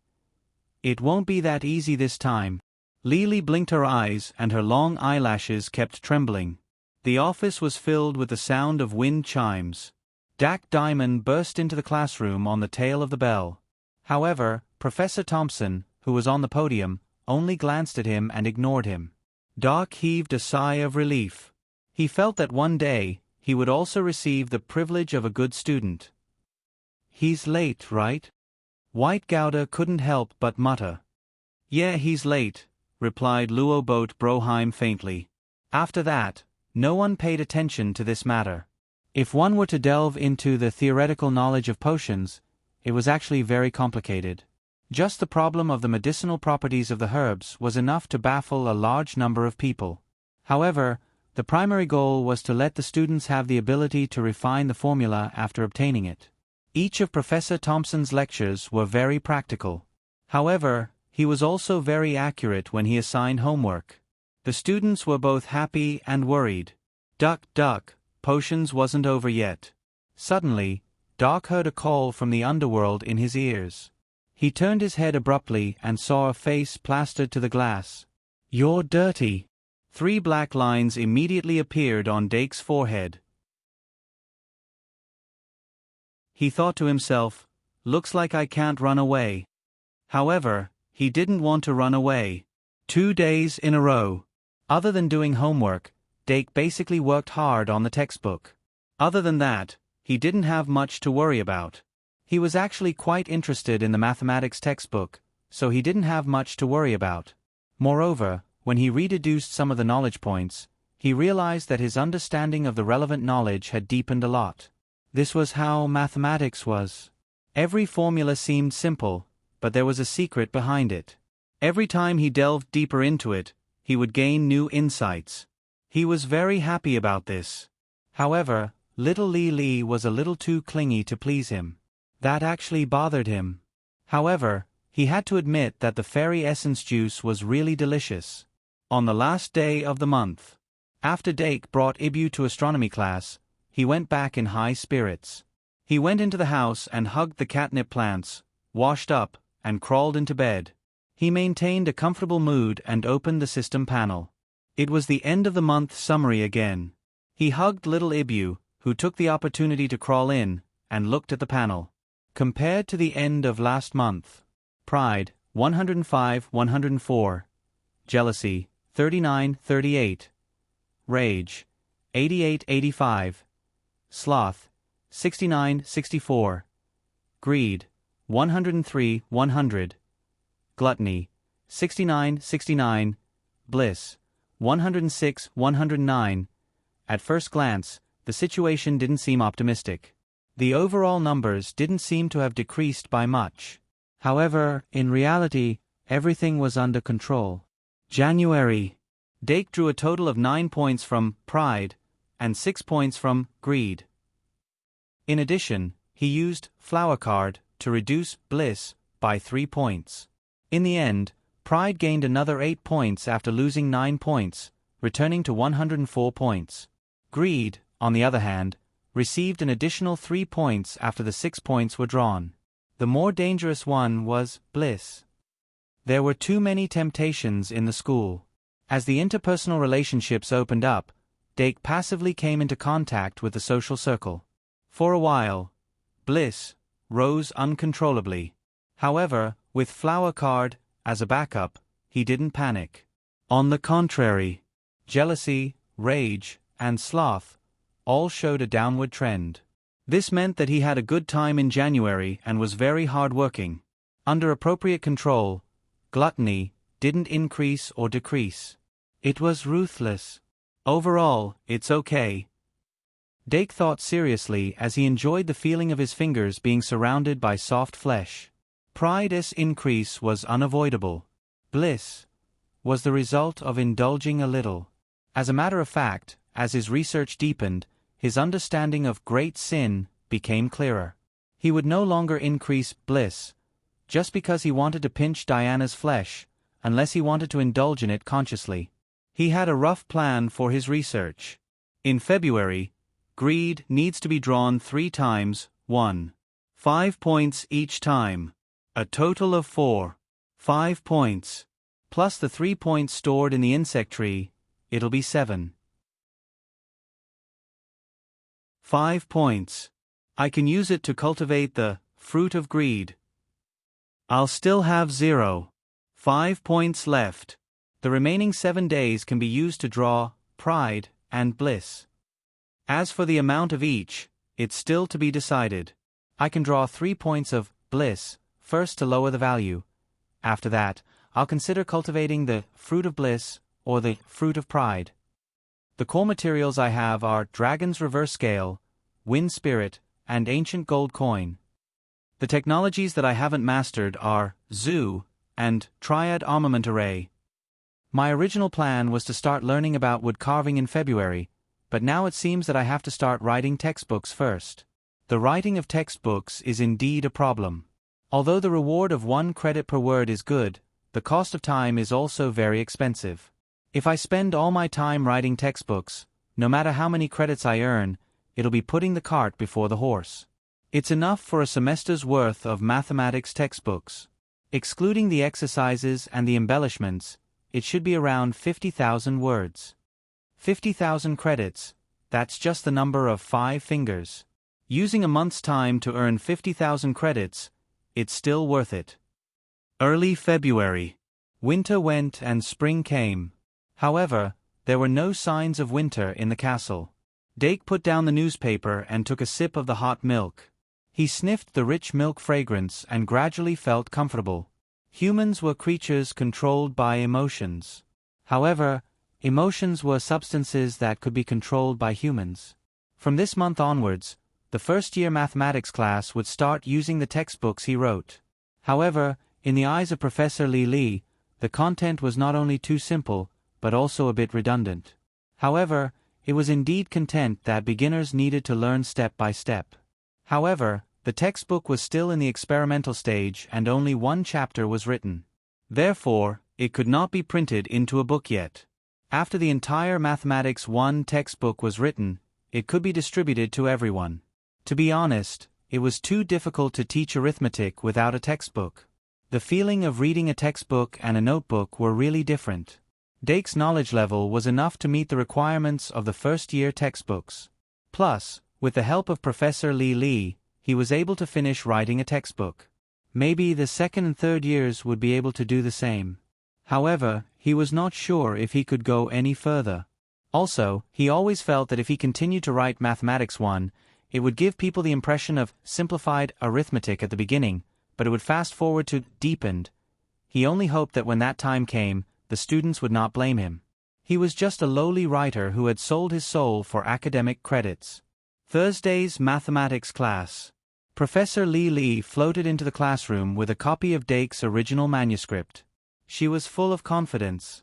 It won't be that easy this time. Lee blinked her eyes and her long eyelashes kept trembling. The office was filled with the sound of wind chimes. Dak Diamond burst into the classroom on the tail of the bell. However, Professor Thompson, who was on the podium, only glanced at him and ignored him. Doc heaved a sigh of relief. He felt that one day, he would also receive the privilege of a good student. He's late, right? White Gouda couldn't help but mutter. Yeah, he's late, replied Luobot Broheim faintly. After that, no one paid attention to this matter. If one were to delve into the theoretical knowledge of potions, it was actually very complicated. Just the problem of the medicinal properties of the herbs was enough to baffle a large number of people. However, the primary goal was to let the students have the ability to refine the formula after obtaining it. Each of Professor Thompson's lectures were very practical. However, he was also very accurate when he assigned homework. The students were both happy and worried. Duck, duck, potions wasn't over yet. Suddenly, Doc heard a call from the underworld in his ears. He turned his head abruptly and saw a face plastered to the glass. "You're dirty." 3 black lines immediately appeared on Dake's forehead. He thought to himself, "Looks like I can't run away." However, he didn't want to run away. 2 days in a row. Other than doing homework, Dake basically worked hard on the textbook. Other than that, he didn't have much to worry about. He was actually quite interested in the mathematics textbook, so he didn't have much to worry about. Moreover, when he rededuced some of the knowledge points, he realized that his understanding of the relevant knowledge had deepened a lot. This was how mathematics was. Every formula seemed simple, but there was a secret behind it. Every time he delved deeper into it, he would gain new insights. He was very happy about this. However, little Li was a little too clingy to please him. That actually bothered him. However, he had to admit that the fairy essence juice was really delicious. On the last day of the month, after Dake brought Ibu to astronomy class, he went back in high spirits. He went into the house and hugged the catnip plants, washed up, and crawled into bed. He maintained a comfortable mood and opened the system panel. It was the end of the month summary again. He hugged little Ibu, who took the opportunity to crawl in, and looked at the panel. Compared to the end of last month, pride, 105-104, jealousy, 39-38, rage, 88-85, sloth, 69-64, greed, 103-100, gluttony, 69-69, bliss, 106-109. At first glance, the situation didn't seem optimistic. The overall numbers didn't seem to have decreased by much. However, in reality, everything was under control. January. Dake drew a total of 9 points from pride and 6 points from greed. In addition, he used flower card to reduce bliss by 3 points. In the end, pride gained another 8 points after losing 9 points, returning to 104 points. Greed, on the other hand, received an additional 3 points after the 6 points were drawn. The more dangerous one was bliss. There were too many temptations in the school. As the interpersonal relationships opened up, Dake passively came into contact with the social circle. For a while, bliss rose uncontrollably. However, with flower card as a backup, he didn't panic. On the contrary, jealousy, rage, and sloth all showed a downward trend. This meant that he had a good time in January and was very hard-working. Under appropriate control, gluttony didn't increase or decrease. It was ruthless. Overall, it's okay. Dake thought seriously as he enjoyed the feeling of his fingers being surrounded by soft flesh. Pride's increase was unavoidable. Bliss was the result of indulging a little. As a matter of fact, as his research deepened, his understanding of great sin became clearer. He would no longer increase bliss just because he wanted to pinch Diana's flesh, unless he wanted to indulge in it consciously. He had a rough plan for his research. In February, greed needs to be drawn 3 times, 5 points each time. A total of 5 points. Plus the 3 points stored in the insect tree, it'll be 7. 5 points. I can use it to cultivate the fruit of greed. I'll still have 5 points left. The remaining 7 days can be used to draw pride and bliss. As for the amount of each, it's still to be decided. I can draw 3 points of bliss, first to lower the value. After that, I'll consider cultivating the fruit of bliss, or the fruit of pride. The core materials I have are Dragon's Reverse Scale, Wind Spirit, and Ancient Gold Coin. The technologies that I haven't mastered are Zoo and Triad Armament Array. My original plan was to start learning about wood carving in February, but now it seems that I have to start writing textbooks first. The writing of textbooks is indeed a problem. Although the reward of 1 credit per word is good, the cost of time is also very expensive. If I spend all my time writing textbooks, no matter how many credits I earn, it'll be putting the cart before the horse. It's enough for a semester's worth of mathematics textbooks. Excluding the exercises and the embellishments, it should be around 50,000 words. 50,000 credits, that's just the number of 5 fingers. Using a month's time to earn 50,000 credits, it's still worth it. Early February. Winter went and spring came. However, there were no signs of winter in the castle. Dake put down the newspaper and took a sip of the hot milk. He sniffed the rich milk fragrance and gradually felt comfortable. Humans were creatures controlled by emotions. However, emotions were substances that could be controlled by humans. From this month onwards, the first-year mathematics class would start using the textbooks he wrote. However, in the eyes of Professor Li, the content was not only too simple, but also a bit redundant. However, it was indeed content that beginners needed to learn step by step. However, the textbook was still in the experimental stage and only 1 chapter was written. Therefore, it could not be printed into a book yet. After the entire Mathematics 1 textbook was written, it could be distributed to everyone. To be honest, it was too difficult to teach arithmetic without a textbook. The feeling of reading a textbook and a notebook were really different. Dake's knowledge level was enough to meet the requirements of the first-year textbooks. Plus, with the help of Professor Li, he was able to finish writing a textbook. Maybe the second and third years would be able to do the same. However, he was not sure if he could go any further. Also, he always felt that if he continued to write Mathematics 1, it would give people the impression of simplified arithmetic at the beginning, but it would fast forward to deepened. He only hoped that when that time came, the students would not blame him. He was just a lowly writer who had sold his soul for academic credits. Thursday's mathematics class. Professor Li floated into the classroom with a copy of Dake's original manuscript. She was full of confidence.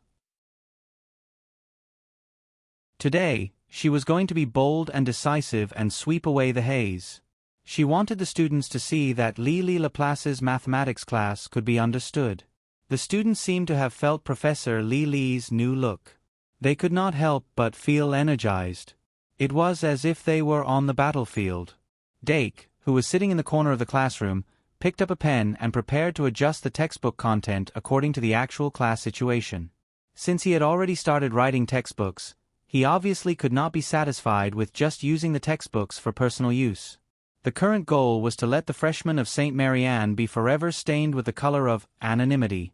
Today, she was going to be bold and decisive and sweep away the haze. She wanted the students to see that Li Laplace's mathematics class could be understood. The students seemed to have felt Professor Li's new look. They could not help but feel energized. It was as if they were on the battlefield. Dake, who was sitting in the corner of the classroom, picked up a pen and prepared to adjust the textbook content according to the actual class situation. Since he had already started writing textbooks, he obviously could not be satisfied with just using the textbooks for personal use. The current goal was to let the freshmen of St. Marianne be forever stained with the color of anonymity.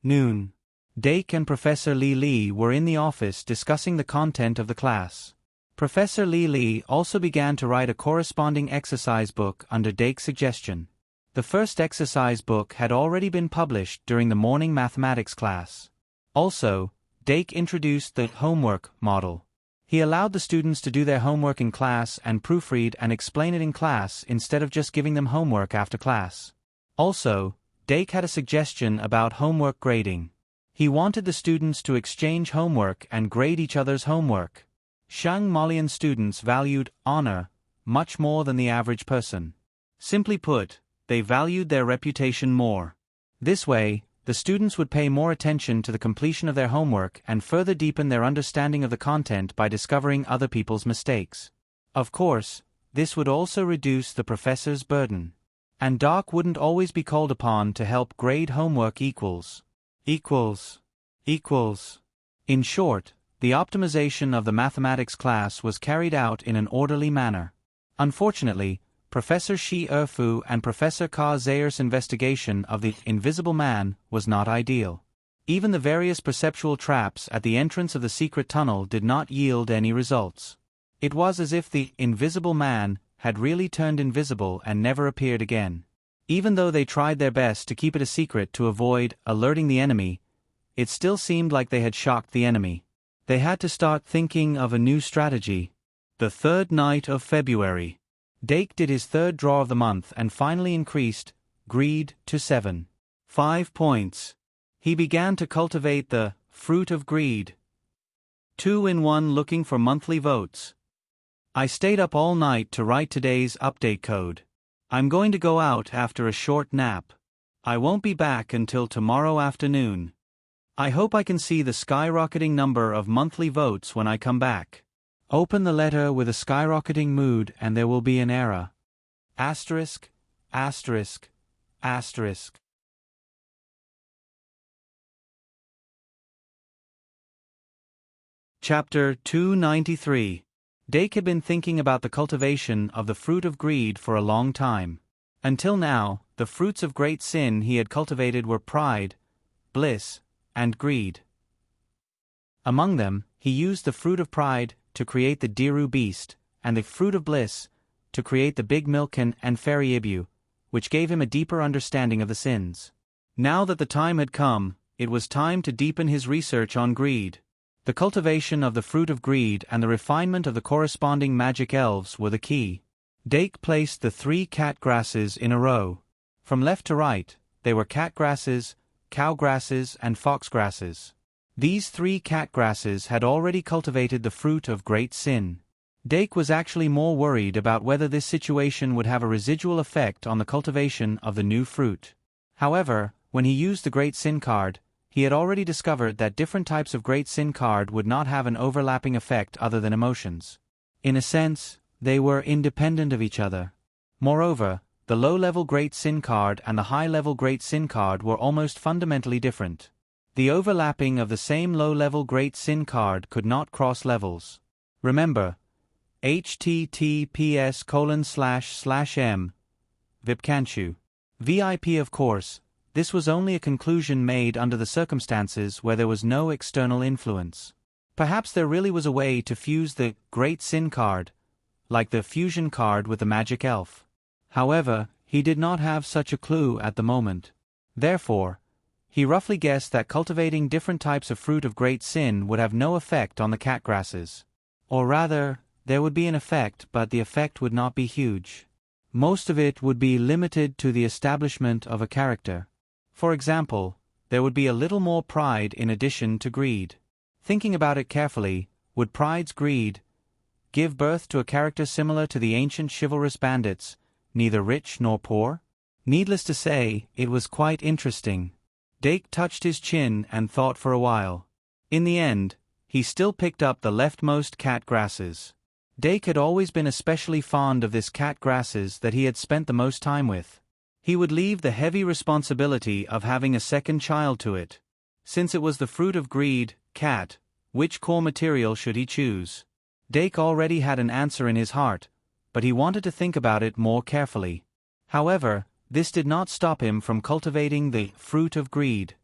Noon. Dake and Professor Li were in the office discussing the content of the class. Professor Li also began to write a corresponding exercise book under Dake's suggestion. The first exercise book had already been published during the morning mathematics class. Also, Dake introduced the homework model. He allowed the students to do their homework in class and proofread and explain it in class instead of just giving them homework after class. Also, Dake had a suggestion about homework grading. He wanted the students to exchange homework and grade each other's homework. Shang-Malian students valued honor much more than the average person. Simply put, they valued their reputation more. This way, the students would pay more attention to the completion of their homework and further deepen their understanding of the content by discovering other people's mistakes. Of course, this would also reduce the professor's burden. And Doc wouldn't always be called upon to help grade homework equals. In short, the optimization of the mathematics class was carried out in an orderly manner. Unfortunately, Professor Shi Erfu and Professor Ka Zayer's investigation of the Invisible Man was not ideal. Even the various perceptual traps at the entrance of the secret tunnel did not yield any results. It was as if the Invisible Man had really turned invisible and never appeared again. Even though they tried their best to keep it a secret to avoid alerting the enemy, it still seemed like they had shocked the enemy. They had to start thinking of a new strategy. The third night of February. Dake did his third draw of the month and finally increased greed to 5 points. He began to cultivate the fruit of greed. 2-in-1 looking for monthly votes. I stayed up all night to write today's update code. I'm going to go out after a short nap. I won't be back until tomorrow afternoon. I hope I can see the skyrocketing number of monthly votes when I come back. Open the letter with a skyrocketing mood and there will be an error. Asterisk, asterisk, asterisk. Chapter 293. Dake had been thinking about the cultivation of the fruit of greed for a long time. Until now, the fruits of great sin he had cultivated were pride, bliss, and greed. Among them, he used the fruit of pride to create the Diru beast, and the fruit of bliss to create the big Milken and fairy Ibu, which gave him a deeper understanding of the sins. Now that the time had come, it was time to deepen his research on greed. The cultivation of the fruit of greed and the refinement of the corresponding magic elves were the key. Dake placed the 3 cat grasses in a row. From left to right, they were cat grasses, cow grasses, and fox grasses. These 3 cat grasses had already cultivated the fruit of great sin. Dake was actually more worried about whether this situation would have a residual effect on the cultivation of the new fruit. However, when he used the great sin card, he had already discovered that different types of great sin card would not have an overlapping effect other than emotions. In a sense, they were independent of each other. Moreover, the low-level great sin card and the high-level great sin card were almost fundamentally different. The overlapping of the same low-level great sin card could not cross levels. Remember, https://m Vipkanchu. VIP of course. This was only a conclusion made under the circumstances where there was no external influence. Perhaps there really was a way to fuse the Great Sin card, like the fusion card with the magic elf. However, he did not have such a clue at the moment. Therefore, he roughly guessed that cultivating different types of fruit of Great Sin would have no effect on the cat grasses. Or rather, there would be an effect, but the effect would not be huge. Most of it would be limited to the establishment of a character. For example, there would be a little more pride in addition to greed. Thinking about it carefully, would pride's greed give birth to a character similar to the ancient chivalrous bandits, neither rich nor poor? Needless to say, it was quite interesting. Dake touched his chin and thought for a while. In the end, he still picked up the leftmost cat grasses. Dake had always been especially fond of this cat grasses that he had spent the most time with. He would leave the heavy responsibility of having a second child to it. Since it was the fruit of greed, cat, which core material should he choose? Dake already had an answer in his heart, but he wanted to think about it more carefully. However, this did not stop him from cultivating the fruit of greed.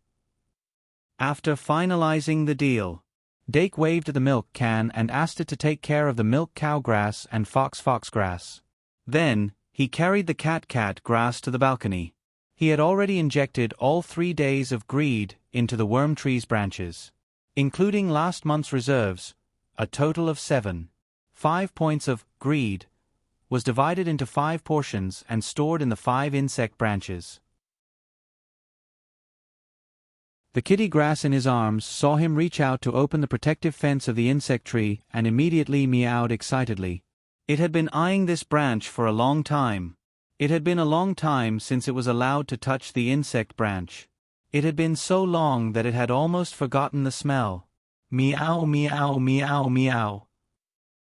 After finalizing the deal, Dake waved at the milk can and asked it to take care of the milk cow grass and fox grass. Then, he carried the cat grass to the balcony. He had already injected all 3 days of greed into the worm tree's branches. Including last month's reserves, a total of 5 points of greed was divided into 5 portions and stored in the 5 insect branches. The kitty grass in his arms saw him reach out to open the protective fence of the insect tree and immediately meowed excitedly. It had been eyeing this branch for a long time. It had been a long time since it was allowed to touch the insect branch. It had been so long that it had almost forgotten the smell. Meow, meow, meow, meow.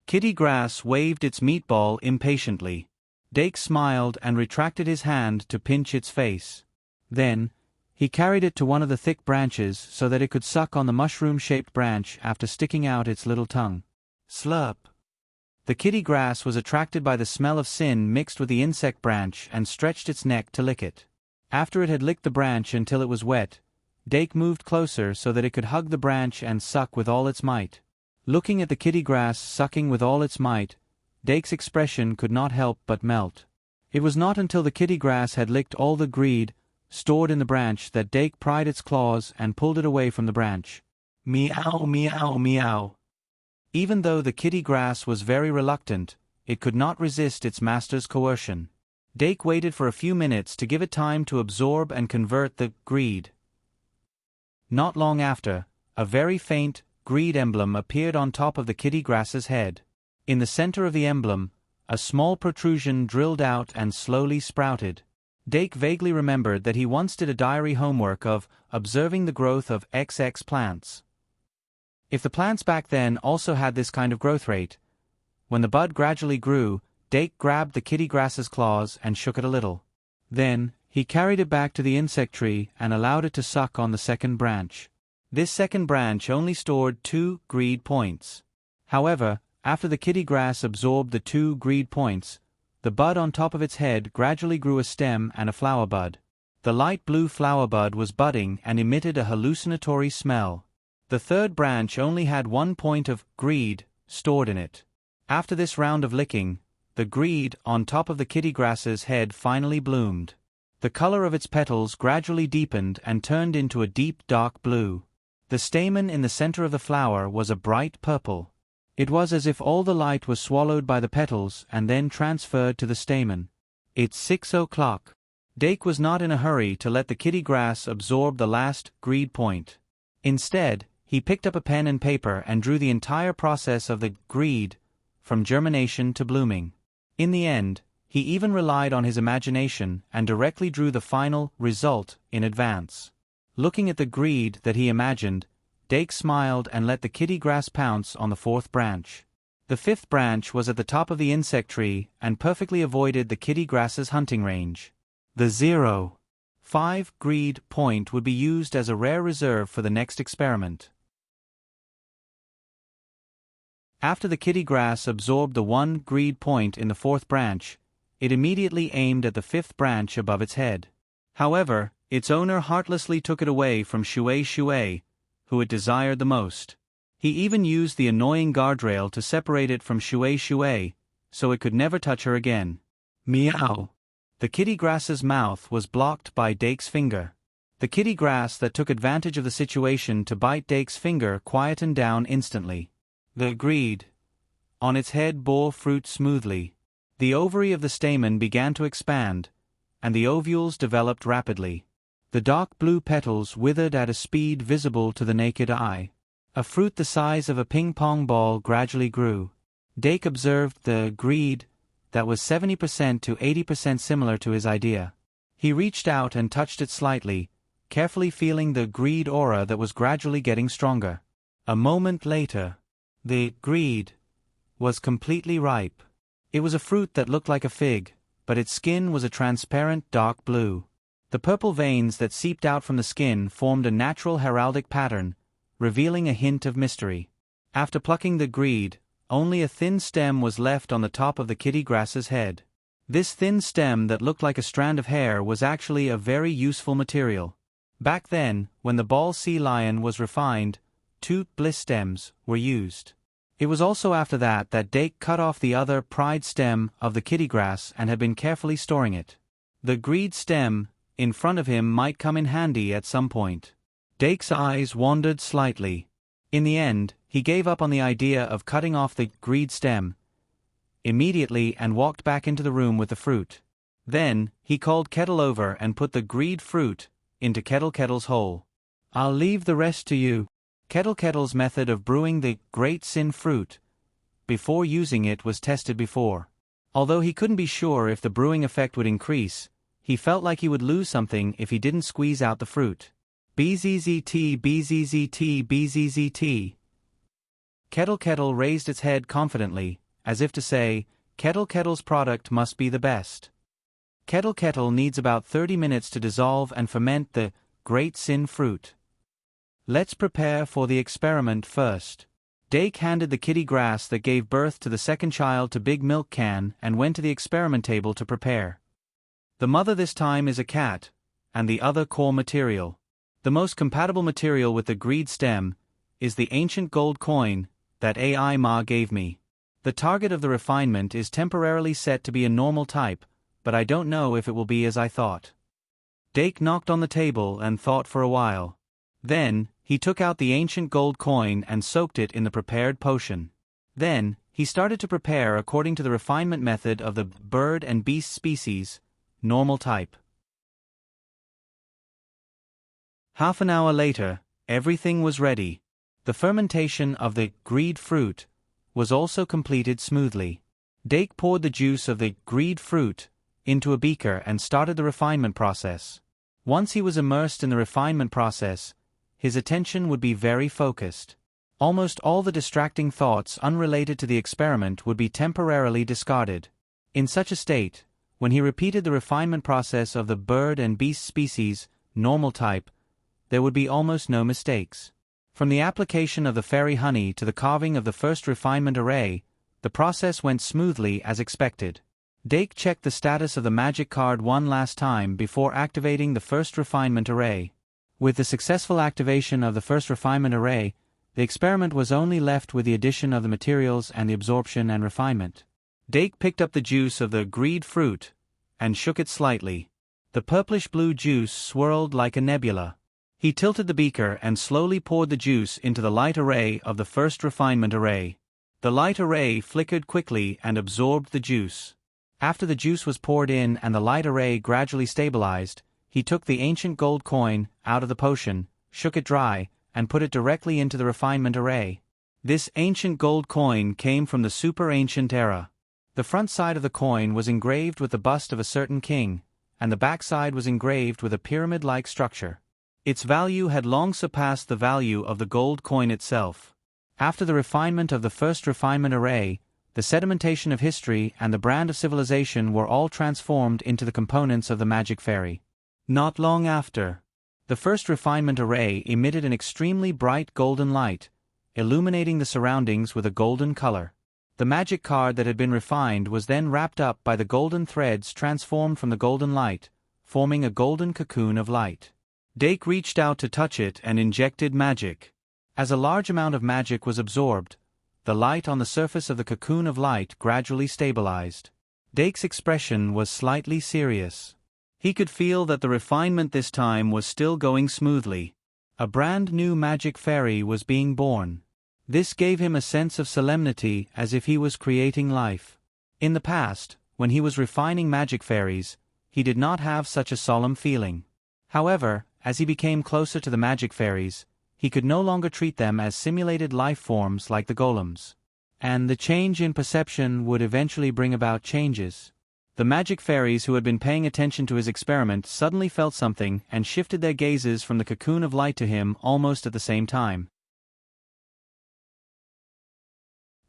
Kitty grass waved its meatball impatiently. Dake smiled and retracted his hand to pinch its face. Then, he carried it to one of the thick branches so that it could suck on the mushroom-shaped branch after sticking out its little tongue. Slurp. The kitty grass was attracted by the smell of sin mixed with the insect branch and stretched its neck to lick it. After it had licked the branch until it was wet, Dake moved closer so that it could hug the branch and suck with all its might. Looking at the kitty grass sucking with all its might, Dake's expression could not help but melt. It was not until the kitty grass had licked all the greed stored in the branch that Dake pried its claws and pulled it away from the branch. Meow, meow, meow. Even though the kitty grass was very reluctant, it could not resist its master's coercion. Dake waited for a few minutes to give it time to absorb and convert the greed. Not long after, a very faint greed emblem appeared on top of the kitty grass's head. In the center of the emblem, a small protrusion drilled out and slowly sprouted. Dake vaguely remembered that he once did a diary homework of observing the growth of XX plants. If the plants back then also had this kind of growth rate, when the bud gradually grew, Dake grabbed the kitty grass's claws and shook it a little. Then, he carried it back to the insect tree and allowed it to suck on the second branch. This second branch only stored 2 greed points. However, after the kitty grass absorbed the 2 greed points, the bud on top of its head gradually grew a stem and a flower bud. The light blue flower bud was budding and emitted a hallucinatory smell. The third branch only had 1 point of greed stored in it. After this round of licking, the greed on top of the kitty grass's head finally bloomed. The color of its petals gradually deepened and turned into a deep dark blue. The stamen in the center of the flower was a bright purple. It was as if all the light was swallowed by the petals and then transferred to the stamen. It's 6 o'clock. Dake was not in a hurry to let the kitty grass absorb the last greed point. Instead, he picked up a pen and paper and drew the entire process of the greed, from germination to blooming. In the end, he even relied on his imagination and directly drew the final result in advance. Looking at the greed that he imagined, Dake smiled and let the kitty grass pounce on the 4th branch. The 5th branch was at the top of the insect tree and perfectly avoided the kitty grass's hunting range. The 0.5 greed point would be used as a rare reserve for the next experiment. After the kitty grass absorbed the 1 greed point in the 4th branch, it immediately aimed at the 5th branch above its head. However, its owner heartlessly took it away from Shui, who it desired the most. He even used the annoying guardrail to separate it from Shui, so it could never touch her again. Meow. The kitty grass's mouth was blocked by Dake's finger. The kitty grass that took advantage of the situation to bite Dake's finger quietened down instantly. The greed on its head bore fruit smoothly. The ovary of the stamen began to expand, and the ovules developed rapidly. The dark blue petals withered at a speed visible to the naked eye. A fruit the size of a ping-pong ball gradually grew. Dake observed the greed that was 70% to 80% similar to his idea. He reached out and touched it slightly, carefully feeling the greed aura that was gradually getting stronger. A moment later, the greed was completely ripe. It was a fruit that looked like a fig, but its skin was a transparent dark blue. The purple veins that seeped out from the skin formed a natural heraldic pattern, revealing a hint of mystery. After plucking the greed, only a thin stem was left on the top of the kitty grass's head. This thin stem that looked like a strand of hair was actually a very useful material. Back then, when the ball sea lion was refined, 2 bliss stems were used. It was also after that Dake cut off the other pride stem of the kitty grass and had been carefully storing it. The greed stem in front of him might come in handy at some point. Dake's eyes wandered slightly. In the end, he gave up on the idea of cutting off the greed stem immediately and walked back into the room with the fruit. Then, he called Kettle over and put the greed fruit into Kettle's hole. "I'll leave the rest to you." Kettle's method of brewing the great sin fruit before using it was tested before. Although he couldn't be sure if the brewing effect would increase, he felt like he would lose something if he didn't squeeze out the fruit. BZZT BZZT BZZT. Kettle raised its head confidently, as if to say, Kettle's product must be the best. Kettle needs about 30 minutes to dissolve and ferment the great sin fruit. Let's prepare for the experiment first. Dake handed the kitty grass that gave birth to the second child to Big Milk Can and went to the experiment table to prepare. The mother this time is a cat, and the other core material. The most compatible material with the greed stem is the ancient gold coin that AI Ma gave me. The target of the refinement is temporarily set to be a normal type, but I don't know if it will be as I thought. Dake knocked on the table and thought for a while. Then, he took out the ancient gold coin and soaked it in the prepared potion. Then, he started to prepare according to the refinement method of the bird and beast species, normal type. Half an hour later, everything was ready. The fermentation of the greed fruit was also completed smoothly. Dake poured the juice of the greed fruit into a beaker and started the refinement process. Once he was immersed in the refinement process, his attention would be very focused. Almost all the distracting thoughts unrelated to the experiment would be temporarily discarded. In such a state, when he repeated the refinement process of the bird and beast species, normal type, there would be almost no mistakes. From the application of the fairy honey to the carving of the first refinement array, the process went smoothly as expected. Dake checked the status of the magic card one last time before activating the first refinement array. With the successful activation of the first refinement array, the experiment was only left with the addition of the materials and the absorption and refinement. Dake picked up the juice of the greed fruit and shook it slightly. The purplish-blue juice swirled like a nebula. He tilted the beaker and slowly poured the juice into the light array of the first refinement array. The light array flickered quickly and absorbed the juice. After the juice was poured in and the light array gradually stabilized, he took the ancient gold coin out of the potion, shook it dry, and put it directly into the refinement array. This ancient gold coin came from the super-ancient era. The front side of the coin was engraved with the bust of a certain king, and the back side was engraved with a pyramid-like structure. Its value had long surpassed the value of the gold coin itself. After the refinement of the first refinement array, the sedimentation of history and the brand of civilization were all transformed into the components of the magic fairy. Not long after, the first refinement array emitted an extremely bright golden light, illuminating the surroundings with a golden color. The magic card that had been refined was then wrapped up by the golden threads transformed from the golden light, forming a golden cocoon of light. Dake reached out to touch it and injected magic. As a large amount of magic was absorbed, the light on the surface of the cocoon of light gradually stabilized. Dake's expression was slightly serious. He could feel that the refinement this time was still going smoothly. A brand new magic fairy was being born. This gave him a sense of solemnity as if he was creating life. In the past, when he was refining magic fairies, he did not have such a solemn feeling. However, as he became closer to the magic fairies, he could no longer treat them as simulated life forms like the golems. And the change in perception would eventually bring about changes. The magic fairies who had been paying attention to his experiment suddenly felt something and shifted their gazes from the cocoon of light to him almost at the same time.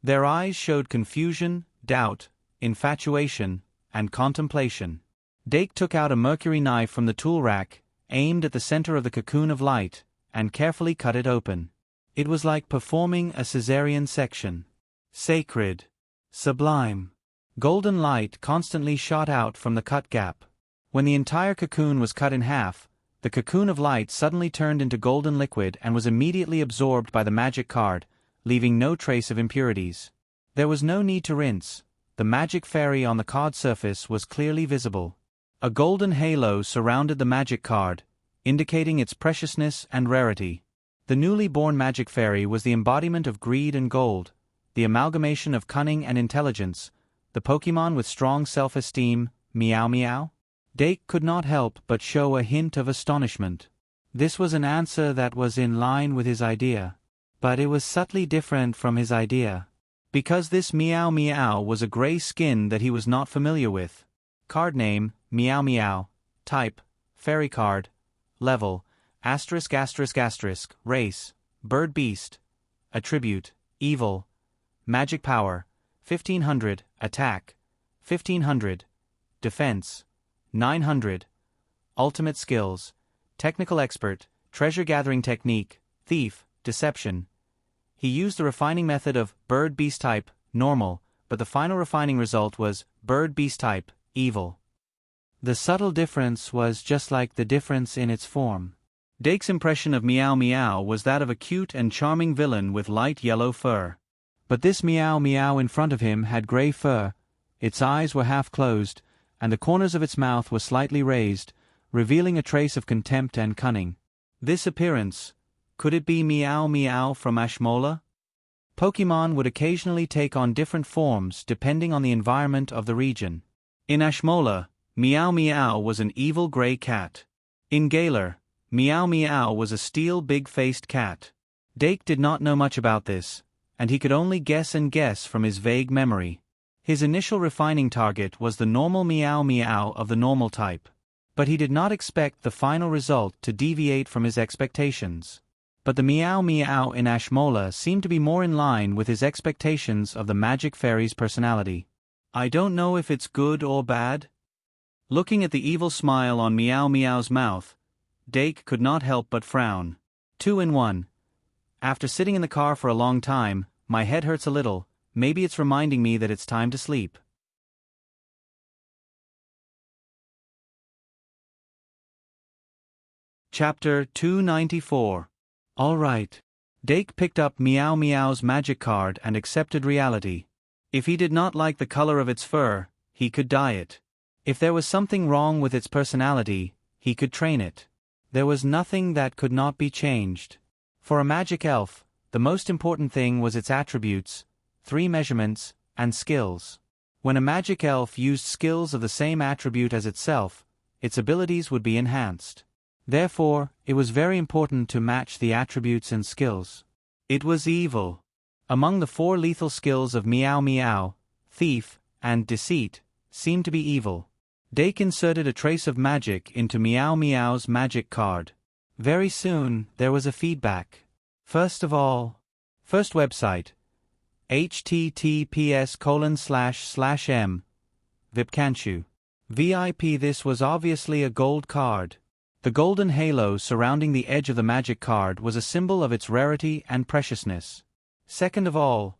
Their eyes showed confusion, doubt, infatuation, and contemplation. Dake took out a mercury knife from the tool rack, aimed at the center of the cocoon of light, and carefully cut it open. It was like performing a caesarean section. Sacred. Sublime. Golden light constantly shot out from the cut gap. When the entire cocoon was cut in half, the cocoon of light suddenly turned into golden liquid and was immediately absorbed by the magic card, leaving no trace of impurities. There was no need to rinse. The magic fairy on the card surface was clearly visible. A golden halo surrounded the magic card, indicating its preciousness and rarity. The newly born magic fairy was the embodiment of greed and gold, the amalgamation of cunning and intelligence, the Pokémon with strong self-esteem, Meow Meow. Dake could not help but show a hint of astonishment. This was an answer that was in line with his idea. But it was subtly different from his idea. Because this Meow Meow was a gray skin that he was not familiar with. Card name, Meow Meow. Type, Fairy card. Level, *****. Race, Bird Beast. Attribute, Evil. Magic Power, 1500. Attack, 1500. Defense, 900. Ultimate Skills, Technical Expert, Treasure Gathering Technique, Thief, Deception. He used the refining method of Bird Beast type, Normal, but the final refining result was Bird Beast type, Evil. The subtle difference was just like the difference in its form. Dake's impression of Meow Meow was that of a cute and charming villain with light yellow fur. But this Meow Meow in front of him had gray fur, its eyes were half closed, and the corners of its mouth were slightly raised, revealing a trace of contempt and cunning. This appearance, could it be Meow Meow from Ashmola? Pokémon would occasionally take on different forms depending on the environment of the region. In Ashmola, Meow Meow was an evil gray cat. In Galar, Meow Meow was a steel big-faced cat. Dake did not know much about this, and he could only guess from his vague memory. His initial refining target was the normal Meow Meow of the normal type. But he did not expect the final result to deviate from his expectations. But the Meow Meow in Ashmola seemed to be more in line with his expectations of the Magic Fairy's personality. I don't know if it's good or bad. Looking at the evil smile on Meow Meow's mouth, Dake could not help but frown. 2 in 1. After sitting in the car for a long time, my head hurts a little. Maybe it's reminding me that it's time to sleep. Chapter 294. All right. Dake picked up Meow Meow's magic card and accepted reality. If he did not like the color of its fur, he could dye it. If there was something wrong with its personality, he could train it. There was nothing that could not be changed. For a magic elf, the most important thing was its attributes, 3 measurements, and skills. When a magic elf used skills of the same attribute as itself, its abilities would be enhanced. Therefore, it was very important to match the attributes and skills. It was evil. Among the 4 lethal skills of Meow Meow, Thief, and Deceit, seemed to be evil. Dake inserted a trace of magic into Meow Meow's magic card. Very soon, there was a feedback. First website. https://m. Vipkanchu. VIP. This was obviously a gold card. The golden halo surrounding the edge of the magic card was a symbol of its rarity and preciousness. Second of all,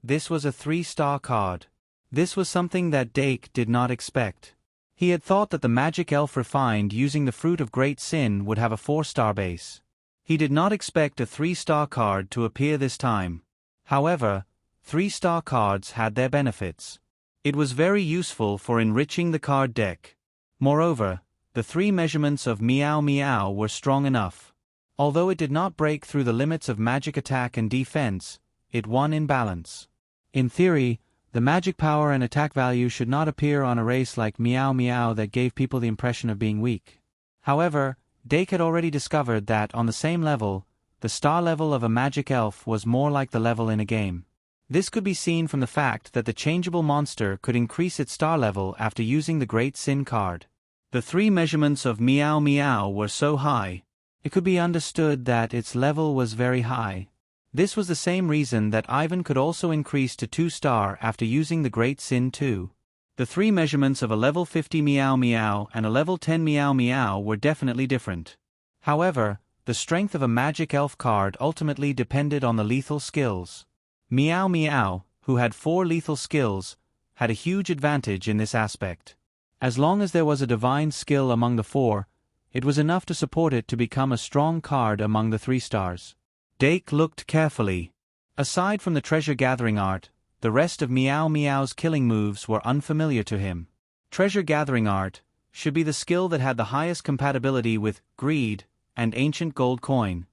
this was a 3-star card. This was something that Dake did not expect. He had thought that the magic elf refined using the fruit of great sin would have a 4-star base. He did not expect a 3-star card to appear this time. However, 3-star cards had their benefits. It was very useful for enriching the card deck. Moreover, the 3 measurements of Meow Meow were strong enough. Although it did not break through the limits of magic attack and defense, it won in balance. In theory, the magic power and attack value should not appear on a race like Meow Meow that gave people the impression of being weak. However, Dake had already discovered that on the same level, the star level of a magic elf was more like the level in a game. This could be seen from the fact that the changeable monster could increase its star level after using the Great Sin card. The 3 measurements of Meow Meow were so high, it could be understood that its level was very high. This was the same reason that Ivan could also increase to 2-star after using the Great Sin too. The 3 measurements of a level 50 Meow Meow and a level 10 Meow Meow were definitely different. However, the strength of a magic elf card ultimately depended on the lethal skills. Meow Meow, who had 4 lethal skills, had a huge advantage in this aspect. As long as there was a divine skill among the 4, it was enough to support it to become a strong card among the 3 stars. Dake looked carefully. Aside from the treasure-gathering art, the rest of Meow Meow's killing moves were unfamiliar to him. Treasure-gathering art should be the skill that had the highest compatibility with greed and ancient gold coin.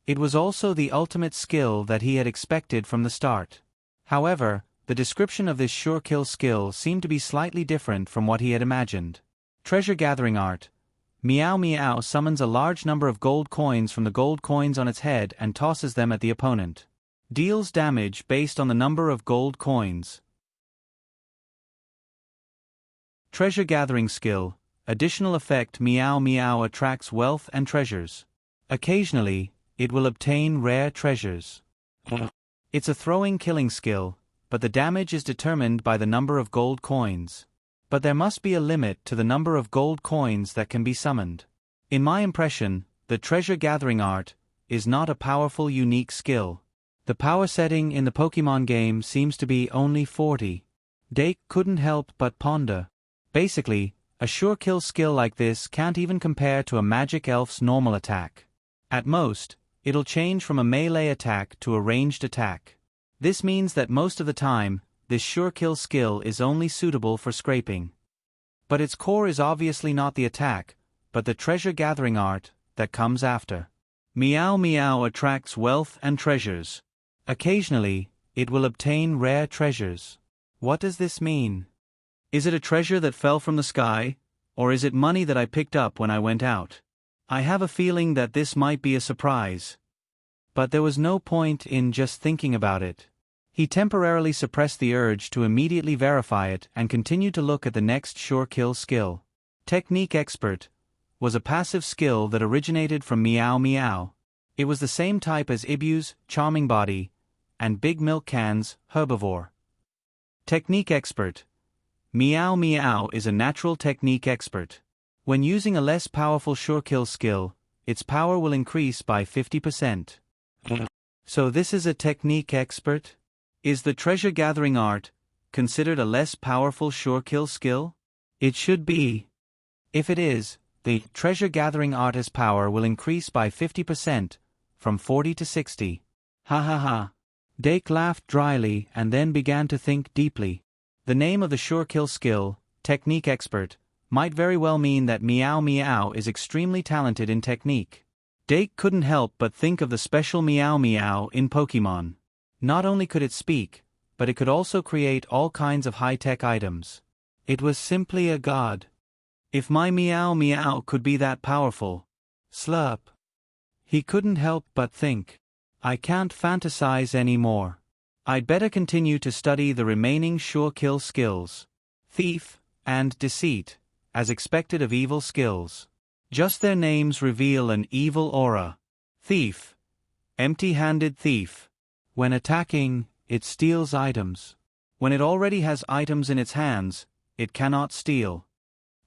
It was also the ultimate skill that he had expected from the start. However, the description of this sure kill skill seemed to be slightly different from what he had imagined. Treasure-gathering art. Meow Meow summons a large number of gold coins from the gold coins on its head and tosses them at the opponent. Deals damage based on the number of gold coins. Treasure-gathering skill. Additional effect. Meow Meow attracts wealth and treasures. Occasionally, it will obtain rare treasures. It's a throwing-killing skill, but the damage is determined by the number of gold coins. But there must be a limit to the number of gold coins that can be summoned. In my impression, the treasure-gathering art is not a powerful unique skill. The power setting in the Pokemon game seems to be only 40. Dake couldn't help but ponder. Basically, a sure kill skill like this can't even compare to a magic elf's normal attack. At most, it'll change from a melee attack to a ranged attack. This means that most of the time, this sure kill skill is only suitable for scraping. But its core is obviously not the attack, but the treasure-gathering art that comes after. Meow Meow attracts wealth and treasures. Occasionally, it will obtain rare treasures. What does this mean? Is it a treasure that fell from the sky, or is it money that I picked up when I went out? I have a feeling that this might be a surprise. But there was no point in just thinking about it. He temporarily suppressed the urge to immediately verify it and continued to look at the next sure kill skill. Technique Expert was a passive skill that originated from Meow Meow. It was the same type as Ibu's Charming Body and Big Milk Can's Herbivore. Technique Expert. Meow Meow is a natural technique expert. When using a less powerful sure kill skill, its power will increase by 50%. So this is a technique expert? Is the treasure-gathering art considered a less powerful sure kill skill? It should be. If it is, the treasure-gathering artist's power will increase by 50%, from 40 to 60. Ha ha ha. Dake laughed dryly and then began to think deeply. The name of the sure kill skill, Technique Expert, might very well mean that Meow Meow is extremely talented in technique. Dake couldn't help but think of the special Meow Meow in Pokemon. Not only could it speak, but it could also create all kinds of high-tech items. It was simply a god. If my Meow Meow could be that powerful. Slurp. He couldn't help but think. I can't fantasize anymore. I'd better continue to study the remaining sure kill skills. Thief and Deceit, as expected of evil skills. Just their names reveal an evil aura. Thief. Empty-handed thief. When attacking, it steals items. When it already has items in its hands, it cannot steal.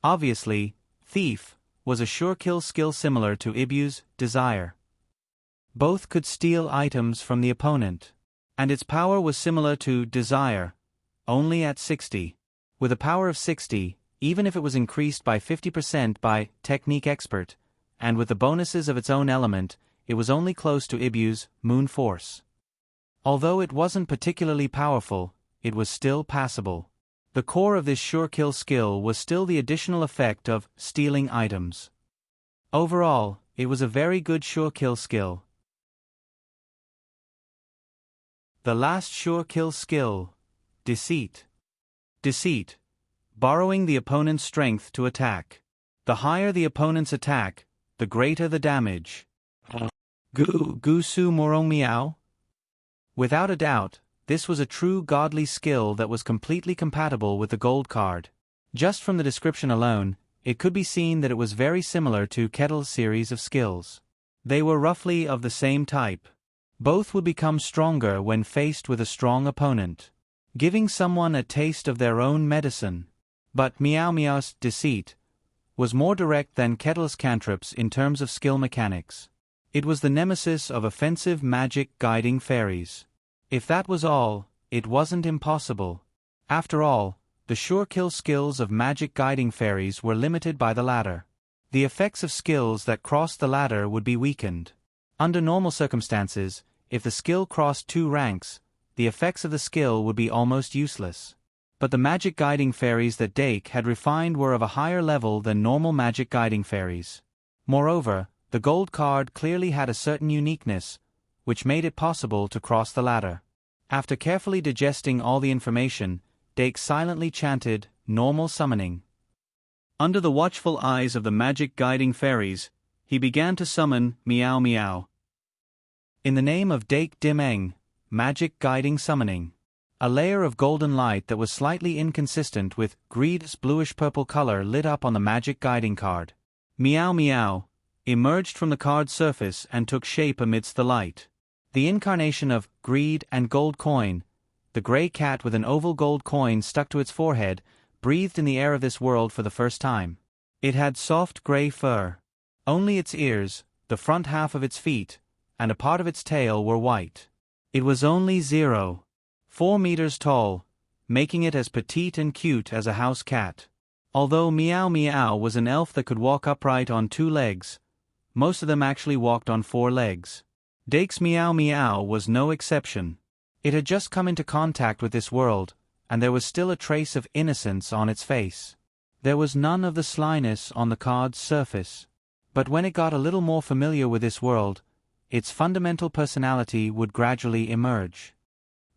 Obviously, Thief was a sure kill skill similar to Ibu's Desire. Both could steal items from the opponent. And its power was similar to Desire, only at 60. With a power of 60, even if it was increased by 50% by Technique Expert, and with the bonuses of its own element, it was only close to Ibu's Moon Force. Although it wasn't particularly powerful, it was still passable. The core of this sure kill skill was still the additional effect of stealing items. Overall, it was a very good sure kill skill. The last sure kill skill, Deceit. Deceit. Borrowing the opponent's strength to attack. The higher the opponent's attack, the greater the damage. Gusu Morong Meow? Without a doubt, this was a true godly skill that was completely compatible with the gold card. Just from the description alone, it could be seen that it was very similar to Kettle's series of skills. They were roughly of the same type. Both would become stronger when faced with a strong opponent, giving someone a taste of their own medicine. But Meow Meow's Deceit was more direct than Kettle's cantrips in terms of skill mechanics. It was the nemesis of offensive magic guiding fairies. If that was all, it wasn't impossible. After all, the sure kill skills of magic guiding fairies were limited by the ladder. The effects of skills that crossed the ladder would be weakened. Under normal circumstances, if the skill crossed 2 ranks, the effects of the skill would be almost useless. But the magic guiding fairies that Dake had refined were of a higher level than normal magic guiding fairies. Moreover, the gold card clearly had a certain uniqueness, which made it possible to cross the ladder. After carefully digesting all the information, Dake silently chanted, "Normal summoning." Under the watchful eyes of the magic guiding fairies, he began to summon Meow Meow. In the name of Dake Dimeng, magic guiding summoning. A layer of golden light that was slightly inconsistent with Greed's bluish-purple color lit up on the magic guiding card. Meow Meow emerged from the card's surface and took shape amidst the light. The incarnation of Greed and Gold Coin, the gray cat with an oval gold coin stuck to its forehead, breathed in the air of this world for the first time. It had soft gray fur. Only its ears, the front half of its feet, and a part of its tail were white. It was only 0.4 meters tall, making it as petite and cute as a house cat. Although Meow Meow was an elf that could walk upright on 2 legs, most of them actually walked on 4 legs. Dake's Meow Meow was no exception. It had just come into contact with this world, and there was still a trace of innocence on its face. There was none of the slyness on the card's surface. But when it got a little more familiar with this world, its fundamental personality would gradually emerge.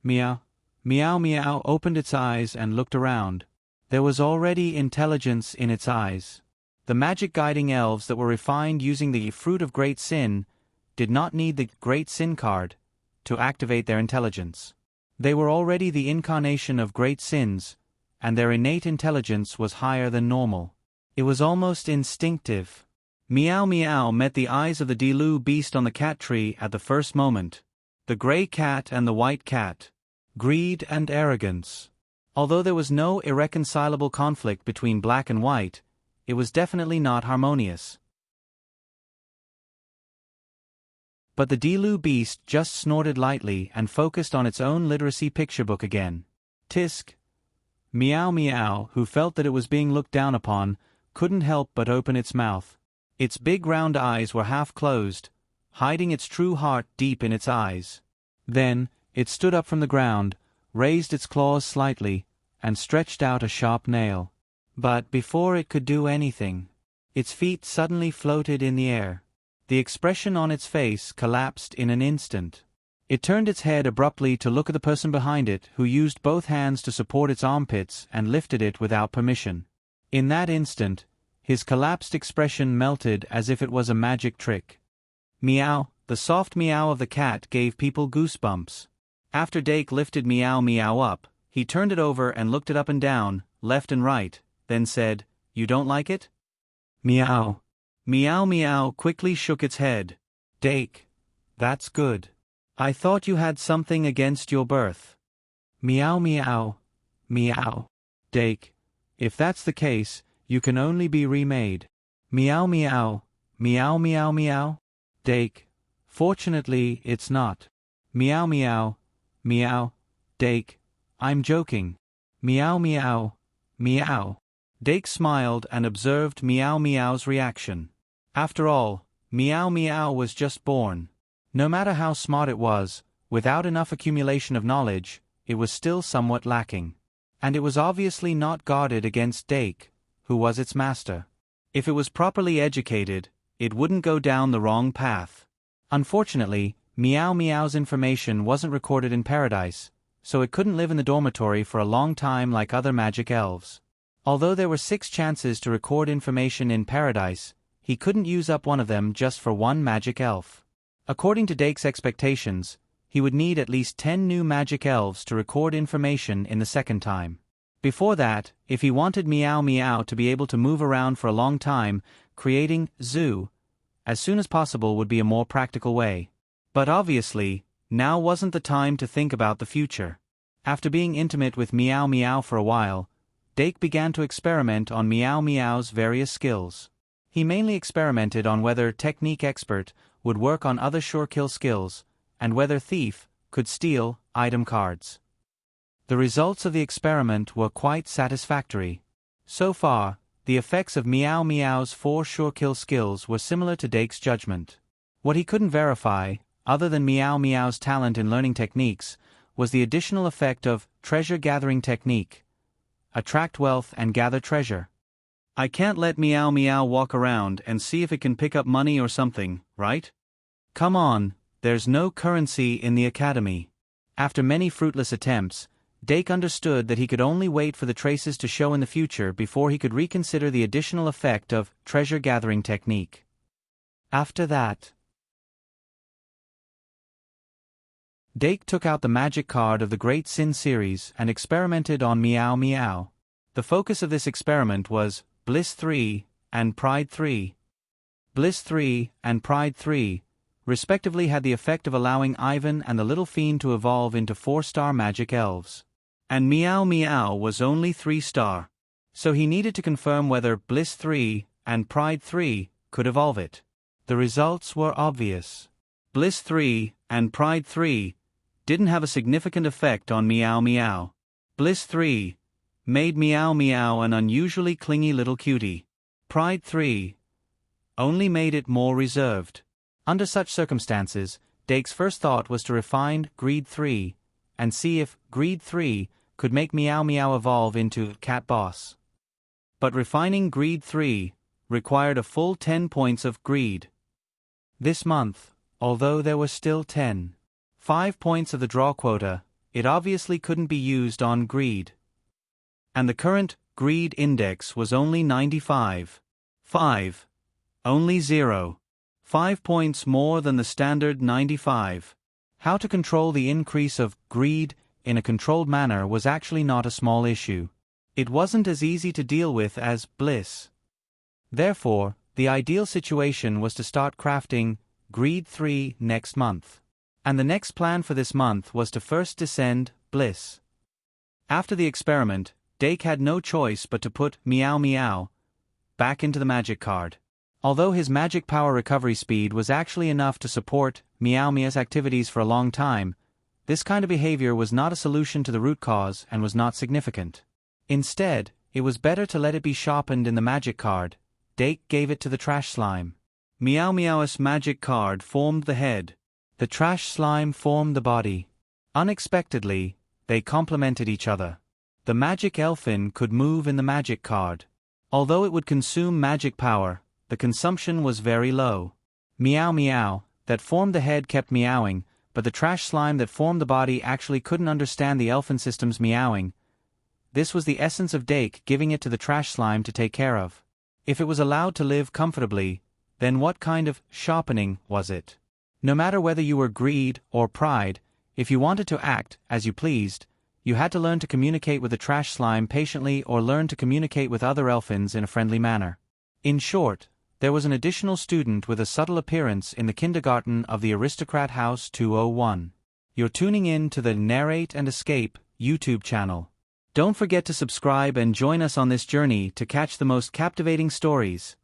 Meow, meow meow opened its eyes and looked around. There was already intelligence in its eyes. The magic guiding elves that were refined using the fruit of great sin did not need the great sin card to activate their intelligence. They were already the incarnation of great sins, and their innate intelligence was higher than normal. It was almost instinctive. Meow meow met the eyes of the Delu beast on the cat tree at the first moment. The grey cat and the white cat. Greed and arrogance. Although there was no irreconcilable conflict between black and white, it was definitely not harmonious. But the Delu beast just snorted lightly and focused on its own literacy picture book again. Tisk. Meow meow, who felt that it was being looked down upon, couldn't help but open its mouth. Its big round eyes were half closed, hiding its true heart deep in its eyes. Then, it stood up from the ground, raised its claws slightly, and stretched out a sharp nail. But before it could do anything, its feet suddenly floated in the air. The expression on its face collapsed in an instant. It turned its head abruptly to look at the person behind it, who used both hands to support its armpits and lifted it without permission. In that instant, his collapsed expression melted as if it was a magic trick. Meow, the soft meow of the cat gave people goosebumps. After Dake lifted Meow Meow up, he turned it over and looked it up and down, left and right, then said, "You don't like it?" Meow. Meow Meow quickly shook its head. Dake. That's good. I thought you had something against your birth. Meow Meow. Meow. Dake. If that's the case, you can only be remade. Meow Meow. Meow Meow Meow. Dake. Fortunately, it's not. Meow Meow. Meow. Dake. I'm joking. Meow Meow. Meow. Dake smiled and observed Meow Meow's reaction. After all, Meow Meow was just born. No matter how smart it was, without enough accumulation of knowledge, it was still somewhat lacking. And it was obviously not guarded against Dake, who was its master. If it was properly educated, it wouldn't go down the wrong path. Unfortunately, Meow Meow's information wasn't recorded in Paradise, so it couldn't live in the dormitory for a long time like other magic elves. Although there were 6 chances to record information in Paradise, he couldn't use up one of them just for one magic elf. According to Dake's expectations, he would need at least 10 new magic elves to record information in the second time. Before that, if he wanted Meow Meow to be able to move around for a long time, creating zoo as soon as possible would be a more practical way. But obviously, now wasn't the time to think about the future. After being intimate with Meow Meow for a while, Dake began to experiment on Meow Meow's various skills. He mainly experimented on whether Technique Expert would work on other sure-kill skills, and whether Thief could steal item cards. The results of the experiment were quite satisfactory. So far, the effects of Meow Meow's 4 sure-kill skills were similar to Dake's judgment. What he couldn't verify, other than Meow Meow's talent in learning techniques, was the additional effect of treasure-gathering technique. Attract wealth and gather treasure. I can't let Meow Meow walk around and see if it can pick up money or something, right? Come on, there's no currency in the academy. After many fruitless attempts, Dake understood that he could only wait for the traces to show in the future before he could reconsider the additional effect of treasure-gathering technique. After that, Dake took out the magic card of the Great Sin series and experimented on Meow Meow. The focus of this experiment was Bliss 3 and Pride 3. Bliss 3 and Pride 3, respectively, had the effect of allowing Ivan and the Little Fiend to evolve into 4-star magic elves. And Meow Meow was only 3-star. So he needed to confirm whether Bliss 3 and Pride 3 could evolve it. The results were obvious. Bliss 3 and Pride 3 didn't have a significant effect on Meow Meow. Bliss 3 made Meow Meow an unusually clingy little cutie. Pride 3 only made it more reserved. Under such circumstances, Dake's first thought was to refine Greed 3 and see if Greed 3 could make Meow Meow evolve into Cat Boss. but refining Greed 3 required a full 10 points of Greed. This month, although there were still 5 points of the draw quota, it obviously couldn't be used on Greed. And the current Greed index was only 95. 5. Only 0.5 points more than the standard 95. How to control the increase of Greed in a controlled manner was actually not a small issue. It wasn't as easy to deal with as Bliss. Therefore, the ideal situation was to start crafting Greed 3 next month. And the next plan for this month was to first descend Bliss. After the experiment, Dake had no choice but to put Meow Meow back into the magic card. Although his magic power recovery speed was actually enough to support Meow Meow's activities for a long time, this kind of behavior was not a solution to the root cause and was not significant. Instead, it was better to let it be sharpened in the magic card. Dake gave it to the trash slime. Meow Meow's magic card formed the head. The trash slime formed the body. Unexpectedly, they complemented each other. The magic elfin could move in the magic card. Although it would consume magic power, the consumption was very low. Meow Meow, that formed the head, kept meowing, but the trash slime that formed the body actually couldn't understand the elfin system's meowing. This was the essence of Dake giving it to the trash slime to take care of. If it was allowed to live comfortably, then what kind of sharpening was it? No matter whether you were Greed or Pride, if you wanted to act as you pleased, you had to learn to communicate with the trash slime patiently or learn to communicate with other elfins in a friendly manner. In short, there was an additional student with a subtle appearance in the kindergarten of the Aristocrat House 201. You're tuning in to the Narrate and Escape YouTube channel. Don't forget to subscribe and join us on this journey to catch the most captivating stories.